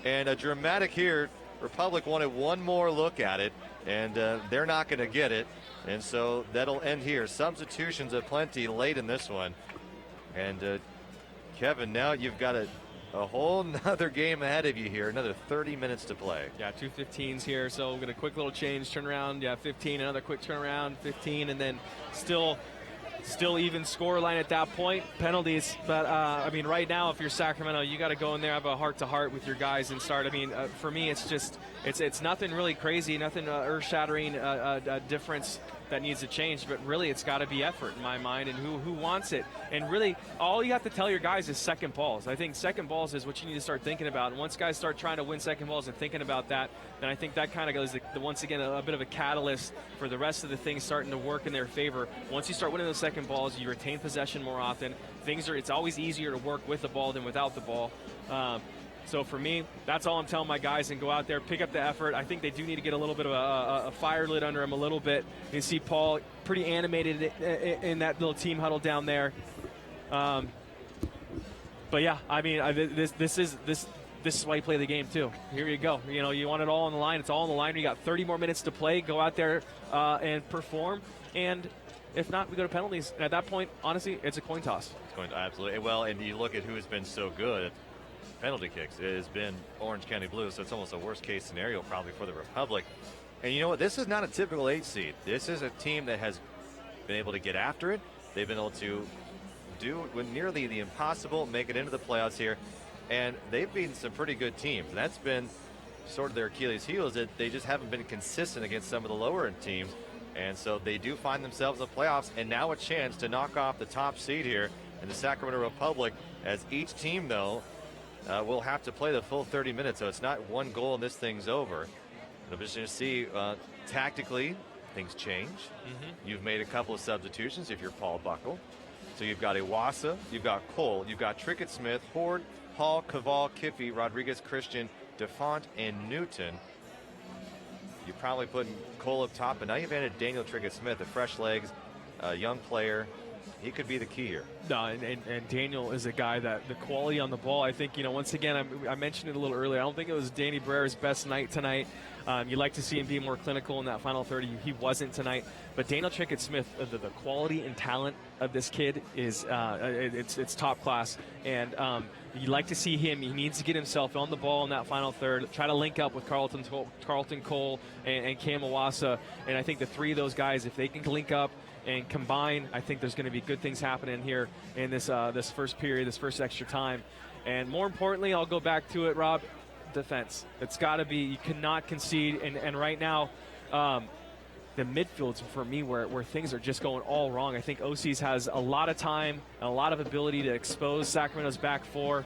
And a dramatic here. Republic wanted one more look at it, and they're not going to get it. And so that'll end here. Substitutions aplenty late in this one. And Kevin, now you've got a whole nother game ahead of you here. Another 30 minutes to play. Yeah, 2 15s here. So we're going to quick little change, turn around. Yeah, 15, another quick turnaround, 15, and then still even score line at that point. Penalties. But, I mean, right now, if you're Sacramento, you got to go in there, have a heart-to-heart with your guys and start. I mean, for me, it's just it's nothing really crazy, nothing earth-shattering difference that needs to change, but really it's got to be effort in my mind, and who wants it. And really all you have to tell your guys is second balls. I think second balls is what you need to start thinking about, and once guys start trying to win second balls and thinking about that, then I think that kind of goes once again a bit of a catalyst for the rest of the things starting to work in their favor. Once you start winning those second balls, you retain possession more often. It's always easier to work with the ball than without the ball. So for me, that's all I'm telling my guys, and go out there, pick up the effort. I think they do need to get a little bit of a fire lit under them a little bit. You see Paul pretty animated in that little team huddle down there. But yeah, I mean, this is why you play the game too. Here you go. You know, you want it all on the line. It's all on the line. You got 30 more minutes to play. Go out there and perform. And if not, we go to penalties. And at that point, honestly, it's a coin toss. It's going to, absolutely. Well, and you look at who has been so good. Penalty kicks. It has been Orange County Blues, so it's almost a worst-case scenario probably for the Republic. And you know what? This is not a typical 8 seed. This is a team that has been able to get after it. They've been able to do nearly the impossible, make it into the playoffs here, and they've beaten some pretty good teams. And that's been sort of their Achilles heel, is that they just haven't been consistent against some of the lower-end teams. And so they do find themselves in the playoffs, and now a chance to knock off the top seed here in the Sacramento Republic, as each team, though, we'll have to play the full 30 minutes, so it's not one goal and this thing's over. It'll be interesting to see tactically things change. You've made a couple of substitutions if you're Paul Buckle. So you've got Iwasa, you've got Cole, you've got Trickett-Smith, Horde, Hall, Caval, Kiffey, Rodriguez, Christian, DeFont, and Newton. You probably put Cole up top, and now you've added Daniel Trickett-Smith, a fresh legs, a young player. He could be the key here. No, and Daniel is a guy that the quality on the ball, I think, you know, once again, I mentioned it a little earlier. I don't think it was Danny Barrera's best night tonight. You like to see him be more clinical in that final 30. He wasn't tonight. But Daniel Trickett-Smith, the quality and talent of this kid is it's top class. And you like to see him. He needs to get himself on the ball in that final third, try to link up with Carlton Cole and Cam Iwasa. And I think the three of those guys, if they can link up and combine, I think there's going to be good things happening here in this first period, this first extra time. And more importantly, I'll go back to it, Rob, defense. It's got to be, you cannot concede. And right now, the midfield's for me where things are just going all wrong. I think OC's has a lot of time and a lot of ability to expose Sacramento's back four.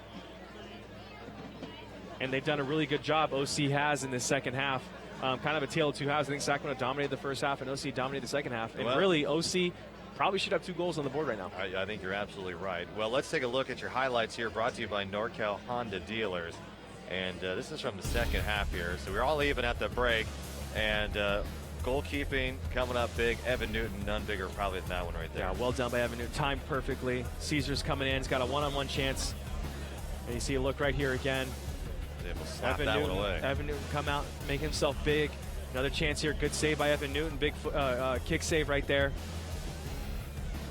And they've done a really good job, OC has, in this second half. Kind of a tale of two halves. I think Sacramento dominated the first half and OC dominated the second half. And really, OC probably should have 2 goals on the board right now. I think you're absolutely right. Well, let's take a look at your highlights here, brought to you by Norcal Honda Dealers. And this is from the second half here. So we're all even at the break. And goalkeeping coming up big. Evan Newton, none bigger probably than that one right there. Yeah, well done by Evan Newton. Timed perfectly. Caesar's coming in. He's got a one-on-one chance. And you see a look right here again. Able to slap that one away. Evan Newton come out, make himself big. Another chance here. Good save by Evan Newton. Big kick save right there.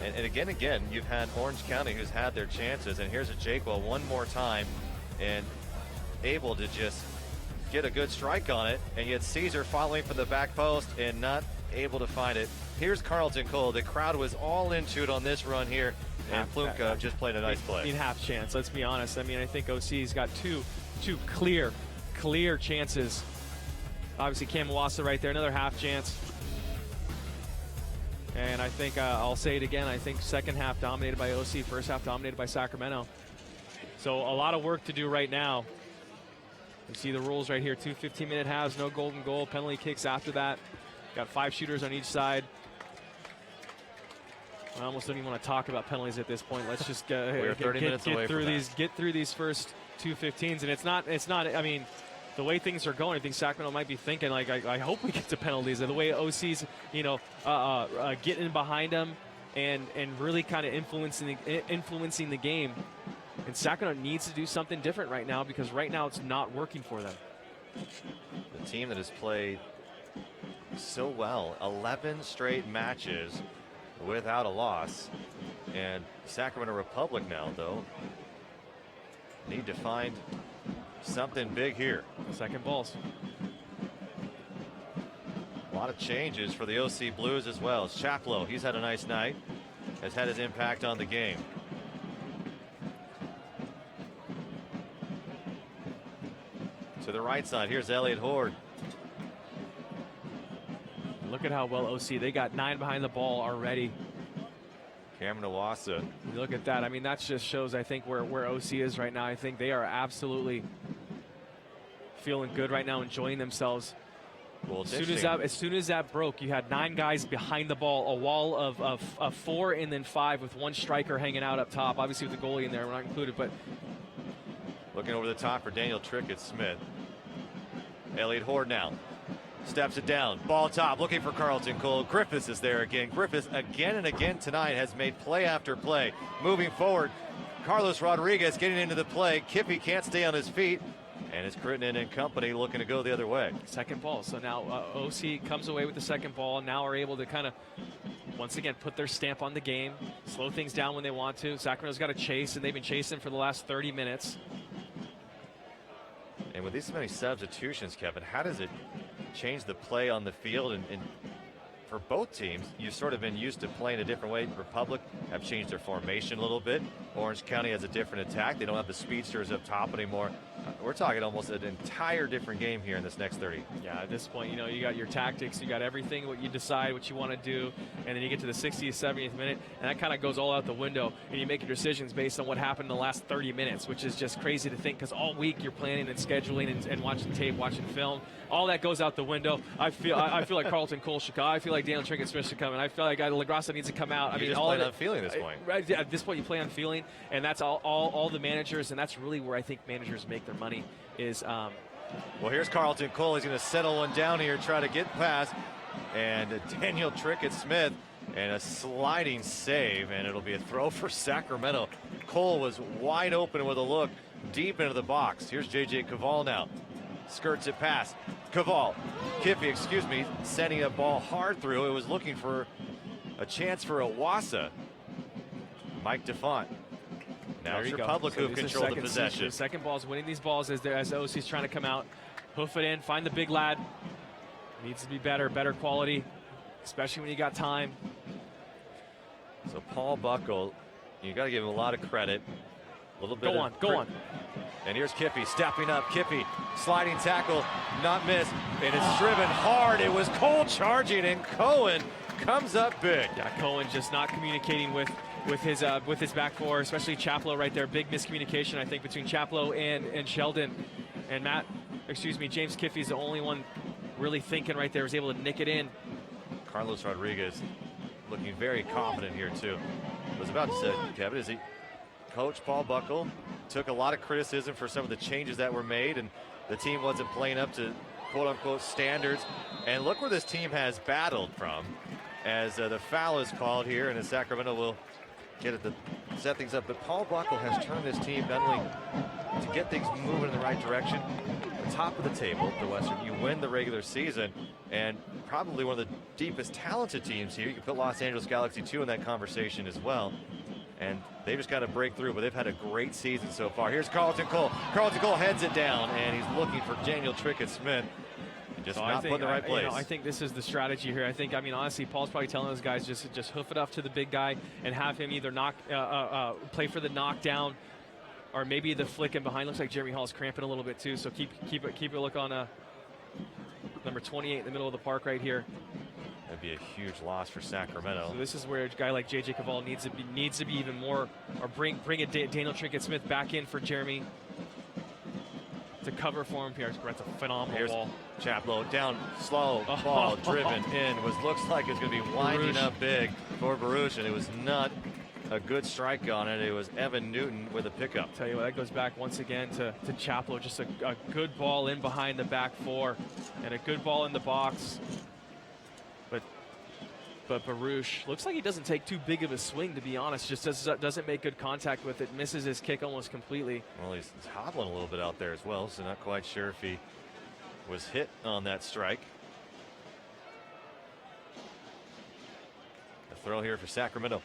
And again, you've had Orange County who's had their chances. And here's a Jakewell one more time and able to just get a good strike on it. And yet Caesar following from the back post and not able to find it. Here's Carlton Cole. The crowd was all into it on this run here. And Plumka just played a nice play. I mean, half chance, let's be honest. I mean, I think OC's got two clear chances. Obviously, Kamawasa right there, another half chance. And I think, I'll say it again, I think second half dominated by OC, first half dominated by Sacramento. So a lot of work to do right now. You see the rules right here, 2 15-minute halves, no golden goal, penalty kicks after that. Got 5 shooters on each side. I almost don't even want to talk about penalties at this point. Let's just We're 30 minutes away from get through these first 2 15s. And it's not, I mean, the way things are going, I think Sacramento might be thinking, like, I hope we get to penalties. The way OC's, getting behind them and really kind of influencing the game. And Sacramento needs to do something different right now because right now it's not working for them. The team that has played so well, 11 straight matches without a loss. And Sacramento Republic now, though, need to find something big here. Second balls. A lot of changes for the OC Blues as well. Chaplow, he's had a nice night, has had his impact on the game. To the right side, here's Elliott Horde. Look at how well OC, they got 9 behind the ball already. Cameron Iwasa. Look at that. I mean, that just shows, I think, where OC is right now. I think they are absolutely feeling good right now, enjoying themselves. Well, as soon as that broke, you had 9 guys behind the ball, a wall of 4 and then 5 with 1 striker hanging out up top. Obviously with the goalie in there, we're not included, but looking over the top for Daniel Trickett-Smith. Elliott Horde now steps it down, ball top, looking for Carlton Cole. Griffiths is there again. Griffiths again and again tonight has made play after play. Moving forward, Carlos Rodriguez getting into the play. Kippy can't stay on his feet, and it's Crittenden and company looking to go the other way. Second ball. So now OC comes away with the second ball, and now are able to kind of, once again, put their stamp on the game, slow things down when they want to. Sacramento's got to chase, and they've been chasing for the last 30 minutes. And with these many substitutions, Kevin, how does it change the play on the field? And for both teams, you've sort of been used to playing a different way. Republic have changed their formation a little bit. Orange County has a different attack. They don't have the speedsters up top anymore. We're talking almost an entire different game here in this next 30. Yeah, at this point, you got your tactics, you got everything, what you decide, what you want to do, and then you get to the 60th, 70th minute, and that kind of goes all out the window, and you make your decisions based on what happened in the last 30 minutes, which is just crazy to think, because all week you're planning and scheduling and watching tape, watching film. All that goes out the window. I feel like Carlton Cole should come. I feel like Daniel Trinkett-Smith should come, and I feel like LaGrassa needs to come out. You just play on feeling at this point. Right, at this point, you play on feeling, and that's all the managers, and that's really where I think managers make their money is. Well, here's Carlton Cole. He's going to settle one down here, try to get past, and Daniel Trickett-Smith, and a sliding save, and it'll be a throw for Sacramento. Cole was wide open with a look deep into the box. Here's J.J. Caval now. Skirts it past. Kippy, sending a ball hard through. It was looking for a chance for Iwasa. Mike DeFont. Now it's Republic who control the possession. Second ball's winning these balls as OC's trying to come out. Hoof it in, find the big lad. Needs to be better quality, especially when you got time. So Paul Buckle, you got to give him a lot of credit. A little bit. Go on. And here's Kippy stepping up. Kippy sliding tackle, not missed, and it's driven hard. It was Cole charging, and Cohen comes up big. Yeah, Cohen just not communicating with his back four, especially Chaplow right there. Big miscommunication, I think, between Chaplow and Sheldon. And James Kiffey is the only one really thinking right there, was able to nick it in. Carlos Rodriguez looking very confident here too. I was about to say, Kevin, is he? Coach Paul Buckle took a lot of criticism for some of the changes that were made, and the team wasn't playing up to quote-unquote standards. And look where this team has battled from, as the foul is called here, and Sacramento will get it to set things up. But Paul Buckle has turned this team not only to get things moving in the right direction, the top of the table, the Western. You win the regular season, and probably one of the deepest talented teams here. You can put Los Angeles Galaxy 2 in that conversation as well. And they just got to break through, but they've had a great season so far. Here's Carlton Cole. Carlton Cole heads it down, and he's looking for Daniel Trickett-Smith. Just not put in the right place. I think this is the strategy here. I mean, honestly, Paul's probably telling those guys just hoof it up to the big guy and have him either play for the knockdown, or maybe the flick in behind. Looks like Jeremy Hall's cramping a little bit too. So keep a look on number 28 in the middle of the park right here. That'd be a huge loss for Sacramento. So this is where a guy like J.J. Caval needs to be even more, or bring Daniel Trickett-Smith back in for Jeremy to cover for him. That's a phenomenal ball. Chaplow down, slow ball driven in. Looks like it's going to be winding up big for Baruch, and it was not a good strike on it. It was Evan Newton with a pickup. Tell you what, that goes back once again to Chaplow. Just a good ball in behind the back four, and a good ball in the box. But Baruch looks like he doesn't take too big of a swing, to be honest. Just doesn't make good contact with it. Misses his kick almost completely. Well, he's hobbling a little bit out there as well, so not quite sure if he was hit on that strike. A throw here for Sacramento.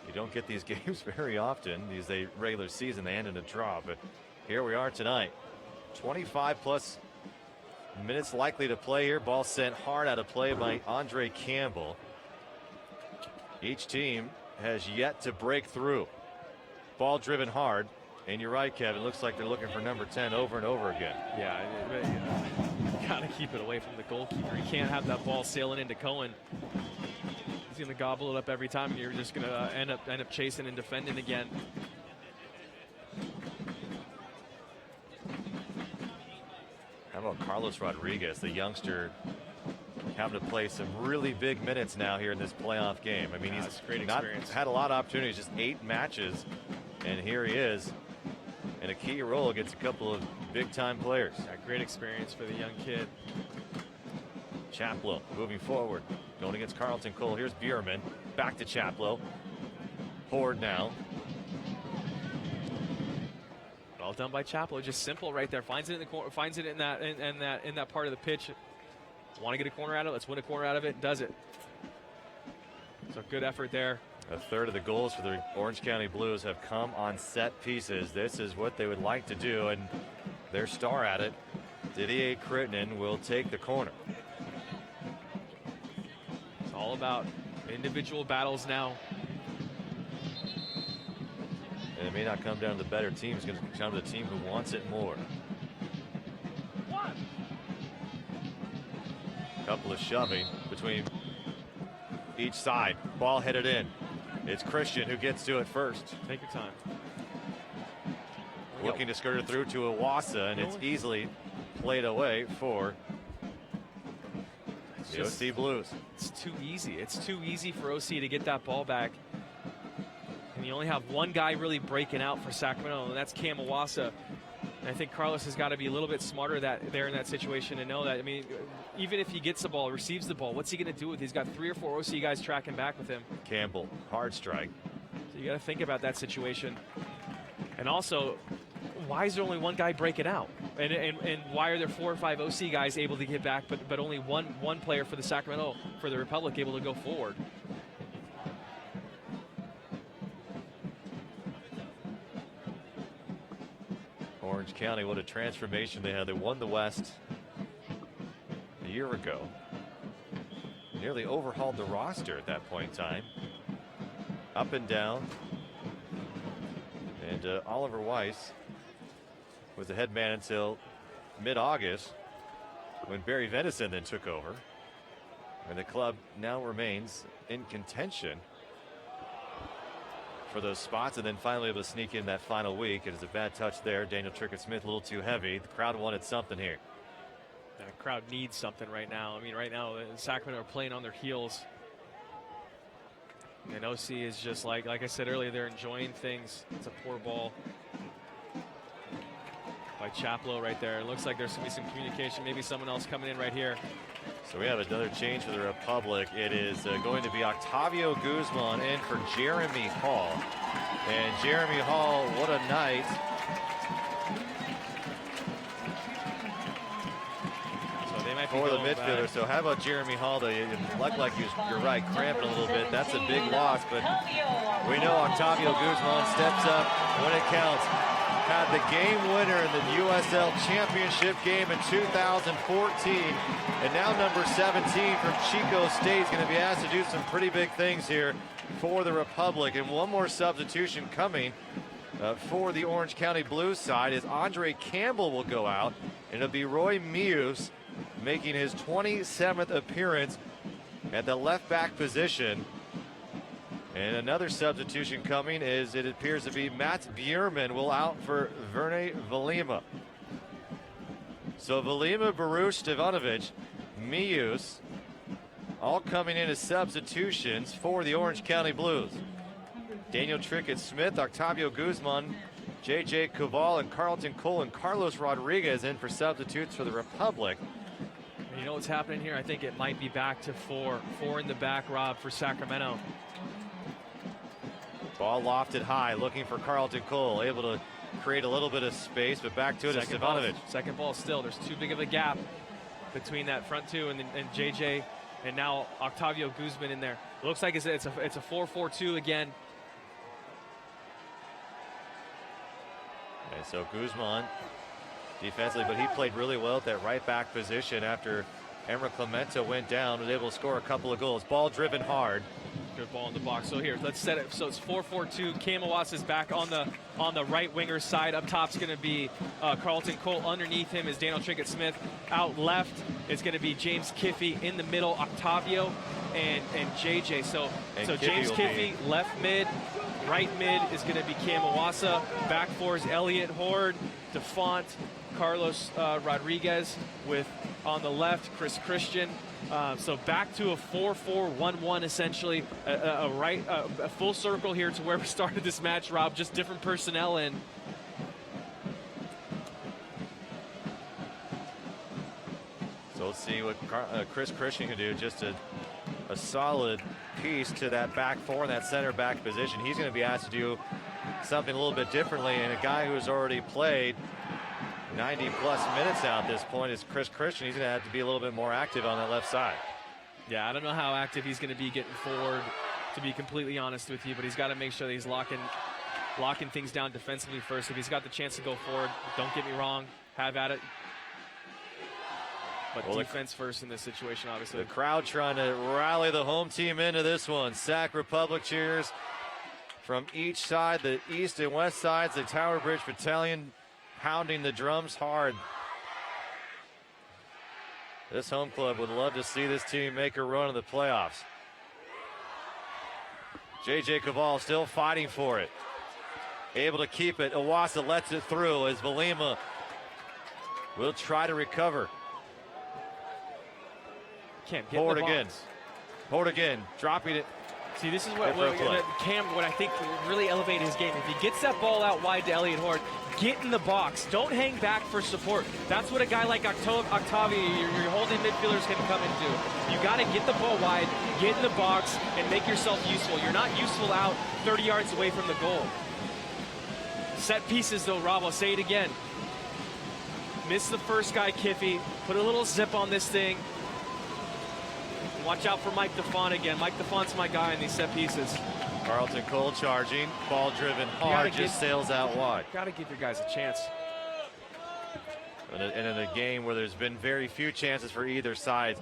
You don't get these games very often. These regular season, they end in a draw, but here we are tonight. 25 plus minutes likely to play here. Ball sent hard out of play by Andre Campbell. Each team has yet to break through. Ball driven hard. And you're right, Kevin. Looks like they're looking for number 10 over and over again. Yeah, you got to keep it away from the goalkeeper. You can't have that ball sailing into Cohen. He's going to gobble it up every time, and you're just going to end up chasing and defending again. How about Carlos Rodriguez, the youngster, having to play some really big minutes now here in this playoff game? I mean, he's not had a lot of opportunities, just 8 matches, and here he is in a key role against a couple of big-time players. Yeah, great experience for the young kid. Chaplow moving forward, going against Carlton Cole. Here's Bierman, back to Chaplow. Horde now. All done by Chaplow, just simple right there. Finds it in the corner, finds it in that part of the pitch. Want to get a corner out of it? Let's win a corner out of it, and does it. So good effort there. A third of the goals for the Orange County Blues have come on set pieces. This is what they would like to do, and their star at it, Didier Crittenden, will take the corner. It's all about individual battles now. And it may not come down to the better team. It's going to come to the team who wants it more. Couple of shoving between each side. Ball headed in. It's Christian who gets to it first. Take your time. Looking to skirt it through to Iwasa, and it's easily played away for the OC Blues. It's too easy. It's too easy for OC to get that ball back. And you only have one guy really breaking out for Sacramento, and that's Cam Iwasa. And I think Carlos has got to be a little bit smarter there in that situation and know that, I mean, even if he gets the ball, receives the ball, what's he going to do with it? He's got 3 or 4 OC guys tracking back with him. Campbell, hard strike. So you got to think about that situation. And also, why is there only one guy breaking out? And why are there 4 or 5 OC guys able to get back, but only one player for the Republic able to go forward? Orange County, what a transformation they had. They won the West a year ago. Nearly overhauled the roster at that point in time. Up and down. And Oliver Weiss was the head man until mid-August, when Barry Venison then took over. And the club now remains in contention for those spots, and then finally able to sneak in that final week. It is a bad touch there. Daniel Trickett-Smith a little too heavy. The crowd wanted something here. That crowd needs something right now. I mean, right now, Sacramento are playing on their heels. And OC is just like I said earlier, they're enjoying things. It's a poor ball by Chaplow right there. It looks like there's going to be some communication. Maybe someone else coming in right here. So we have another change for the Republic. It is going to be Octavio Guzman in for Jeremy Hall. And Jeremy Hall, what a night. So they might be for the going midfielder. back. So how about Jeremy Hall? It looked like you're right, cramping a little bit. That's a big loss, but we know Octavio Guzman steps up when it counts. Had the game winner in the USL Championship game in 2014. And now number 17 from Chico State is going to be asked to do some pretty big things here for the Republic. And one more substitution coming for the Orange County Blues side is Andre Campbell will go out. And it'll be Roy Mews making his 27th appearance at the left back position. And another substitution coming is, it appears to be Matt Bierman will out for Verne Velima. So Velima, Baruch, Stevanovic, Mius, all coming in as substitutions for the Orange County Blues. Daniel Trickett-Smith, Octavio Guzman, J.J. Caval, and Carlton Cole and Carlos Rodriguez in for substitutes for the Republic. You know what's happening here? I think it might be back to four in the back, Rob, for Sacramento. Ball lofted high, looking for Carlton Cole, able to create a little bit of space, but back to it is Stevanovic. Second ball still. There's too big of a gap between that front two and JJ, and now Octavio Guzman in there. It looks like it's a 4-4-2 again. And so Guzman defensively, but he played really well at that right back position after Emra Clementa went down, was able to score a couple of goals. Ball driven hard. Good ball in the box. So here, let's set it. So it's 4-4-2. Cam Iwasa's back on the right winger side. Up top's going to be Carlton Cole. Underneath him is Daniel Trickett-Smith. Out left is going to be James Kiffey. In the middle, Octavio and JJ. So James Kiffey, left mid. Right mid is going to be Cam Iwasa. Back four is Elliot Horde, DeFont, Carlos Rodriguez, with on the left Chris Christian. So back to a 4-4-1-1 essentially, a full circle here to where we started this match, Rob. Just different personnel in. So let's see what Chris Christian can do. Just a solid piece to that back four and that center back position. He's going to be asked to do something a little bit differently, and a guy who's already played 90 plus minutes now at this point is Chris Christian. He's going to have to be a little bit more active on that left side. Yeah, I don't know how active he's going to be getting forward, to be completely honest with you, but he's got to make sure that he's locking things down defensively first. If he's got the chance to go forward, don't get me wrong, have at it. But defense first in this situation, obviously. The crowd trying to rally the home team into this one. Sac Republic cheers from each side, the east and west sides. The Tower Bridge Battalion pounding the drums hard. This home club would love to see this team make a run in the playoffs. J.J. Caval still fighting for it. Able to keep it. Iwasa lets it through as Velima will try to recover. Can't get Forward the again. Forward again. Dropping it. See, this is what Cam, what I think really elevated his game. If he gets that ball out wide to Elliot Horde, get in the box. Don't hang back for support. That's what a guy like Octavio, your holding midfielders, can come and do. You got to get the ball wide, get in the box, and make yourself useful. You're not useful out 30 yards away from the goal. Set pieces, though, Rob. I'll say it again. Miss the first guy, Kiffey. Put a little zip on this thing. Watch out for Mike DeFont again. Mike DeFont's my guy in these set pieces. Carlton Cole charging. Ball driven hard, just sails out wide. Got to give your guys a chance. And in a game where there's been very few chances for either side,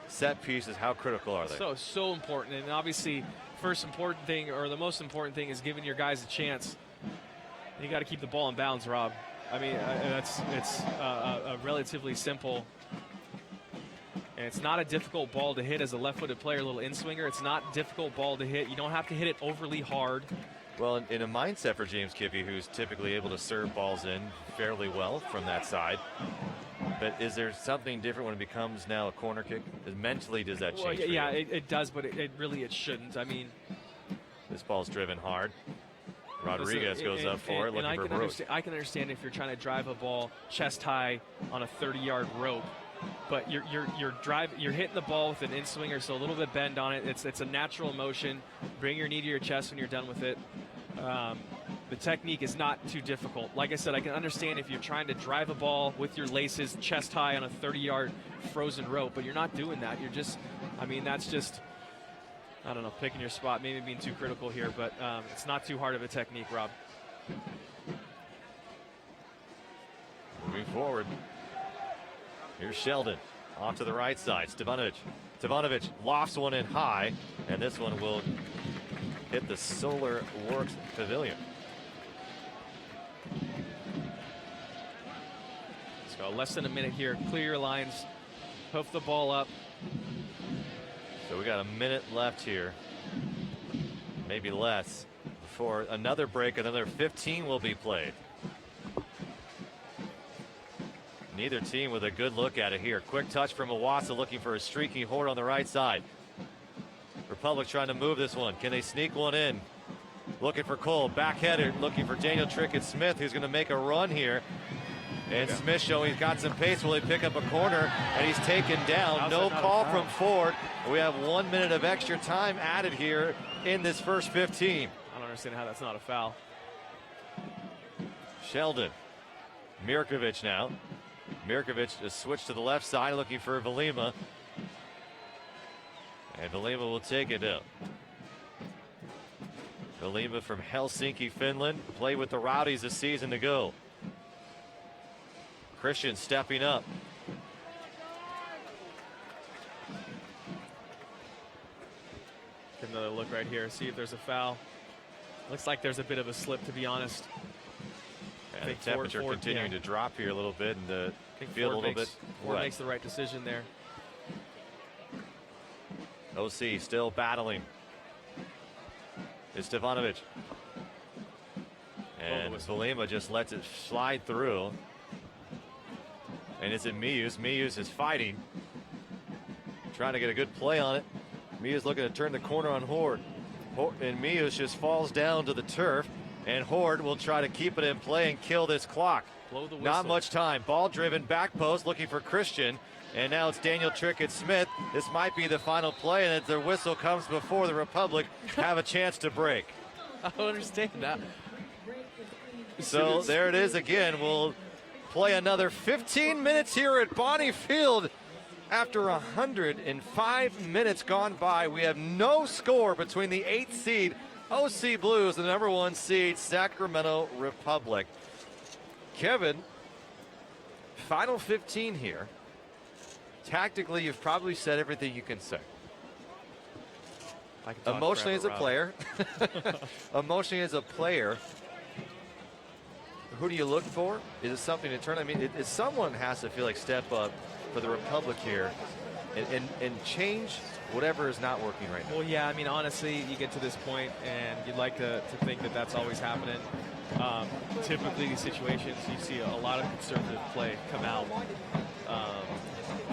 set pieces, how critical are they? So important. And obviously, first important thing, or the most important thing, is giving your guys a chance. You got to keep the ball in bounds, Rob. I mean, it's a relatively simple. And it's not a difficult ball to hit as a left-footed player, a little in-swinger. It's not a difficult ball to hit. You don't have to hit it overly hard. Well, in a mindset for James Kiffey, who's typically able to serve balls in fairly well from that side. But is there something different when it becomes now a corner kick? Mentally, does that change? Well, yeah, it does, but it really shouldn't. I mean, this ball's driven hard. Rodriguez goes up for it, looking for Brooks. I can understand if you're trying to drive a ball chest high on a 30-yard rope, but you're hitting the ball with an in-swinger, so a little bit bend on it. It's a natural motion. Bring your knee to your chest when you're done with it. The technique is not too difficult. Like I said, I can understand if you're trying to drive a ball with your laces chest high on a 30-yard frozen rope, but you're not doing that. You're just, I mean, that's just, I don't know, picking your spot, maybe being too critical here, but it's not too hard of a technique, Rob. Moving forward. Here's Sheldon off to the right side. Stevanovic lofts one in high, and this one will hit the Solar Works Pavilion. Let's go. Less than a minute here. Clear your lines. Hoof the ball up. So we got a minute left here. Maybe less. Before another break, another 15 will be played. Neither team with a good look at it here. Quick touch from Iwasa looking for a streaky Horde on the right side. Republic trying to move this one. Can they sneak one in? Looking for Cole, backheader, looking for Daniel Trickett-Smith, who's going to make a run here. And Smith showing he's got some pace. Will he pick up a corner? And he's taken down. No call from Ford. We have 1 minute of extra time added here in this first 15. I don't understand how that's not a foul. Sheldon. Mirkovic now. Mirkovic just switched to the left side looking for Velima. And Velima will take it up. Velima from Helsinki, Finland. Played with the Rowdies a season ago. Christian stepping up. Get another look right here. See if there's a foul. Looks like there's a bit of a slip, to be honest. And the temperature continuing to drop here a little bit, and the feel a little bit Ford makes the right decision there. OC still battling. It's Stevanovic. And Velima just lets it slide through. And it's in Mius. Mius is fighting. Trying to get a good play on it. Mius looking to turn the corner on Horde. And Mius just falls down to the turf. And Horde will try to keep it in play and kill this clock. Blow the whistle. Not much time. Ball driven back post looking for Christian. And now it's Daniel Trickett-Smith. This might be the final play, and the whistle comes before the Republic have a chance to break. I don't understand that. So there it is again. We'll play another 15 minutes here at Bonnie Field. After 105 minutes gone by, we have no score between the 8th seed OC Blues and the number 1 seed Sacramento Republic. Kevin, final 15 here. Tactically, you've probably said everything you can say. Emotionally as a player, who do you look for? Is it something to turn? I mean, someone has to feel like step up for the Republic here and change whatever is not working right now. Well, yeah, I mean, honestly, you get to this point and you'd like to think that that's always happening. Typically, these situations, you see a lot of conservative play come out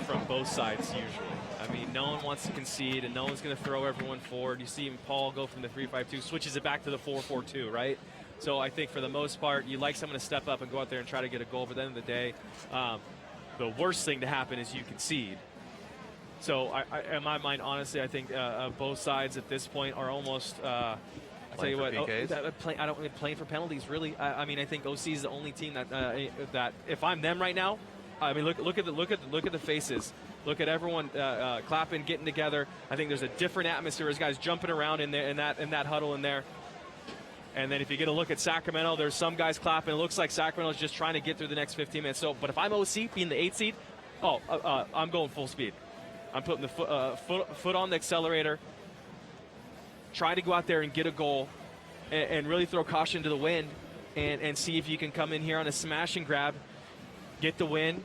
from both sides usually. I mean, no one wants to concede and no one's going to throw everyone forward. You see Paul go from the 3-5-2, switches it back to the 4-4-2, right? So I think for the most part, you like someone to step up and go out there and try to get a goal. But at the end of the day, the worst thing to happen is you concede. So in my mind, honestly, I think both sides at this point are almost I'll tell you what, I don't playing for penalties, really. I mean, I think OC is the only team that if I'm them right now, I mean, look at the faces. Look at everyone clapping, getting together. I think there's a different atmosphere. There's guys jumping around in there in that huddle in there. And then if you get a look at Sacramento, there's some guys clapping. It looks like Sacramento's just trying to get through the next 15 minutes. So, but if I'm OC, being the 8th seed, I'm going full speed. I'm putting the foot on the accelerator, try to go out there and get a goal, and really throw caution to the wind, and see if you can come in here on a smash and grab, get the win,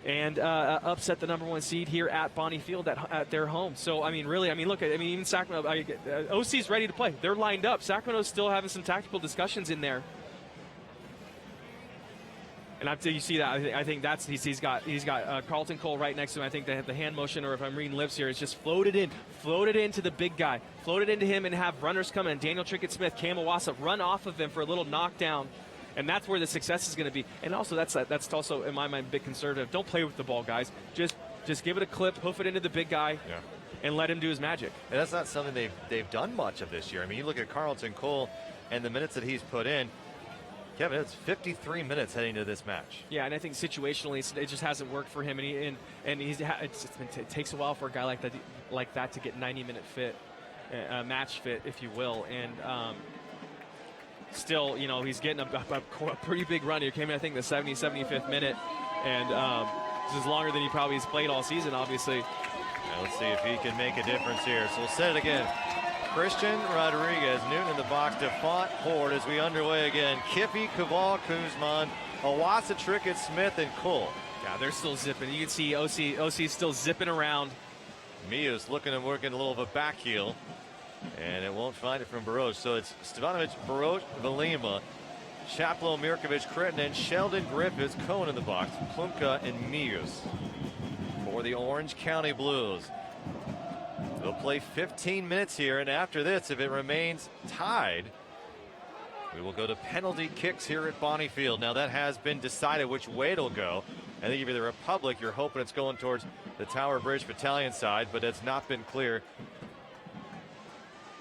and upset the number 1 seed here at Bonnie Field at their home. So, I mean, really, I mean, look, I mean, even Sacramento, OC's ready to play. They're lined up. Sacramento's still having some tactical discussions in there. And after you see that, I think that's he's got Carlton Cole right next to him. I think the hand motion, or if I'm reading lips here, is just floated into the big guy, floated into him, and have runners come in. Daniel Trickett-Smith, Cam Iwasa run off of him for a little knockdown, and that's where the success is going to be. And also that's also in my mind a bit conservative. Don't play with the ball, guys. Just give it a clip, hoof it into the big guy. Yeah. And let him do his magic. And that's not something they've done much of this year. I mean, you look at Carlton Cole and the minutes that he's put in. Kevin, it's 53 minutes heading to this match. Yeah, and I think situationally it just hasn't worked for him, and it takes a while for a guy like that to get 90-minute fit, match fit, if you will, and still, he's getting a pretty big run here. Came in, I think, the 75th minute, and this is longer than he probably has played all season, obviously. Yeah, let's see if he can make a difference here. So we'll set it again. Christian Rodriguez, Newton in the box, DeFont Horde as we underway again. Kiffy, Caval, Kuzman, Iwasa, Trickett, Smith, and Cole. Yeah, they're still zipping. You can see OC still zipping around. Mia's looking and working a little of a back heel, and it won't find it from Barosh. So it's Stevanovic, Barosh, Velima, Chaplow, Mirkovic, Crittenden, Sheldon, Griffiths, Cohen in the box, Plumka, and Mia's for the Orange County Blues. They'll play 15 minutes here, and after this, if it remains tied, we will go to penalty kicks here at Bonnie Field. Now, that has been decided which way it'll go. I think if you're the Republic, you're hoping it's going towards the Tower Bridge Battalion side, but it's not been clear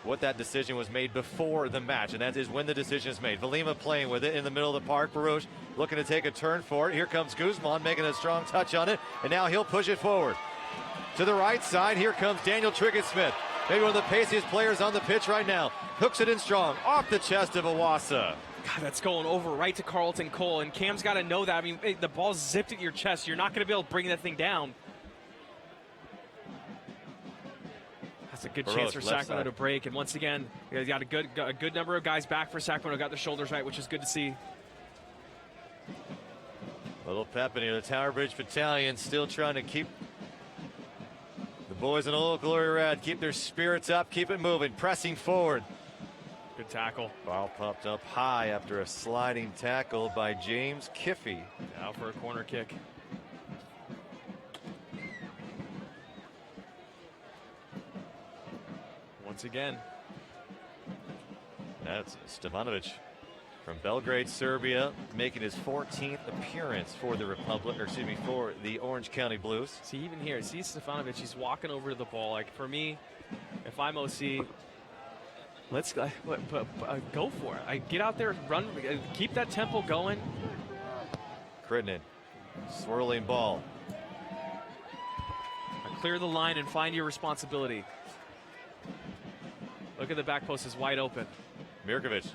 what that decision was made before the match, and that is when the decision is made. Velima playing with it in the middle of the park. Baruch looking to take a turn for it. Here comes Guzman making a strong touch on it, and now he'll push it forward. To the right side, here comes Daniel Trickett-Smith. Maybe one of the paciest players on the pitch right now. Hooks it in strong, off the chest of Iwasa. God, that's going over right to Carlton Cole, and Cam's got to know that. I mean, the ball's zipped at your chest. You're not going to be able to bring that thing down. That's a good chance for Sacramento to break, and once again, you got a good number of guys back for Sacramento. Got their shoulders right, which is good to see. Little pep in here. The Tower Bridge Battalion still trying to keep the boys in Old Glory Red, keep their spirits up, keep it moving, pressing forward. Good tackle. Ball popped up high after a sliding tackle by James Kiffy. Now for a corner kick. Once again. That's Stevanovic from Belgrade, Serbia, making his 14th appearance for the Republic, or excuse me, for the Orange County Blues. See, even here, see Stefanovic, he's walking over to the ball. Like, for me, if I'm OC, let's go for it. Get out there, run, keep that tempo going. Crittenden, swirling ball. Clear the line and find your responsibility. Look at the back post is wide open. Mirkovic.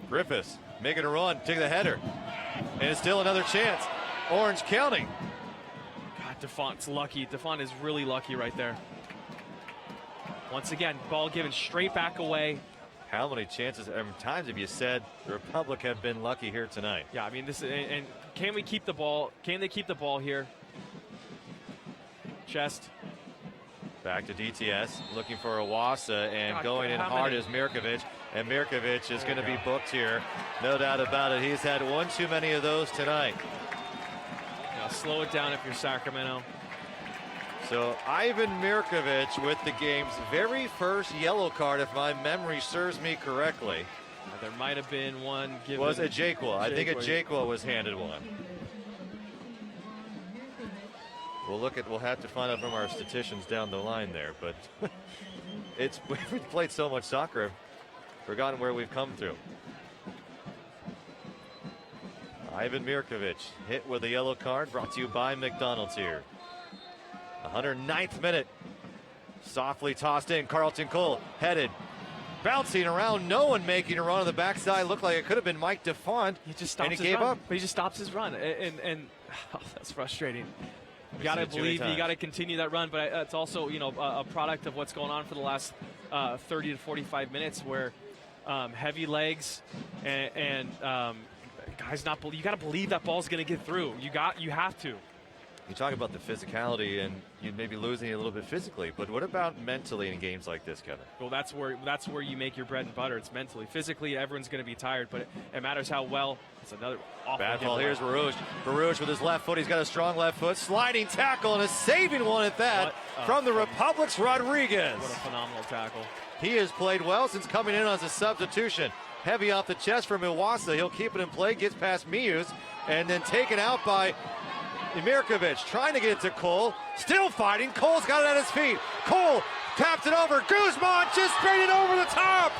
Griffiths making a run, taking the header, and it's still another chance. Orange County. God, DeFont's lucky. DeFont is really lucky right there. Once again, ball given straight back away. How many chances, times have you said the Republic have been lucky here tonight? Yeah, I mean, this, and can we keep the ball? Can they keep the ball here? Chest. Back to DTS, looking for Iwasa, and going in hard is Mirkovic. And Mirkovic is going to be booked here. No doubt about it. He's had one too many of those tonight. Now slow it down if you're Sacramento. So Ivan Mirkovic with the game's very first yellow card, if my memory serves me correctly. There might have been one given. Was a Jaquil. I think a Jaquil was handed one. We'll have to find out from our statisticians down the line there, but we've played so much soccer, I've forgotten where we've come through. Ivan Mirkovic hit with a yellow card, brought to you by McDonald's here. 109th minute. Softly tossed in. Carlton Cole headed, bouncing around. No one making a run on the backside. Looked like it could have been Mike DeFont. He just stops and he his gave run. up. But he just stops his run, and oh, that's frustrating. You got to believe you got to continue that run, but it's also, you know, a product of what's going on for the last 30 to 45 minutes, where heavy legs and guys not believe. You got to believe that ball's going to get through. You have to. You talk about the physicality, and you may be losing a little bit physically, but what about mentally in games like this, Kevin? Well, that's where you make your bread and butter. It's mentally. Physically, everyone's going to be tired, but it matters how well. It's another awful bad ball. giveaway. Here's Baruch. Baruch with his left foot. He's got a strong left foot. Sliding tackle and a saving one at that from the Republic's Rodriguez. What a phenomenal tackle. He has played well since coming in as a substitution. Heavy off the chest from Iwasa. He'll keep it in play. Gets past Mius and then taken out by Mirkovic, trying to get it to Cole, still fighting. Cole's got it at his feet. Cole tapped it over. Guzman just straight it over the top.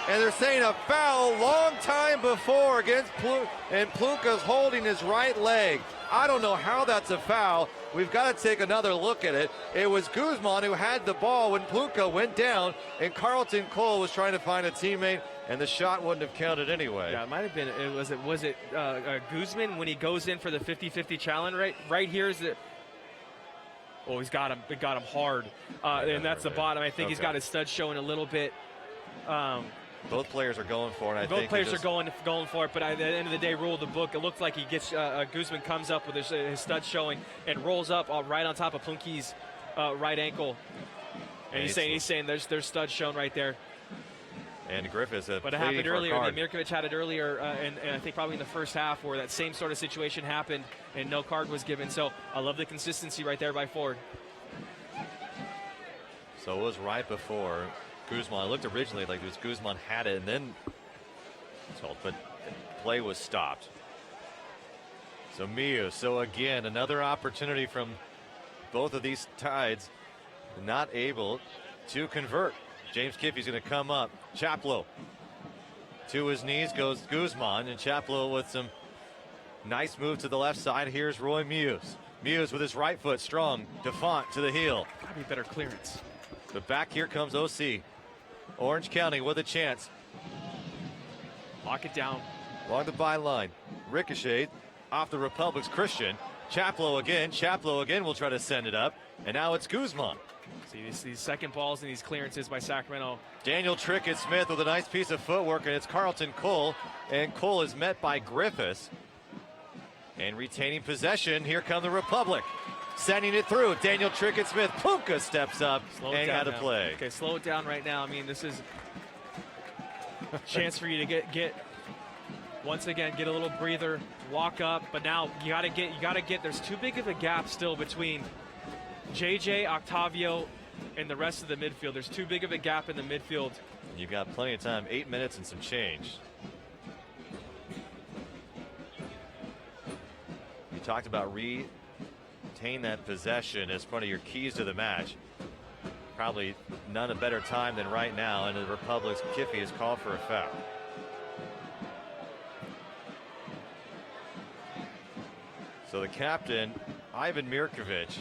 And they're saying a foul long time before against Pluka, and Pluka's holding his right leg. I don't know how that's a foul. We've got to take another look at it. It was Guzman who had the ball when Pluka went down, and Carlton Cole was trying to find a teammate, and the shot wouldn't have counted anyway. Yeah, it might have been. Was it Guzman when he goes in for the 50-50 challenge? Right here is it. Oh, he's got him. It got him hard, and that's the bottom. I think he's got his studs showing a little bit. Both players are going for it. Both players are going for it, but at the end of the day, rule of the book, it looked like he gets Guzman comes up with his studs showing and rolls up right on top of Plunke's right ankle, and he's saying there's studs shown right there. And Griffiths, but it happened earlier. Mirkovic had it earlier, and I think probably in the first half where that same sort of situation happened and no card was given. So I love the consistency right there by Ford. So it was right before Guzman. I looked originally like it was Guzman had it and then told, but play was stopped. So Miu. So again, another opportunity from both of these Tides, not able to convert. James Kiffey's going to come up. Chaplow to his knees goes Guzman, and Chaplow with some nice move to the left side. Here's Roy Muse. Muse with his right foot strong. Defont to the heel. Gotta be better clearance. But back here comes OC. Orange County with a chance. Lock it down. Along the byline. Ricochet off the Republic's Christian. Chaplow again. Chaplow again will try to send it up. And now it's Guzman. See these second balls and these clearances by Sacramento. Daniel Trickett-Smith with a nice piece of footwork, and it's Carlton Cole. And Cole is met by Griffiths. And retaining possession, here come the Republic. Sending it through. Daniel Trickett-Smith. Plunka steps up and out of play. Okay, slow it down right now. I mean, this is a chance for you to get once again, get a little breather, walk up. But now you gotta get. There's too big of a gap still between JJ, Octavio, and the rest of the midfield. There's too big of a gap in the midfield. You've got plenty of time. 8 minutes and some change. You talked about retain that possession as one of your keys to the match. Probably none a better time than right now, and the Republic's Kiffey has called for a foul. So the captain, Ivan Mirkovic,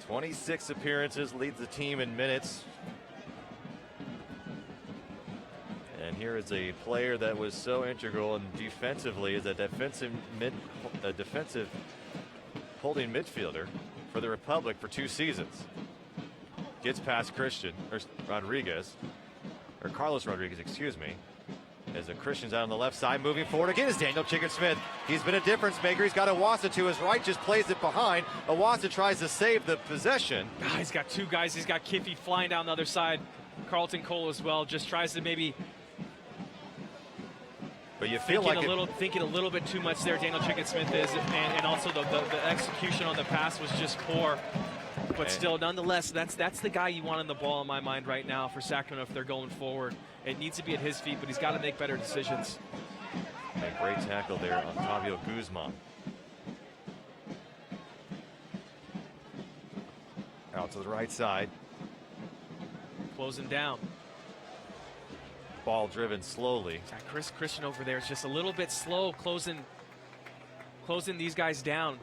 26 appearances, leads the team in minutes. And here is a player that was so integral and defensively, is a defensive holding midfielder for the Republic for 2 seasons. Gets past Carlos Rodriguez, excuse me. As the Christian's out on the left side, moving forward again is Daniel Trickett-Smith. He's been a difference maker. He's got Iwasa to his right, just plays it behind. Iwasa tries to save the possession. He's got 2 guys. He's got Kiffey flying down the other side. Carlton Cole as well, just tries to maybe. But you feel like thinking a little bit too much there. Daniel Trickett-Smith is, and also the execution on the pass was just poor. But still, nonetheless, that's the guy you want on the ball in my mind right now for Sacramento if they're going forward. It needs to be at his feet, but he's got to make better decisions. A great tackle there on Octavio Guzman. Out to the right side. Closing down. Ball driven slowly. Christian over there is just a little bit slow closing these guys down.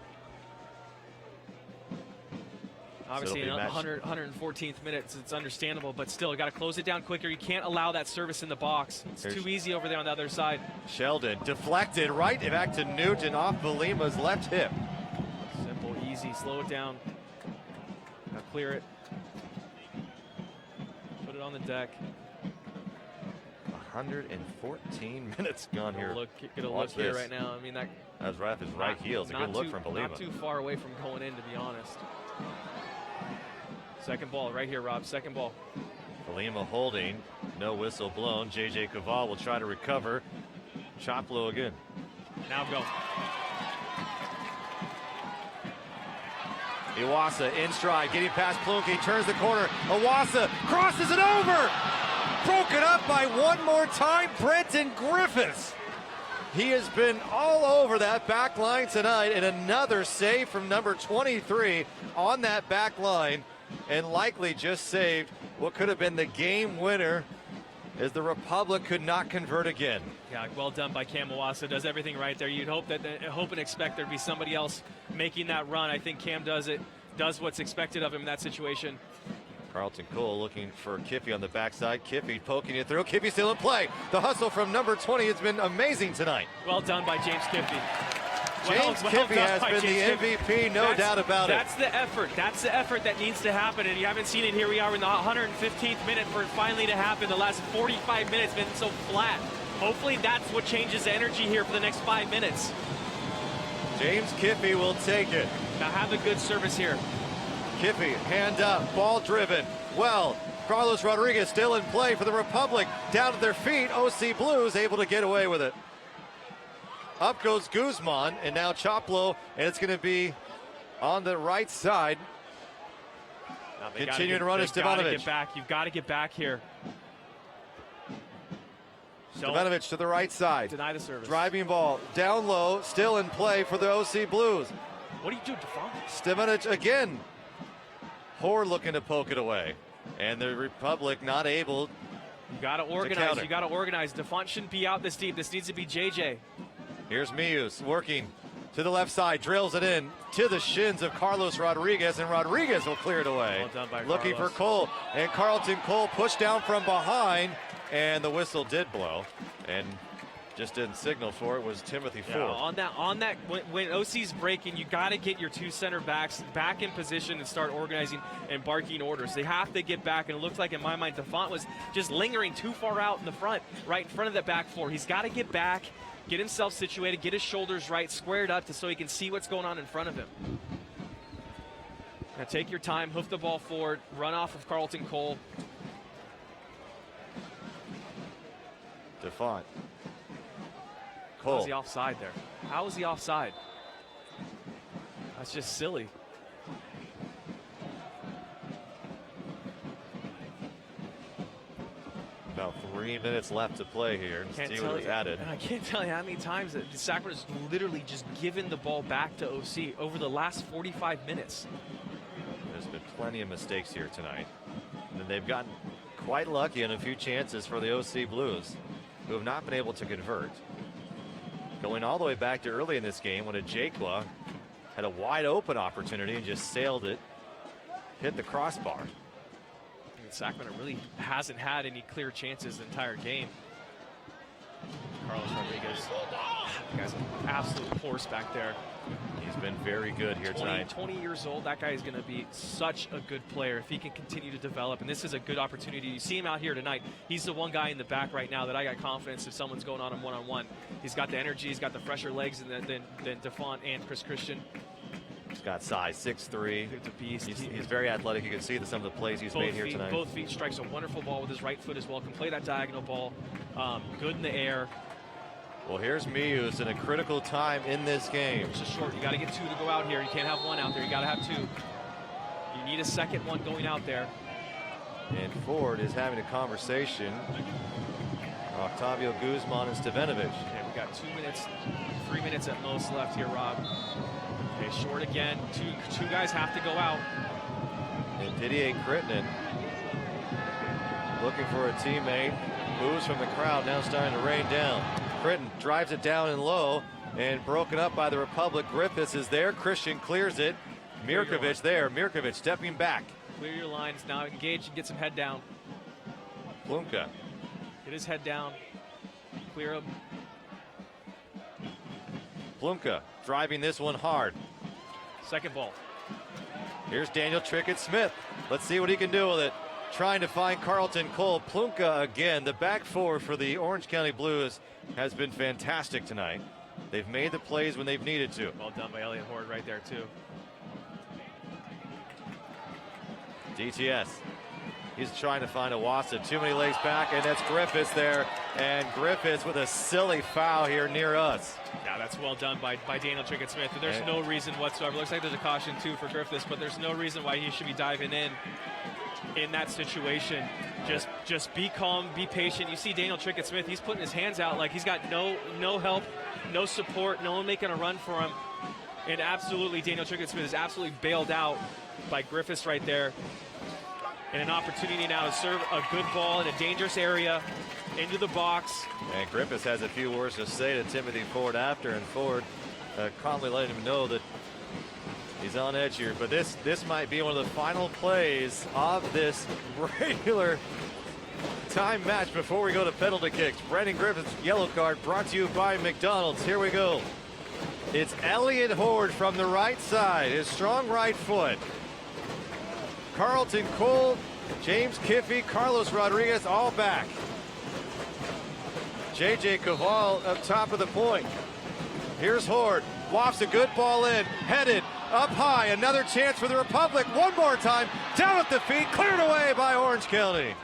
Obviously, in 114th minute, it's understandable, but still, you got to close it down quicker. You can't allow that service in the box. It's too easy over there on the other side. Sheldon deflected right back to Newton off Valima's left hip. Simple, easy, slow it down. Now clear it. Put it on the deck. 114 minutes gone here. Get a look here right now. I mean, that was right off his right heel. It's a good look from Belima. Not too far away from going in, to be honest. Second ball right here, Rob. Second ball. Belima holding. No whistle blown. J.J. Caval will try to recover. Chop low again. Now go. Iwasa in stride, getting past Plunke, turns the corner. Iwasa crosses it over. Broken up by one more time, Brenton Griffiths. He has been all over that back line tonight, and another save from number 23 on that back line, and likely just saved what could have been the game winner, as the Republic could not convert again. Yeah, well done by Cam Iwasa. Does everything right there. You'd hope and expect there'd be somebody else making that run. I think Cam does what's expected of him in that situation. Carlton Cole looking for Kiffey on the backside. Kiffey poking it through. Kiffey still in play. The hustle from number 20 has been amazing tonight. Well done by James Kiffey. James Kiffey has been the MVP, no doubt about it. That's the effort. That's the effort that needs to happen, and you haven't seen it. Here we are in the 115th minute for it finally to happen. The last 45 minutes been so flat. Hopefully that's what changes the energy here for the next 5 minutes. James Kiffey will take it. Now have a good service here. Kiffey, hand up, ball driven. Well, Carlos Rodriguez still in play for the Republic. Down at their feet, OC Blues able to get away with it. Up goes Guzman, and now Choplo, and it's going to be on the right side. Continuing to run is Stevanovic. You've got to get back here. Stevanovic to the right side. Deny the service. Driving ball down low, still in play for the OC Blues. What are you doing, Defon? Stevanovic again. Hoare looking to poke it away, and the Republic not able. You got to organize. You got to organize. Defon shouldn't be out this deep. This needs to be JJ. Here's Mius working to the left side, drills it in to the shins of Carlos Rodriguez, and Rodriguez will clear it away. Well done by Looking Carlos. for Cole, and Carlton Cole pushed down from behind, and the whistle did blow, and just didn't signal for it. Was Timothy Ford. On that, when OC's breaking, you got to get your two center backs back in position and start organizing and barking orders. They have to get back, and it looked like, in my mind, Defont was just lingering too far out in the front, right in front of the back four. He's got to get back, get himself situated, get his shoulders right, squared up so he can see what's going on in front of him. Now take your time, hoof the ball forward, run off of Carlton Cole. Defont. Cole. How's he offside there? How is he offside? That's just silly. About 3 minutes left to play here. Stewart was added. I can't tell you how many times that Sacramento's literally just given the ball back to OC over the last 45 minutes. There's been plenty of mistakes here tonight. And they've gotten quite lucky on a few chances for the OC Blues, who have not been able to convert. Going all the way back to early in this game when Ajekwa had a wide open opportunity and just sailed it, hit the crossbar. Sacramento really hasn't had any clear chances the entire game. Carlos Rodriguez, the guy's an absolute horse back there. He's been very good here tonight. 20 years old, that guy is going to be such a good player if he can continue to develop, and this is a good opportunity. You see him out here tonight. He's the one guy in the back right now that I got confidence if someone's going on him one-on-one. He's got the energy, he's got the fresher legs than Defont and Chris Christian. He's got size, 6'3". He's a beast. He's very athletic. You can see some of the plays he's made here tonight. Both feet, strikes a wonderful ball with his right foot as well. Can play that diagonal ball. Good in the air. Well, here's Mius in a critical time in this game. It's just short. You got to get two to go out here. You can't have one out there. You got to have two. You need a second one going out there. And Ford is having a conversation. Octavio Guzman and Stevanovic. Okay, we got 2 minutes, 3 minutes at most left here, Rob. Okay, short again. Two guys have to go out. And Didier Crittenden looking for a teammate. Moves from the crowd, now starting to rain down. Crittenden drives it down and low and broken up by the Republic. Griffiths is there. Christian clears it. Mirkovic there. Mirkovic stepping back. Clear your lines. Now engage and get some head down. Plumka. Get his head down. Clear him. Plumka driving this one hard. Second ball. Here's Daniel Trickett-Smith. Let's see what he can do with it. trying to find Carlton Cole. Plunka again. The back four for the Orange County Blues has been fantastic tonight. They've made the plays when they've needed to. Well done by Elliott Horde right there, too. DTS. He's trying to find Awasa. Too many legs back, and that's Griffiths there. And Griffiths with a silly foul here near us. Yeah, that's well done by Daniel Trinkett-Smith. There's no reason whatsoever. Looks like there's a caution, too, for Griffiths, but there's no reason why he should be diving in that situation. Just be calm, be patient. You see Daniel Trinkett-Smith, he's putting his hands out like he's got no help, no support, no one making a run for him. And absolutely, Daniel Trinkett-Smith is absolutely bailed out by Griffiths right there. And an opportunity now to serve a good ball in a dangerous area into the box. And Griffiths has a few words to say to Timothy Ford after, and Ford calmly letting him know that he's on edge here. But this might be one of the final plays of this regular time match before we go to penalty kicks. Brendan Griffiths' yellow card brought to you by McDonald's. Here we go. It's Elliott Horde from the right side, his strong right foot. Carlton Cole, James Kiffey, Carlos Rodriguez, all back. J.J. Caval up top of the point. Here's Horde, wafts a good ball in, headed up high. Another chance for the Republic. One more time, down at the feet, cleared away by Orange County.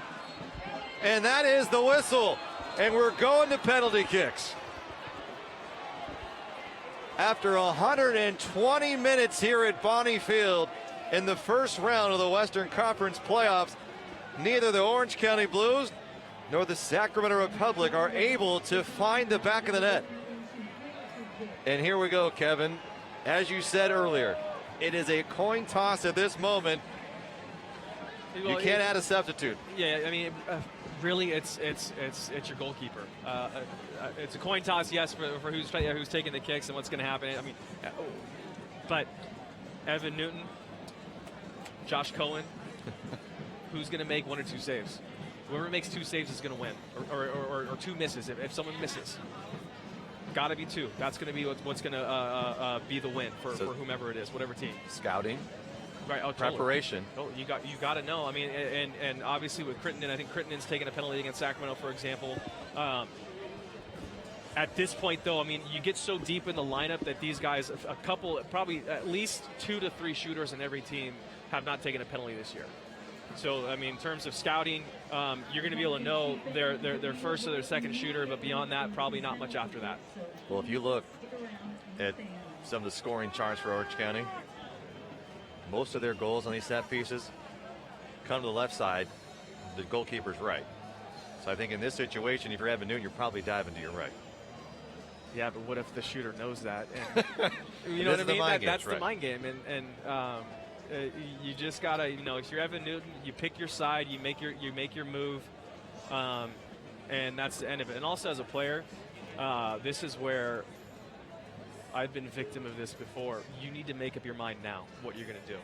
And that is the whistle. And we're going to penalty kicks. After 120 minutes here at Bonnie Field, in the first round of the Western Conference playoffs, neither the Orange County Blues nor the Sacramento Republic are able to find the back of the net. And here we go, Kevin. As you said earlier, it is a coin toss at this moment. You can't add a substitute. Yeah, I mean, really, it's your goalkeeper. It's a coin toss, yes, for who's taking the kicks and what's going to happen. I mean, but Evan Newton, Josh Cohen, who's going to make one or two saves? Whoever makes two saves is going to win, or two misses. If someone misses, got to be two. That's going to be what's going to be the win for whomever it is, whatever team. Scouting, right? Oh, preparation. Totally. You got to know. I mean, and obviously with Crittenden, I think Crittenden's taken a penalty against Sacramento, for example. At this point, though, I mean, you get so deep in the lineup that these guys, a couple, probably at least 2 to 3 shooters in every team have not taken a penalty this year. So, I mean, in terms of scouting, you're going to be able to know their first or their second shooter, but beyond that, probably not much after that. Well, if you look at some of the scoring charts for Orange County, most of their goals on these set pieces come to the left side, the goalkeeper's right. So I think in this situation, if you're Evan Newton, you're probably diving to your right. Yeah, but what if the shooter knows that? And, you know what I mean? That's the mind game. And you just gotta, if you're Evan Newton, you pick your side, you make your move, and that's the end of it. And also as a player, this is where I've been a victim of this before. You need to make up your mind now what you're gonna do.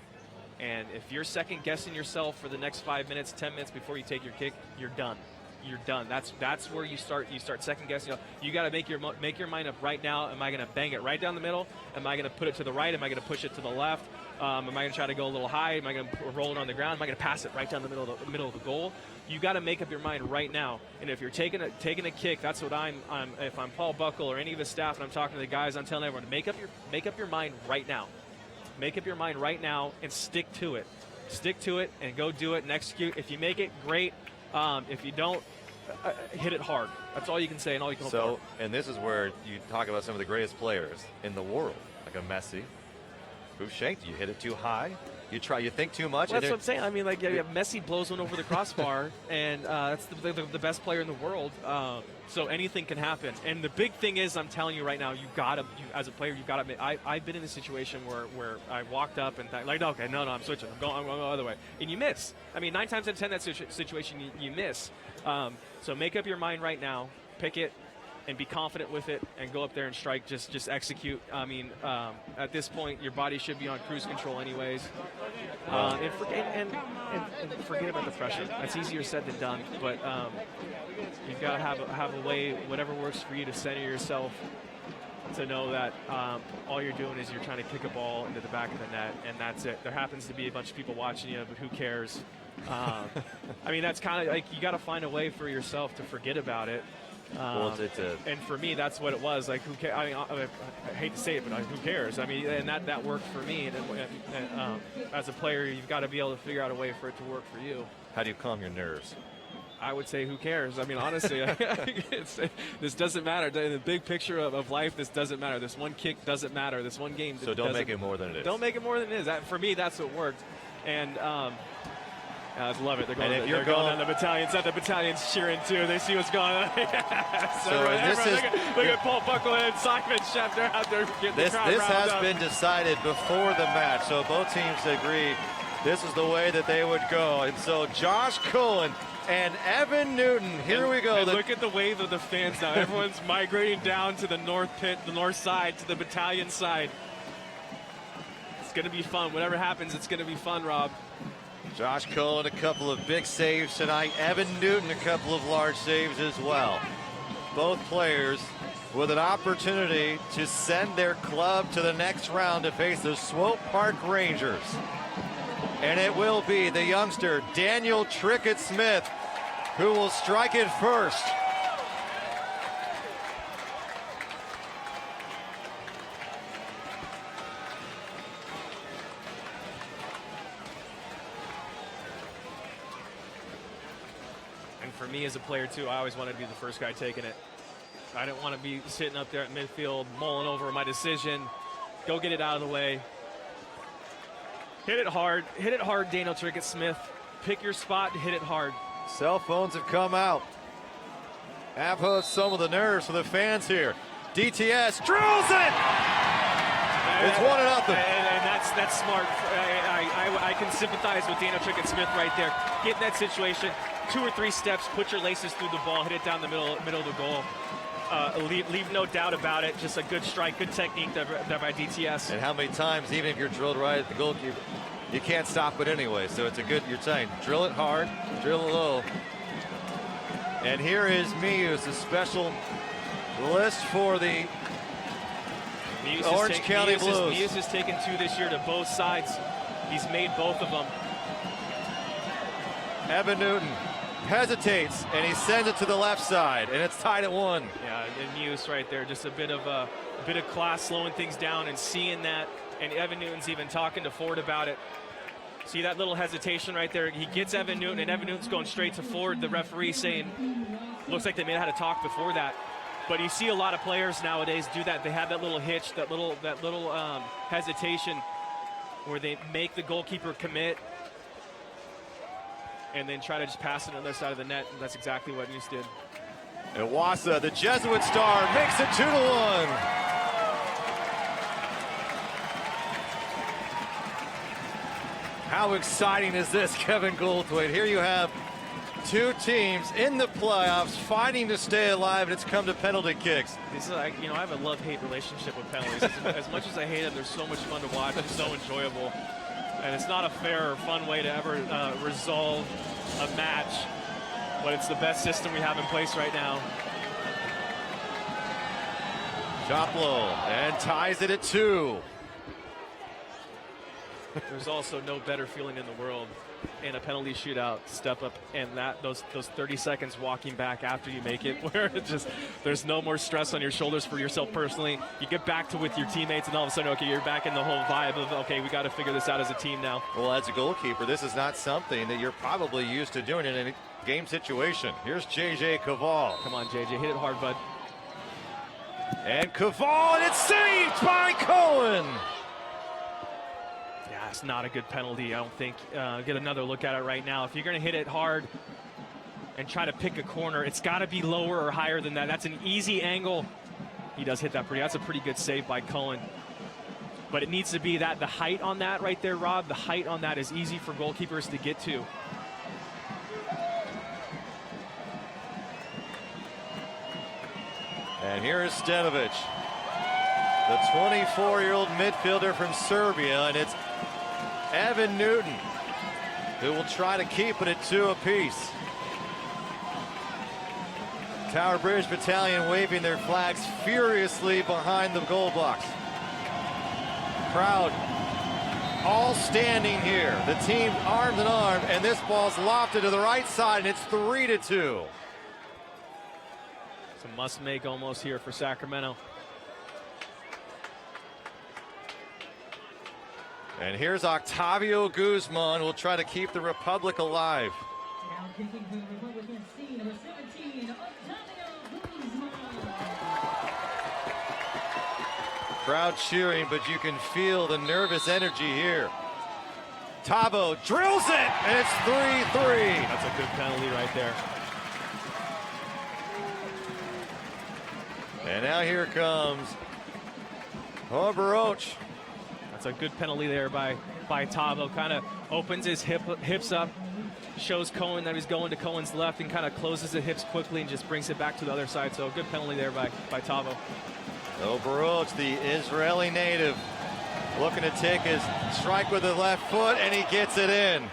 And if you're second guessing yourself for the next 5 minutes, 10 minutes before you take your kick, you're done. You're done. That's where you start second guessing. You got to make your mind up right now. Am I going to bang it right down the middle? Am I going to put it to the right? Am I going to push it to the left? Am I going to try to go a little high? Am I going to roll it on the ground? Am I going to pass it right down the middle of the goal? You got to make up your mind right now. And if you're taking a kick, that's what if I'm Paul Buckle or any of his staff, and I'm talking to the guys, I'm telling everyone to make up your mind right now. Make up your mind right now and stick to it. Stick to it and go do it and execute. If you make it, great. If you don't, hit it hard. That's all you can say and all you can hope for. And this is where you talk about some of the greatest players in the world, like a Messi, who shanked. You hit it too high. You think too much. Well, that's what I'm saying. I mean, like, Messi blows one over the crossbar, and that's the best player in the world. So anything can happen. And the big thing is, I'm telling you right now, as a player, you got to. I've been in a situation where I walked up and okay, no, I'm switching. I'm going the other way, and you miss. I mean, 9 times out of 10, that situation you miss. So make up your mind right now, pick it, and be confident with it, and go up there and strike. Just execute. I mean, at this point, your body should be on cruise control anyways. And forget about the pressure. That's easier said than done. But you've got to have a way, whatever works for you, to center yourself, to know that all you're doing is you're trying to kick a ball into the back of the net, and that's it. There happens to be a bunch of people watching you, but who cares? I mean, that's kind of like you got to find a way for yourself to forget about it. And for me, that's what it was. Like, who cares? I mean, I hate to say it, but who cares? I mean, and that worked for me. And as a player, you've got to be able to figure out a way for it to work for you. How do you calm your nerves? I would say, who cares? I mean, honestly, this doesn't matter. In the big picture of life, this doesn't matter. This one kick doesn't matter. This one game So don't make it more than it is. Don't make it more than it is. For me, that's what worked. And I love it. They're going down the battalion. It's not the battalion's cheering, too. They see what's going on. Look at Paul Buckle and Simon Schefter out there getting the crowd This has up. been decided before the match, so both teams agree this is the way that they would go. And so Josh Cullen and Evan Newton, here we go. And look at the wave of the fans now. Everyone's migrating down to the north pit, the north side, to the battalion side. It's going to be fun. Whatever happens, it's going to be fun, Rob. Josh Cullen, a couple of big saves tonight. Evan Newton, a couple of large saves as well. Both players with an opportunity to send their club to the next round to face the Swope Park Rangers. And it will be the youngster, Daniel Trickett-Smith, who will strike it first. And for me as a player, too, I always wanted to be the first guy taking it. I didn't want to be sitting up there at midfield, mulling over my decision. Go get it out of the way. Hit it hard, Daniel Trickett-Smith. Pick your spot and hit it hard. Cell phones have come out. Have some of the nerves for the fans here. DTS drills it! It's 1-0. And that's smart. I can sympathize with Daniel Trickett-Smith right there. Get in that situation, 2 or 3 steps, put your laces through the ball, hit it down the middle of the goal. Leave no doubt about it. Just a good strike, good technique there by DTS. And how many times, even if you're drilled right at the goalkeeper, you can't stop it anyway. So it's a good, you're saying, drill it hard, drill it low. And here is Muse, a special list for the Orange County Blues. Muse has taken 2 this year to both sides. He's made both of them. Evan Newton hesitates, and he sends it to the left side, and it's tied at 1. Yeah, and Muse right there, just a bit of class, slowing things down and seeing that. And Evan Newton's even talking to Ford about it. See that little hesitation right there? He gets Evan Newton, and Evan Newton's going straight to Ford, the referee, saying, looks like they may have had a talk before that. But you see a lot of players nowadays do that. They have that little hitch, that little hesitation where they make the goalkeeper commit and then try to just pass it on the other side of the net. And that's exactly what Muse did. And Wassa, the Jesuit star, makes it 2-1. How exciting is this, Kevin Goldthwait? Here you have 2 teams in the playoffs fighting to stay alive, and it's come to penalty kicks. This is like, I have a love-hate relationship with penalties. As much as I hate them, they're so much fun to watch and so enjoyable. And it's not a fair or fun way to ever resolve a match, but it's the best system we have in place right now. Choplo and ties it at 2. There's also no better feeling in the world in a penalty shootout, step up, and those 30 seconds walking back after you make it, where it just there's no more stress on your shoulders for yourself personally. You get back to with your teammates, and all of a sudden, okay, you're back in the whole vibe of, okay, we got to figure this out as a team now. Well, as a goalkeeper, this is not something that you're probably used to doing in a game situation. Here's JJ Caval. Come on, JJ, hit it hard, bud. And Caval, and it's saved by Cohen. It's not a good penalty, I don't think. Get another look at it right now. If you're going to hit it hard and try to pick a corner, it's got to be lower or higher than that. That's an easy angle. He does hit that pretty. That's a pretty good save by Cullen. But it needs to be that the height on that right there, Rob, the height on that is easy for goalkeepers to get to. And here is Stanovic, the 24-year-old midfielder from Serbia, and it's Evan Newton who will try to keep it at 2 apiece. Tower Bridge Battalion waving their flags furiously behind the goal box. Crowd all standing here. The team arm in arm, and this ball's lofted to the right side, and it's 3-2. It's a must-make almost here for Sacramento. And here's Octavio Guzman. We'll try to keep the Republic alive. Now kicking for the Republican C, number 17, Octavio Guzman. Crowd cheering, but you can feel the nervous energy here. Tavo drills it, and it's 3-3. That's a good penalty right there. And now here comes Baroch. That's a good penalty there by Tavo. Kind of opens his hips up, shows Cohen that he's going to Cohen's left, and kind of closes the hips quickly and just brings it back to the other side. So a good penalty there by Tavo. Baroch, the Israeli native, looking to take his strike with the left foot, and he gets it in. It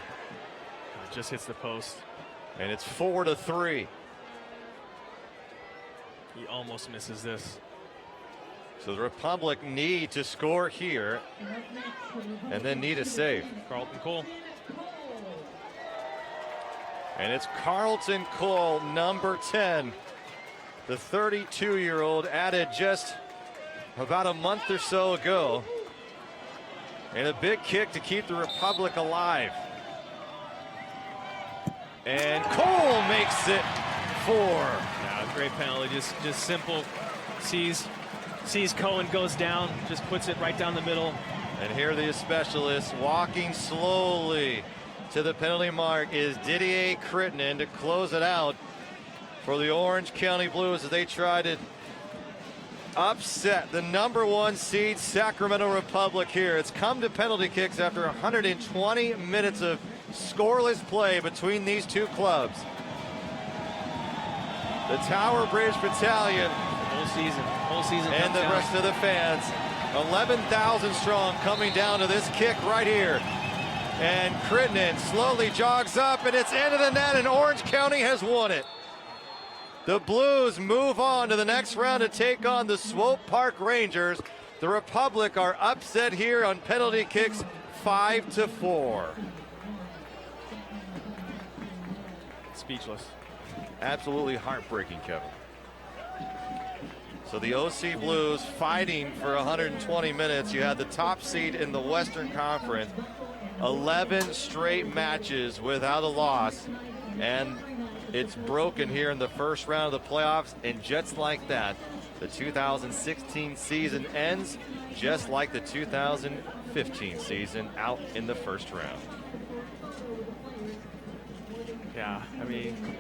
just hits the post. And it's 4-3. He almost misses this. So the Republic need to score here and then need a save. Carlton Cole. And it's Carlton Cole, number 10. The 32-year-old added just about a month or so ago. And a big kick to keep the Republic alive. And Cole makes it 4. Yeah, great penalty, just simple. Sees Cohen goes down, just puts it right down the middle. And here the specialists walking slowly to the penalty mark is Didier Crittenden to close it out for the Orange County Blues as they try to upset the number 1 seed Sacramento Republic here. It's come to penalty kicks after 120 minutes of scoreless play between these two clubs. The Tower Bridge Battalion whole season and the rest of the fans, 11,000 strong, coming down to this kick right here. And Crittenden slowly jogs up, and it's into the net, and Orange County has won it. The Blues move on to the next round to take on the Swope Park Rangers. The Republic are upset here on penalty kicks, 5-4. Speechless. Absolutely heartbreaking, Kevin. So the OC Blues fighting for 120 minutes. You had the top seed in the Western Conference. 11 straight matches without a loss. And it's broken here in the first round of the playoffs. And just like that, the 2016 season ends just like the 2015 season out in the first round. Yeah, I mean,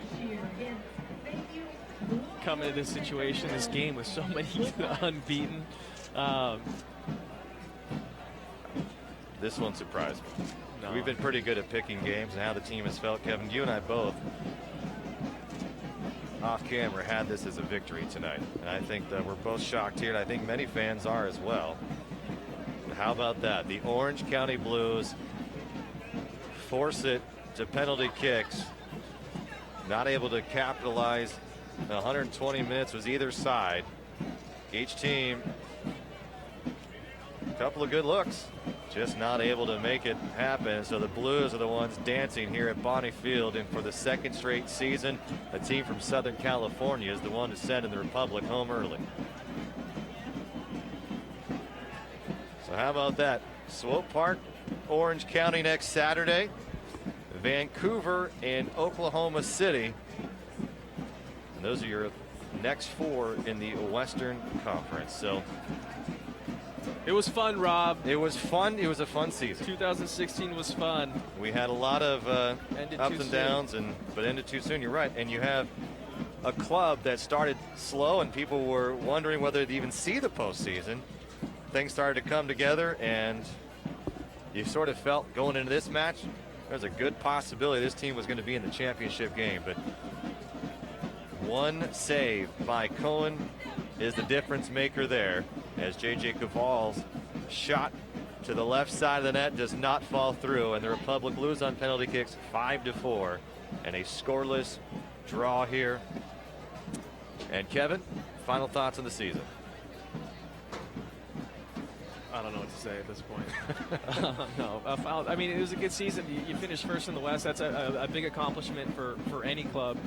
coming to this situation, this game with so many unbeaten. This one surprised me. No. We've been pretty good at picking games and how the team has felt. Kevin, you and I both, off camera, had this as a victory tonight. And I think that we're both shocked here, and I think many fans are as well. But how about that? The Orange County Blues force it to penalty kicks. Not able to capitalize. 120 minutes was either side. Each team, a couple of good looks, just not able to make it happen. So the Blues are the ones dancing here at Bonnie Field, and for the second straight season, a team from Southern California is the one to send in the Republic home early. So how about that? Swope Park, Orange County next Saturday. Vancouver and Oklahoma City. And those are your next 4 in the Western Conference. So it was fun, Rob. It was fun. It was a fun season. 2016 was fun. We had a lot of ups and downs, but ended too soon. You're right. And you have a club that started slow, and people were wondering whether they'd even see the postseason. Things started to come together, and you sort of felt going into this match, there's a good possibility this team was going to be in the championship game. But one save by Cohen is the difference maker there, as J.J. Caval's shot to the left side of the net does not fall through, and the Republic lose on penalty kicks 5-4, and a scoreless draw here. And Kevin, final thoughts on the season? I don't know what to say at this point. No, I mean, it was a good season. You finished first in the West. That's a big accomplishment for any club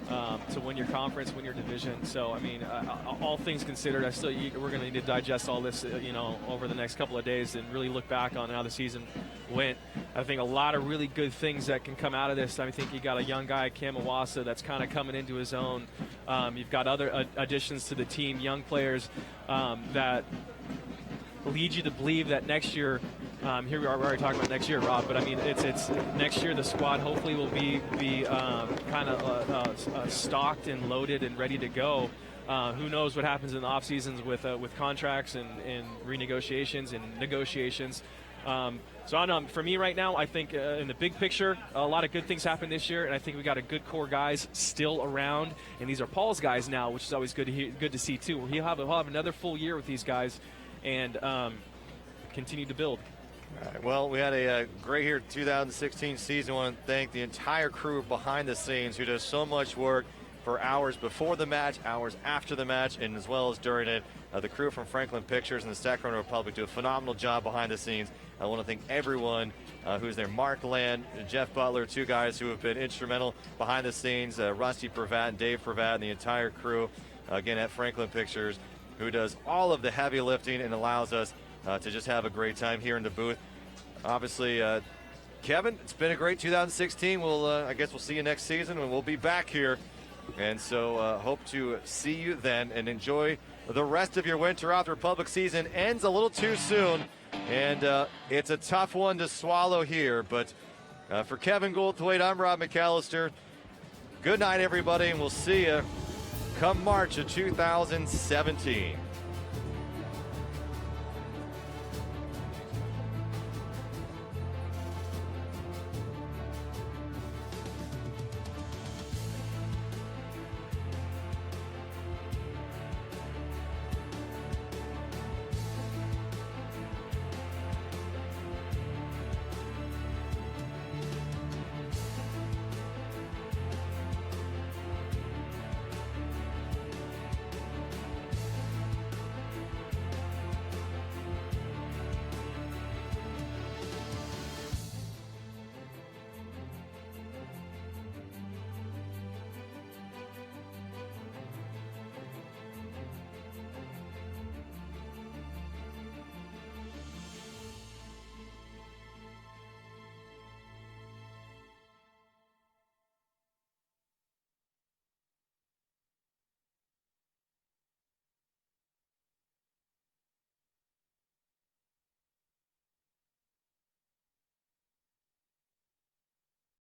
to win your conference, win your division. So, I mean, all things considered, we're going to need to digest all this, over the next couple of days and really look back on how the season went. I think a lot of really good things that can come out of this. I think you got a young guy, Cam Iwasa, that's kind of coming into his own. You've got other additions to the team, young players that lead you to believe that next year, here we are, we're already talking about next year, Rob, but I mean, it's next year the squad hopefully will be kind of stocked and loaded and ready to go. Who knows what happens in the off seasons with contracts and renegotiations and negotiations. So I don't know, for me right now, I think in the big picture, a lot of good things happened this year, and I think we got a good core guys still around, and these are Paul's guys now, which is always good to see too. He'll have another full year with these guys and continue to build. All right, well, we had a great year 2016 season. I want to thank the entire crew behind the scenes who does so much work for hours before the match, hours after the match, and as well as during it. The crew from Franklin Pictures and the Sacramento Republic do a phenomenal job behind the scenes. I want to thank everyone who's there. Mark Land, Jeff Butler, two guys who have been instrumental behind the scenes. Rusty Pravat and Dave Pravat and the entire crew, again, at Franklin Pictures, who does all of the heavy lifting and allows us to just have a great time here in the booth. Obviously, Kevin, it's been a great 2016. I guess we'll see you next season, and we'll be back here. And so hope to see you then, and enjoy the rest of your winter off. The Republic season ends a little too soon, and it's a tough one to swallow here. But for Kevin Goldthwait, I'm Rob McAllister. Good night, everybody, and we'll see you come March of 2017.